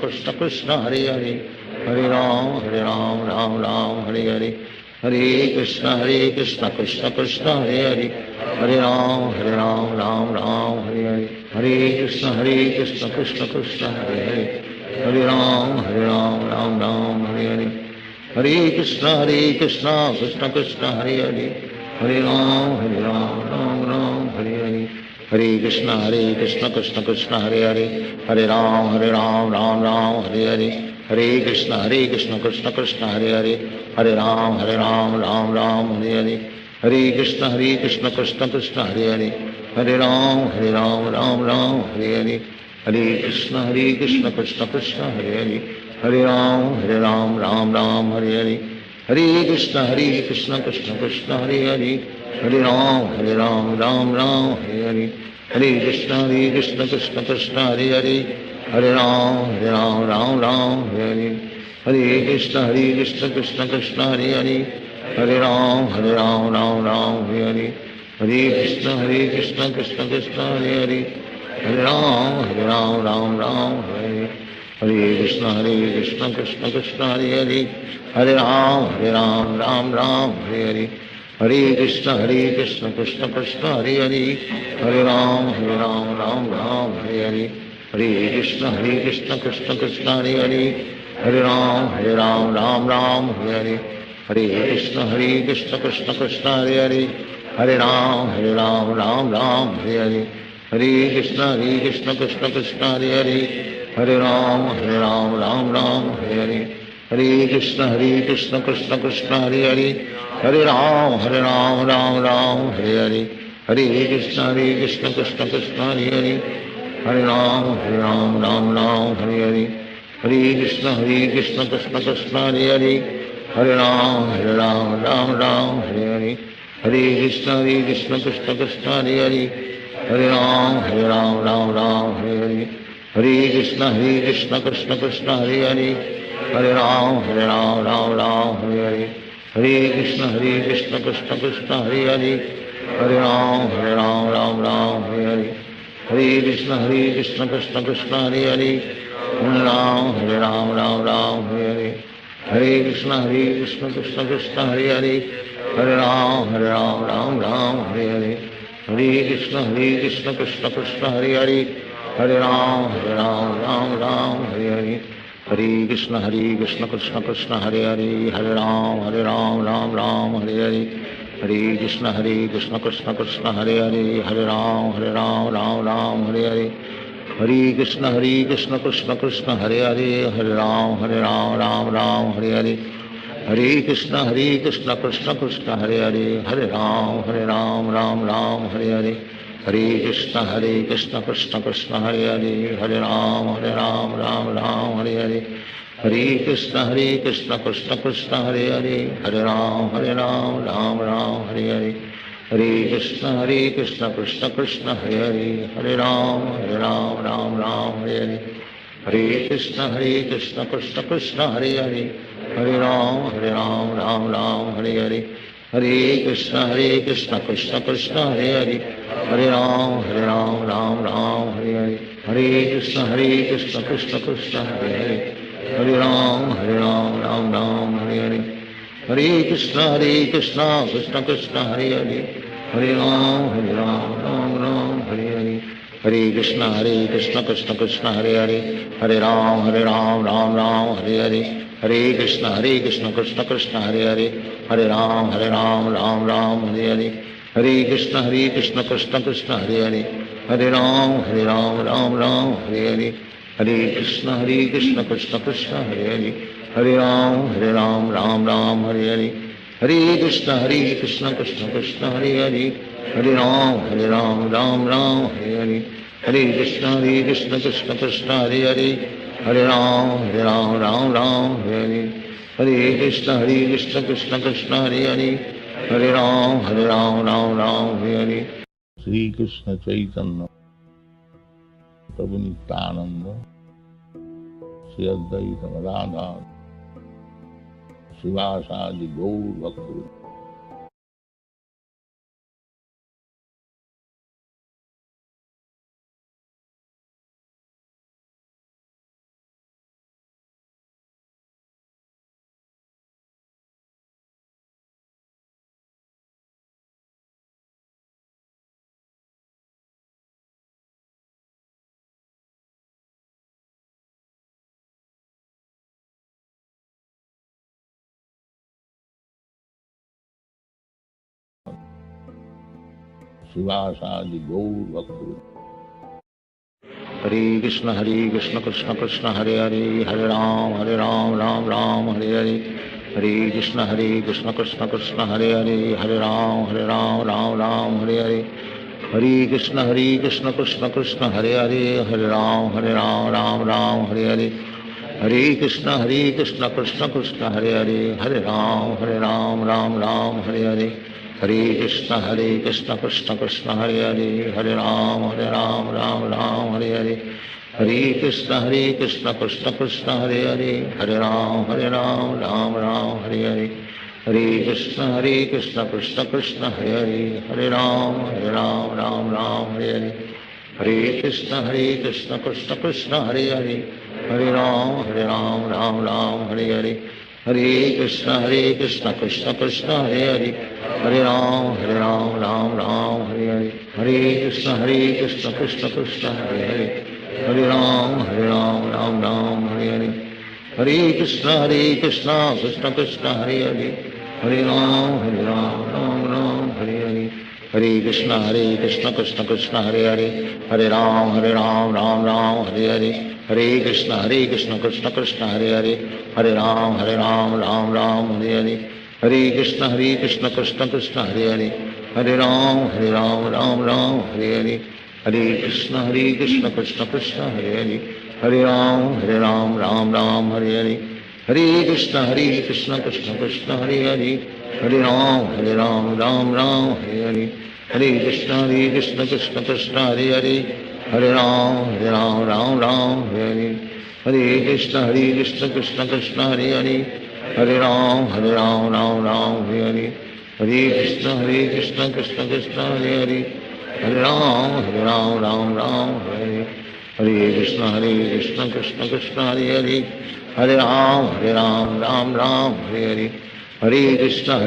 कृष्ण कृष्ण हरे हरे हरे राम राम राम हरे हरे हरे कृष्ण कृष्ण कृष्ण हरे हरे हरे राम राम राम हरे हरे हरे कृष्ण कृष्ण कृष्ण हरे हरे हरे राम राम राम हरे हरे हरे कृष्ण कृष्ण कृष्ण हरे हरे हरे राम राम राम हरे हरे हरे कृष्ण कृष्ण कृष्ण हरे हरे हरे राम राम राम हरे हरे हरे कृष्ण कृष्ण कृष्ण हरे हरे हरे राम राम राम हरे हरे हरे कृष्ण कृष्ण कृष्ण हरे हरे हरे राम राम राम हरे हरे हरे कृष्ण कृष्ण कृष्ण हरे हरे हरे राम राम राम हरे हरे हरे कृष्ण कृष्ण कृष्ण हरे हरे हरे राम राम राम हरे हरे हरे कृष्ण कृष्ण कृष्ण हरे हरे हरे राम राम राम हरे हरे हरे कृष्ण कृष्ण कृष्ण हरे हरे हरे राम राम राम हरे हरे हरे कृष्ण कृष्ण कृष्ण हरे हरे हरे राम राम राम हरे हरे हरे कृष्ण कृष्ण कृष्ण हरे हरे हरे राम राम राम हरे हरे हरे कृष्ण कृष्ण कृष्ण हरे हरे हरे राम राम राम हरे हरे हरे कृष्ण कृष्ण कृष्ण हरे हरे हरे राम राम राम हरे हरे हरे कृष्ण कृष्ण कृष्ण हरे हरे हरे राम राम राम हरे हरे हरे कृष्ण कृष्ण कृष्ण हरे हरे हरे राम राम राम हरे हरे हरे कृष्ण कृष्ण कृष्ण हरे हरे हरे राम राम राम हरे हरे हरे कृष्ण कृष्ण कृष्ण हरे हरे हरे राम राम राम हरे हरे हरे कृष्ण कृष्ण कृष्ण हरे हरे हरे राम राम राम हरे हरे हरे कृष्ण कृष्ण कृष्ण हरे हरे हरे राम राम राम हरे हरे हरे कृष्ण कृष्ण कृष्ण हरे हरे हरे राम राम राम हरे हरे हरे कृष्ण कृष्ण कृष्ण हरे हरे हरे राम राम राम हरे हरे हरे कृष्ण कृष्ण कृष्ण हरे हरे हरे राम राम राम हरे हरे हरे कृष्ण कृष्ण कृष्ण हरे हरे हरे राम राम राम हरे हरे हरे कृष्ण कृष्ण कृष्ण हरे हरे, हरे राम राम राम हरे हरे, हरे कृष्ण कृष्ण कृष्ण हरे हरे, हरे राम राम राम हरे हरे, हरे कृष्ण कृष्ण कृष्ण हरे हरे, हरे राम राम राम हरे हरे, हरे कृष्ण कृष्ण कृष्ण हरे हरे, हरे राम राम राम हरे हरे, हरे कृष्ण कृष्ण कृष्ण हरे हरे, हरे राम राम राम हरे हरे, हरे कृष्ण कृष्ण कृष्ण हरे हरे, हरे राम राम राम हरे हरे, हरे कृष्ण कृष्ण कृष्ण हरे हरे, हरे राम राम राम हरे हरे, हरे कृष्ण कृष्ण कृष्ण हरे हरे, हरे राम राम राम हरे हरे, हरे कृष्ण कृष्ण कृष्ण हरे हरे, हरे राम राम राम हरे हरे, हरे कृष्ण कृष्ण कृष्ण हरे हरे, हरे राम राम राम हरे हरे, हरे कृष्ण कृष्ण कृष्ण हरे हरे, हरे राम राम राम हरे हरे, हरे कृष्ण कृष्ण कृष्ण हरे हरे, हरे राम राम राम हरे हरे, हरे कृष्ण कृष्ण कृष्ण हरे हरे, हरे राम राम हरे हरे, हरे कृष्ण कृष्ण कृष्ण हरे हरे, हरे राम राम हरे हरे, हरे कृष्ण कृष्ण कृष्ण हरे हरे, हरे राम राम हरे हरे, हरे कृष्ण कृष्ण कृष्ण हरे हरे, हरे राम राम हरे हरे। श्री कृष्ण चैतन्य प्रभु नित्यानंद, श्री अद्वैत गदाधर शिवासादि गौर भक्त। शिवासादि गौर भक्त। हरे कृष्ण कृष्ण कृष्ण हरे हरे, हरे राम राम राम हरे हरे, हरे कृष्ण कृष्ण कृष्ण हरे हरे, हरे राम राम राम हरे हरे, हरे कृष्ण कृष्ण कृष्ण हरे हरे, हरे राम राम राम हरे हरे, हरे कृष्ण कृष्ण कृष्ण हरे हरे, हरे राम राम राम हरे हरे, हरे कृष्ण कृष्ण कृष्ण हरे हरे, हरे राम राम राम हरे हरे, हरे कृष्ण कृष्ण कृष्ण हरे हरे, हरे राम राम राम हरे हरे, हरे कृष्ण कृष्ण कृष्ण हरे हरे, हरे राम राम राम हरे हरे, हरे कृष्ण कृष्ण कृष्ण हरे हरे, हरे राम राम राम हरे हरे, हरे कृष्ण कृष्ण कृष्ण हरे हरे, हरे राम राम हरे हरे, हरे कृष्ण कृष्ण कृष्ण हरे हरे, हरे राम राम राम हरे हरे, हरे कृष्ण कृष्ण कृष्ण हरे हरे, हरे राम राम हरे हरे, हरे कृष्ण कृष्ण कृष्ण हरे हरे, हरे राम राम राम हरे हरे, हरे कृष्ण कृष्ण कृष्ण हरे हरे, हरे राम राम राम हरे हरे, हरे कृष्ण कृष्ण कृष्ण हरे हरे, हरे राम राम राम हरे हरे, हरे कृष्ण कृष्ण कृष्ण हरे हरे, हरे राम राम हरे हरे, हरे कृष्ण कृष्ण कृष्ण हरे हरे, हरे राम राम हरे हरे, हरे कृष्ण कृष्ण कृष्ण हरे हरे, हरे राम राम हरे हरे, हरे कृष्ण कृष्ण कृष्ण हरे हरे, हरे राम राम हरे हरे, हरे कृष्ण कृष्ण कृष्ण हरे हरे, हरे राम राम हरे हरे, हरे कृष्ण कृष्ण कृष्ण हरे हरे, हरे राम राम हरे हरे, हरे कृष्ण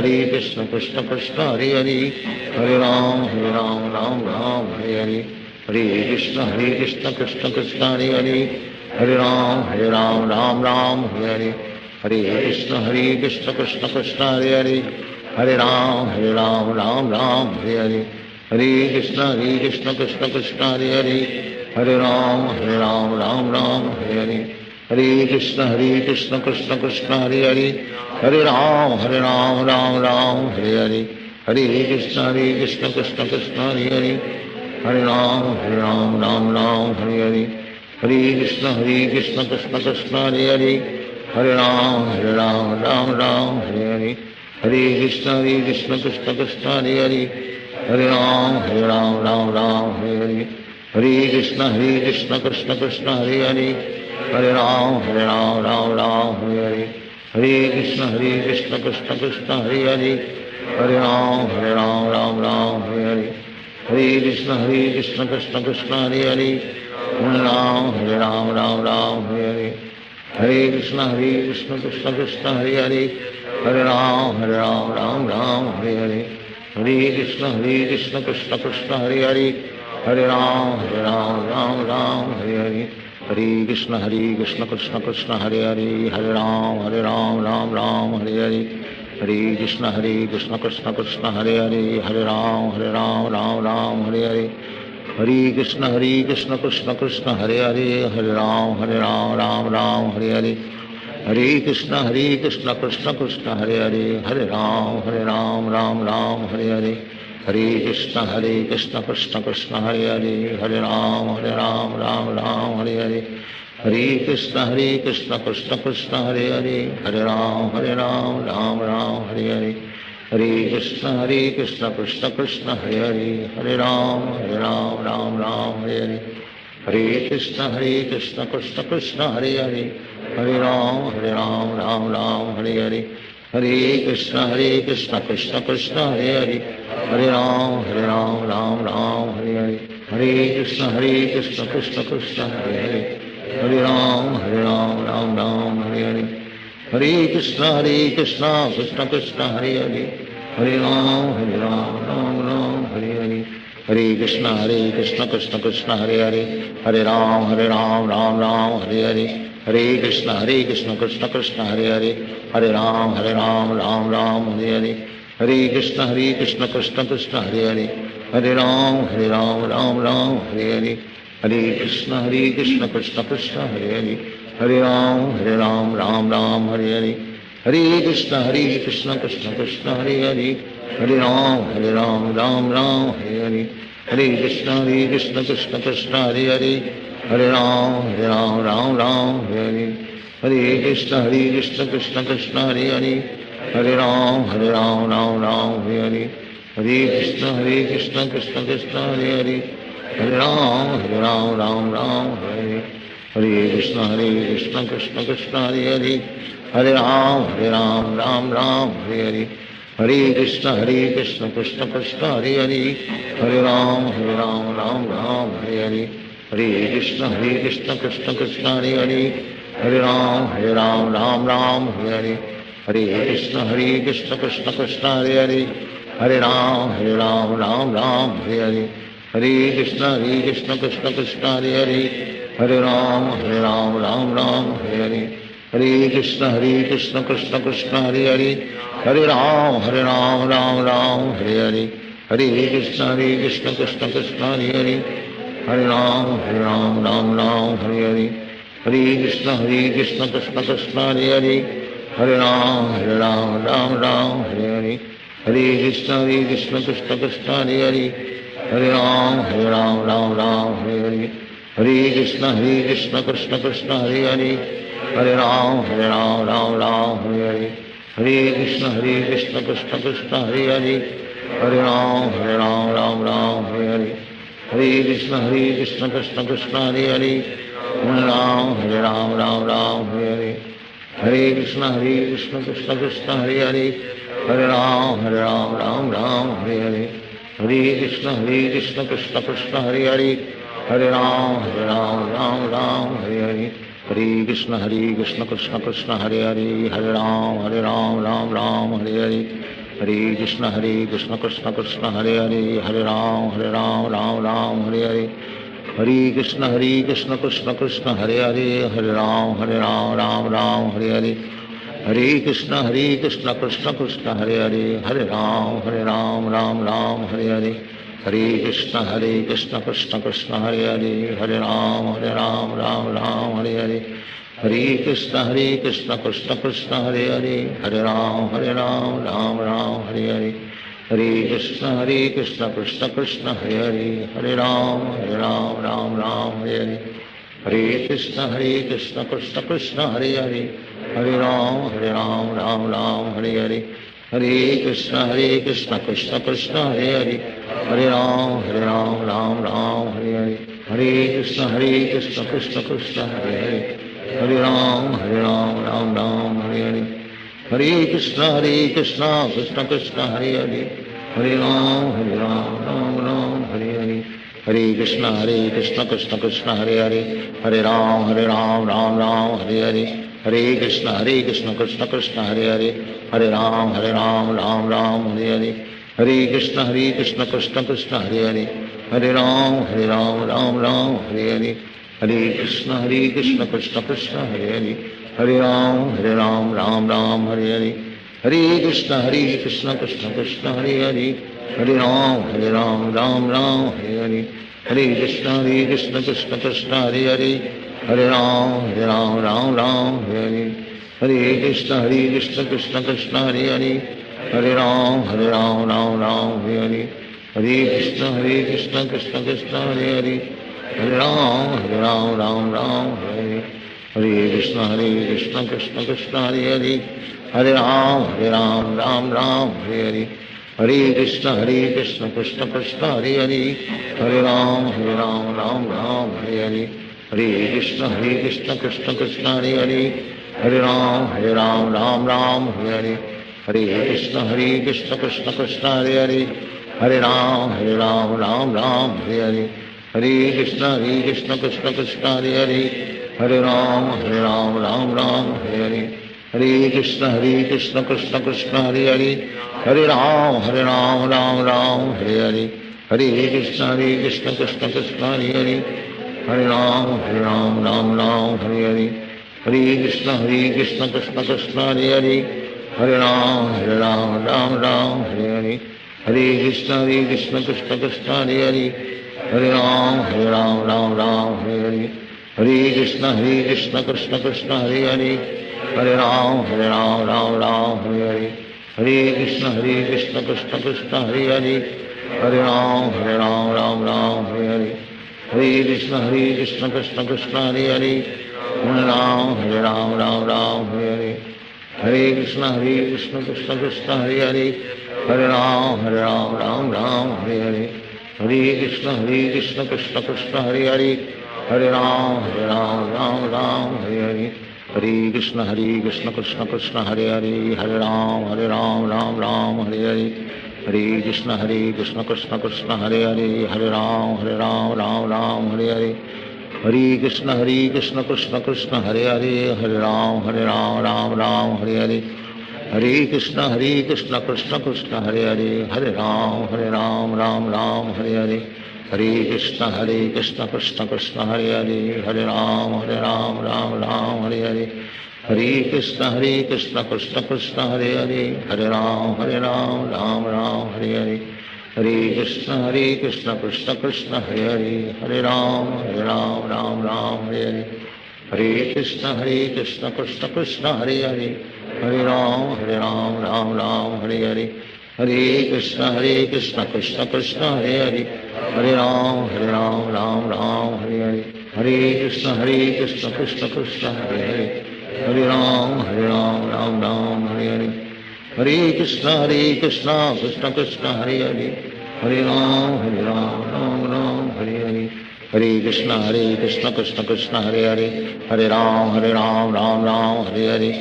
कृष्ण कृष्ण हरे हरे, हरे राम राम हरे हरे, हरे कृष्ण कृष्ण कृष्ण हरे हरे, हरे राम राम हरे हरे, हरे कृष्ण कृष्ण कृष्ण हरे हरे, हरे राम राम राम हरे हरे, हरे कृष्ण कृष्ण कृष्ण हरे हरे, हरे राम राम राम हरे हरे, हरे कृष्ण कृष्ण कृष्ण हरे हरे, हरे राम राम राम हरे हरे, हरे कृष्ण कृष्ण कृष्ण हरे हरे, हरे राम राम राम हरे हरे, हरे कृष्ण कृष्ण कृष्ण हरे हरे, हरे राम राम हरे हरे, हरे कृष्ण कृष्ण कृष्ण हरे हरे, हरे राम राम हरे हरे, हरे कृष्ण कृष्ण कृष्ण हरे हरे, हरे राम राम हरे हरे, हरे कृष्ण कृष्ण कृष्ण हरे हरे, हरे राम राम हरे हरे, हरे कृष्ण कृष्ण कृष्ण हरे हरे, हरे राम राम हरे हरे, हरे कृष्ण कृष्ण कृष्ण हरे हरे, हरे राम राम हरे हरे, हरे कृष्ण कृष्ण कृष्ण हरे हरे, हरे राम राम हरे हरे, हरे कृष्ण कृष्ण कृष्ण हरे हरे, हरे राम राम हरे हरे, हरे कृष्ण कृष्ण कृष्ण हरे हरे, हरे राम राम हरे हरे, हरे कृष्ण कृष्ण कृष्ण हरे हरे, हरे राम राम हरे हरे, हरे कृष्ण कृष्ण कृष्ण हरे हरे, हरे राम राम हरे हरे, हरे कृष्ण कृष्ण कृष्ण हरे हरे, हरे राम राम हरे हरे, हरे कृष्ण कृष्ण कृष्ण हरे हरे, हरे राम राम हरे हरे, हरे कृष्ण कृष्ण कृष्ण हरे हरे, हरे राम राम हरे हरे, हरे कृष्ण कृष्ण कृष्ण हरे हरे, हरे राम राम हरे हरे, हरे कृष्ण कृष्ण कृष्ण हरे हरे, हरे राम राम हरे हरे, हरे कृष्ण कृष्ण कृष्ण हरे हरे, हरे राम राम हरे हरे, हरे कृष्ण कृष्ण कृष्ण हरे हरे, हरे राम हरे हरे, हरे कृष्ण कृष्ण कृष्ण हरे हरे, हरे राम राम हरे हरे, हरे कृष्ण कृष्ण कृष्ण हरे हरे, हरे राम राम हरे हरे, हरे कृष्ण कृष्ण कृष्ण हरे हरे, हरे राम राम हरे हरे, हरे कृष्ण कृष्ण कृष्ण हरे हरे, हरे राम राम हरे हरे, हरे कृष्ण कृष्ण कृष्ण हरे हरे, हरे राम राम हरे हरे, हरे कृष्ण कृष्ण कृष्ण हरे हरे, हरे राम राम हरे हरे, हरे कृष्ण कृष्ण कृष्ण हरे हरे, हरे राम राम हरे हरे, हरे कृष्ण कृष्ण कृष्ण हरे हरे, हरे राम राम हरे हरे, हरे कृष्ण कृष्ण कृष्ण हरे हरे, हरे राम राम हरे हरे, हरे कृष्ण कृष्ण कृष्ण हरे हरे, हरे राम राम हरे हरे, हरे कृष्ण कृष्ण कृष्ण हरे हरे, हरे राम राम हरे हरे, हरे कृष्ण कृष्ण कृष्ण हरे हरे, हरे राम राम हरे हरे, हरे कृष्ण कृष्ण कृष्ण हरे हरे, हरे राम राम हरे हरे, हरे कृष्ण कृष्ण कृष्ण हरे हरे, हरे राम राम हरे हरे, हरे कृष्ण कृष्ण कृष्ण हरे हरे, हरे राम राम हरे हरे, हरे कृष्ण कृष्ण कृष्ण हरे हरे, हरे राम राम हरे हरे, हरे कृष्ण कृष्ण कृष्ण हरे हरे, हरे राम राम हरे हरे, हरे कृष्ण कृष्ण कृष्ण हरे हरे, हरे राम राम हरे हरे, हरे कृष्ण कृष्ण कृष्ण हरे हरे, हरे राम राम हरे हरे, हरे कृष्ण कृष्ण कृष्ण हरे हरे, हरे राम हरे हरे, हरे कृष्ण कृष्ण कृष्ण हरे हरे, हरे राम हरे हरे, हरे कृष्ण कृष्ण कृष्ण हरे हरे, हरे राम हरे हरे, हरे कृष्ण कृष्ण कृष्ण हरे हरे, हरे राम राम हरे हरे, हरे कृष्ण कृष्ण कृष्ण हरे हरे, हरे राम हरे हरे, हरे कृष्ण कृष्ण कृष्ण हरे हरे, हरे राम हरे हरे, हरे कृष्ण कृष्ण कृष्ण हरे हरे, हरे राम राम हरे हरे, हरे कृष्ण कृष्ण कृष्ण हरे हरे हरे राम राम राम हरे हरे हरे कृष्ण कृष्ण कृष्ण हरे हरे हरे राम राम राम हरे हरे हरे कृष्ण कृष्ण हरे हरे हरे राम राम राम हरे हरे हरे कृष्ण कृष्ण हरे हरे हरे राम राम हरे हरे हरे कृष्ण कृष्ण हरे हरे हरे राम राम हरे हरे हरे कृष्ण कृष्ण कृष्ण हरे हरे हरे राम राम हरे हरे हरे कृष्ण कृष्ण कृष्ण हरे हरे हरे राम राम हरे हरे हरे कृष्ण कृष्ण कृष्ण हरे हरे हरे राम राम हरे हरे हरे कृष्ण कृष्ण कृष्ण हरे हरे हरे राम राम हरे हरे हरे कृष्ण कृष्ण कृष्ण हरे हरे हरे राम राम हरे हरे हरे कृष्ण कृष्ण कृष्ण हरे हरे हरे राम राम हरे हरे हरे कृष्ण कृष्ण कृष्ण हरे हरे हरे राम राम हरे हरे हरे कृष्ण कृष्ण कृष्ण हरे हरे हरे राम राम हरे हरे हरे कृष्ण कृष्ण कृष्ण हरे हरे हरे राम राम हरे हरे हरे कृष्ण कृष्ण कृष्ण हरे हरे हरे राम राम हरे हरे हरे कृष्ण कृष्ण कृष्ण हरे हरे हरे राम राम हरे हरे हरे कृष्ण कृष्ण कृष्ण हरे हरे हरे राम राम हरे हरे हरे कृष्ण कृष्ण कृष्ण हरे हरे हरे राम राम हरे हरे हरे कृष्ण कृष्ण कृष्ण हरे हरे हरे राम राम हरे हरे हरे कृष्ण कृष्ण कृष्ण हरे हरे हरे राम राम हरे हरे हरे कृष्ण कृष्ण कृष्ण हरे हरे हरे राम राम हरे हरे हरे कृष्ण कृष्ण कृष्ण हरे हरे हरे राम राम हरे हरे हरे कृष्ण कृष्ण कृष्ण हरे हरे हरे राम राम हरे हरे हरे कृष्ण कृष्ण कृष्ण हरे हरे हरे राम राम हरे हरे हरे कृष्ण कृष्ण कृष्ण हरे हरे हरे राम राम हरे हरे हरे कृष्ण कृष्ण कृष्ण हरे हरे हरे राम राम हरे हरे हरे कृष्ण कृष्ण कृष्ण हरे हरे हरे राम हरे हरे हरे कृष्ण कृष्ण कृष्ण हरे हरे हरे राम राम हरे हरे हरे कृष्ण कृष्ण कृष्ण हरे हरे हरे राम राम हरे हरे हरे कृष्ण कृष्ण कृष्ण हरे हरे हरे राम राम हरे हरे हरे कृष्ण कृष्ण कृष्ण हरे हरे हरे राम हरे हरे हरे कृष्ण कृष्ण कृष्ण हरे हरे हरे राम हरे हरे हरे कृष्ण कृष्ण कृष्ण हरे हरे हरे राम राम हरे हरे हरे कृष्ण कृष्ण कृष्ण हरे हरे हरे राम राम हरे हरे हरे कृष्ण कृष्ण कृष्ण हरे हरे हरे राम राम हरे हरे हरे कृष्ण कृष्ण कृष्ण हरे हरे हरे राम राम हरे हरे हरे कृष्ण कृष्ण कृष्ण हरे हरे हरे राम राम हरे हरे हरे कृष्ण कृष्ण कृष्ण हरे हरे हरे राम राम हरे हरे हरे कृष्ण कृष्ण कृष्ण हरे हरे हरे राम राम हरे हरे हरे कृष्ण कृष्ण कृष्ण हरे हरे हरे राम हरे हरे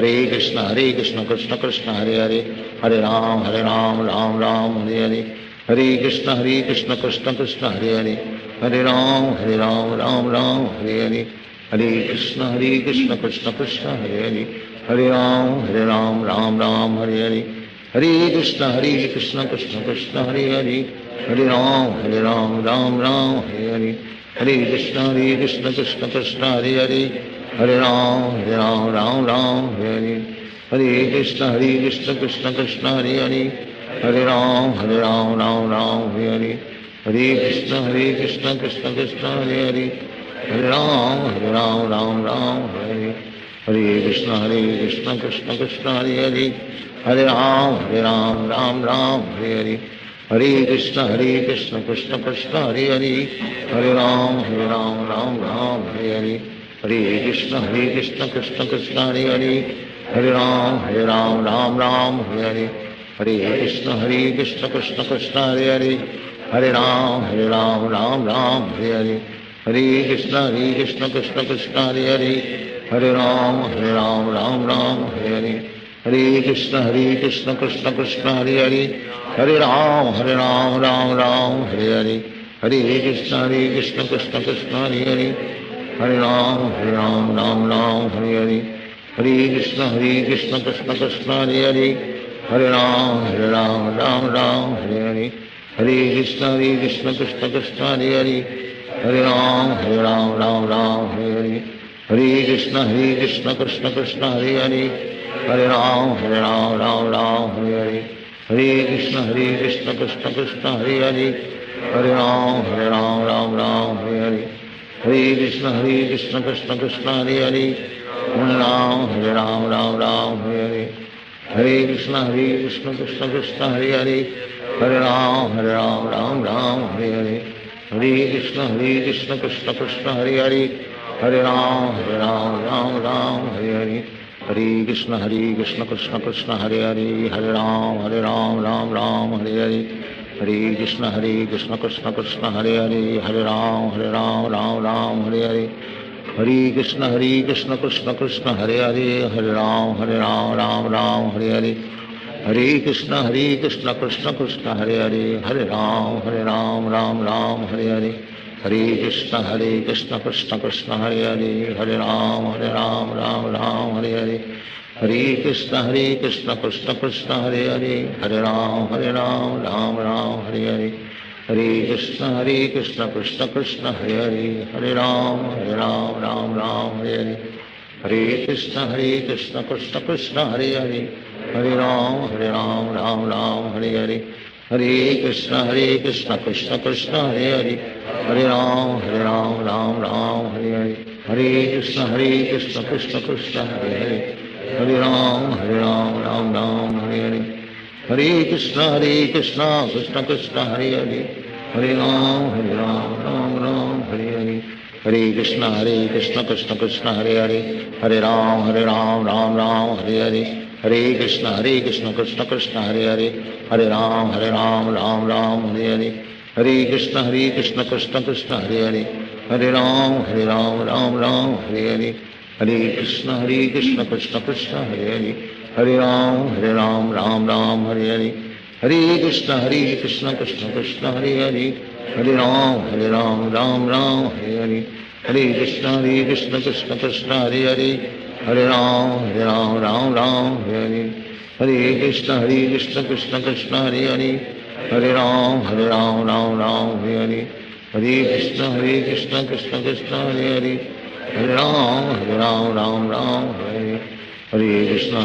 हरे कृष्ण कृष्ण कृष्ण हरे हरे हरे राम राम हरे हरे हरे कृष्ण कृष्ण कृष्ण हरे हरे हरे राम राम हरे हरे हरे कृष्ण कृष्ण कृष्ण हरे हरे हरे राम हरे हरे हरे कृष्ण कृष्ण कृष्ण हरे हरे हरे राम राम हरे हरे हरे कृष्ण कृष्ण कृष्ण हरे हरे हरे राम राम हरे हरे हरे कृष्ण कृष्ण कृष्ण हरे हरे हरे राम हरे हरे हरे कृष्ण कृष्ण कृष्ण हरे हरे हरे राम राम हरे हरे हरे कृष्ण कृष्ण कृष्ण हरे हरे हरे राम राम राम हरे हरे कृष्ण कृष्ण कृष्ण हरे हरे हरे राम राम हरे हरे हरे कृष्ण कृष्ण कृष्ण हरे हरे हरे राम राम हरे हरे हरे कृष्ण कृष्ण कृष्ण हरे हरे हरे राम राम हरे हरे हरे कृष्ण कृष्ण कृष्ण हरे हरे हरे राम राम हरे हरे हरे कृष्ण कृष्ण कृष्ण हरे हरे हरे राम राम हरे हरे हरे कृष्ण कृष्ण कृष्ण हरे हरे हरे राम राम हरे हरे हरे कृष्ण कृष्ण कृष्ण हरे हरे हरे राम राम हरे हरे हरे कृष्ण कृष्ण कृष्ण हरे हरे हरे राम राम हरे हरे हरे कृष्ण कृष्ण कृष्ण हरे हरे हरे राम राम हरे हरे हरे कृष्ण कृष्ण कृष्ण हरे हरे हरे राम राम हरे हरे हरे कृष्ण कृष्ण कृष्ण हरे हरे हरे राम राम हरे हरे हरे कृष्ण कृष्ण कृष्ण हरे हरे हरे राम राम हरे हरे हरे कृष्ण कृष्ण कृष्ण हरे हरे हरे राम राम हरे हरे हरे कृष्ण कृष्ण कृष्ण हरे हरे हरे राम राम हरे हरे हरे कृष्ण कृष्ण कृष्ण हरे हरे हरे राम राम हरे हरे हरे कृष्ण कृष्ण कृष्ण हरे हरे हरे राम राम हरे हरे हरे कृष्ण कृष्ण कृष्ण हरे हरे हरे राम राम हरे हरे हरे कृष्ण कृष्ण कृष्ण हरे हरे हरे राम राम हरे हरे हरे कृष्ण कृष्ण कृष्ण हरे हरे हरे राम राम हरे हरे हरे कृष्ण कृष्ण कृष्ण हरे हरे हरे राम राम हरे हरे हरे कृष्ण कृष्ण कृष्ण हरे हरे हरे राम राम हरे हरे हरे कृष्ण कृष्ण कृष्ण हरे हरे हरे राम राम हरे हरे हरे कृष्ण कृष्ण कृष्ण हरे हरे हरे राम राम हरे हरे हरे कृष्ण कृष्ण कृष्ण हरे हरे हरे राम राम हरे हरे हरे कृष्ण कृष्ण कृष्ण हरे हरे हरे राम राम हरे हरे हरे कृष्ण कृष्ण कृष्ण हरे हरे हरे राम राम हरे हरे हरे कृष्ण कृष्ण कृष्ण हरे हरे हरे राम राम हरे हरे हरे कृष्ण कृष्ण कृष्ण हरे हरे हरे राम राम हरे हरे हरे कृष्ण कृष्ण कृष्ण हरे हरे हरे राम राम हरे हरे हरे कृष्ण कृष्ण कृष्ण हरे हरे हरे राम राम हरे हरे हरे कृष्ण कृष्ण कृष्ण हरे हरे हरे राम राम हरे हरे हरे कृष्ण कृष्ण कृष्ण हरे हरे हरे राम राम हरे हरे हरे कृष्ण कृष्ण कृष्ण हरे हरे हरे राम राम हरे हरे हरे कृष्ण कृष्ण कृष्ण हरे हरे हरे राम राम हरे हरे हरे कृष्ण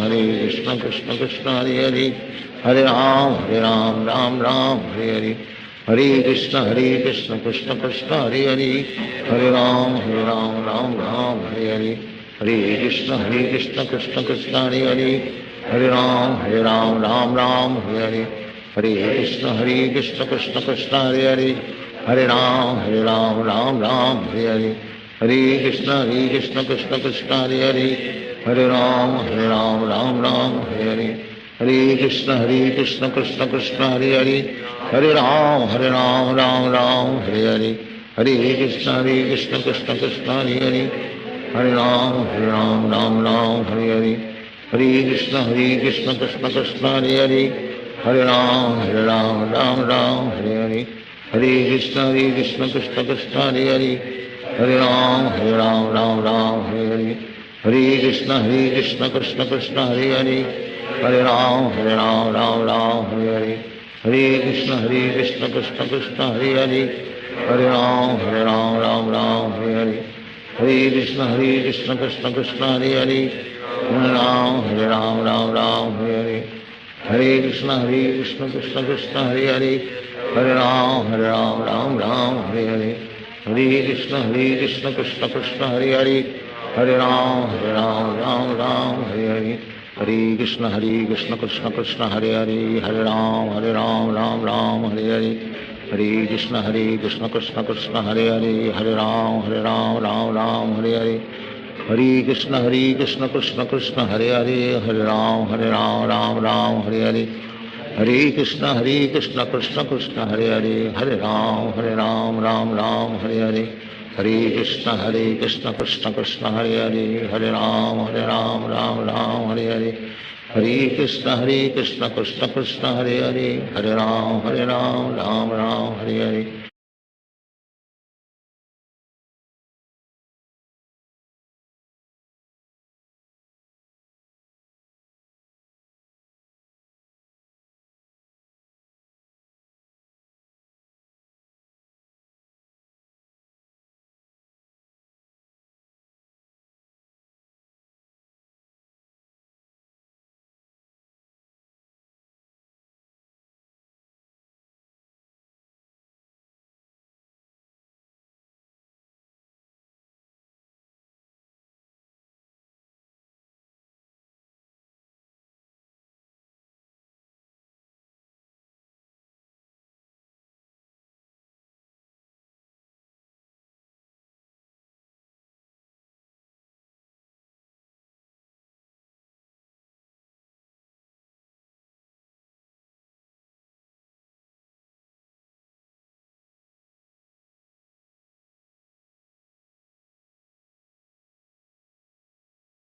कृष्ण कृष्ण हरे हरे हरे राम राम हरे हरे हरे कृष्ण कृष्ण कृष्ण हरे हरे हरे राम राम हरे हरे हरे कृष्ण कृष्ण कृष्ण हरे हरे हरे राम राम हरे हरे हरे कृष्ण कृष्ण कृष्ण हरे हरे हरे राम राम हरे हरे हरे कृष्ण कृष्ण कृष्ण हरे हरे हरे राम राम हरे हरे हरे कृष्ण कृष्ण कृष्ण हरे हरे हरे राम राम हरे हरे हरे कृष्ण कृष्ण कृष्ण हरे हरे हरे राम राम हरे हरे हरे कृष्ण कृष्ण कृष्ण हरे हरे हरे राम राम हरे हरे हरे कृष्ण कृष्ण कृष्ण हरे हरे हरे राम राम हरे हरे हरे कृष्ण कृष्ण कृष्ण हरे हरे हरे राम राम हरे हरे हरे कृष्ण कृष्ण कृष्ण हरे हरे हरे राम राम हरे हरे हरे कृष्ण कृष्ण कृष्ण हरे हरे हरे राम राम राम हरे हरे, हरे कृष्ण कृष्ण कृष्ण हरे हरे, हरे राम राम राम हरे हरे, हरे कृष्ण कृष्ण कृष्ण हरे हरे, हरे राम राम राम हरे हरे, हरे कृष्ण कृष्ण कृष्ण हरे हरे, हरे राम राम हरे हरे, हरे कृष्ण कृष्ण कृष्ण हरे हरे, हरे राम राम हरे हरे, हरे कृष्ण कृष्ण कृष्ण हरे हरे, हरे राम राम हरे हरे, हरे कृष्ण कृष्ण कृष्ण हरे हरे, हरे राम राम हरे हरे, हरे कृष्ण कृष्ण कृष्ण हरे हरे, हरे राम राम हरे हरे,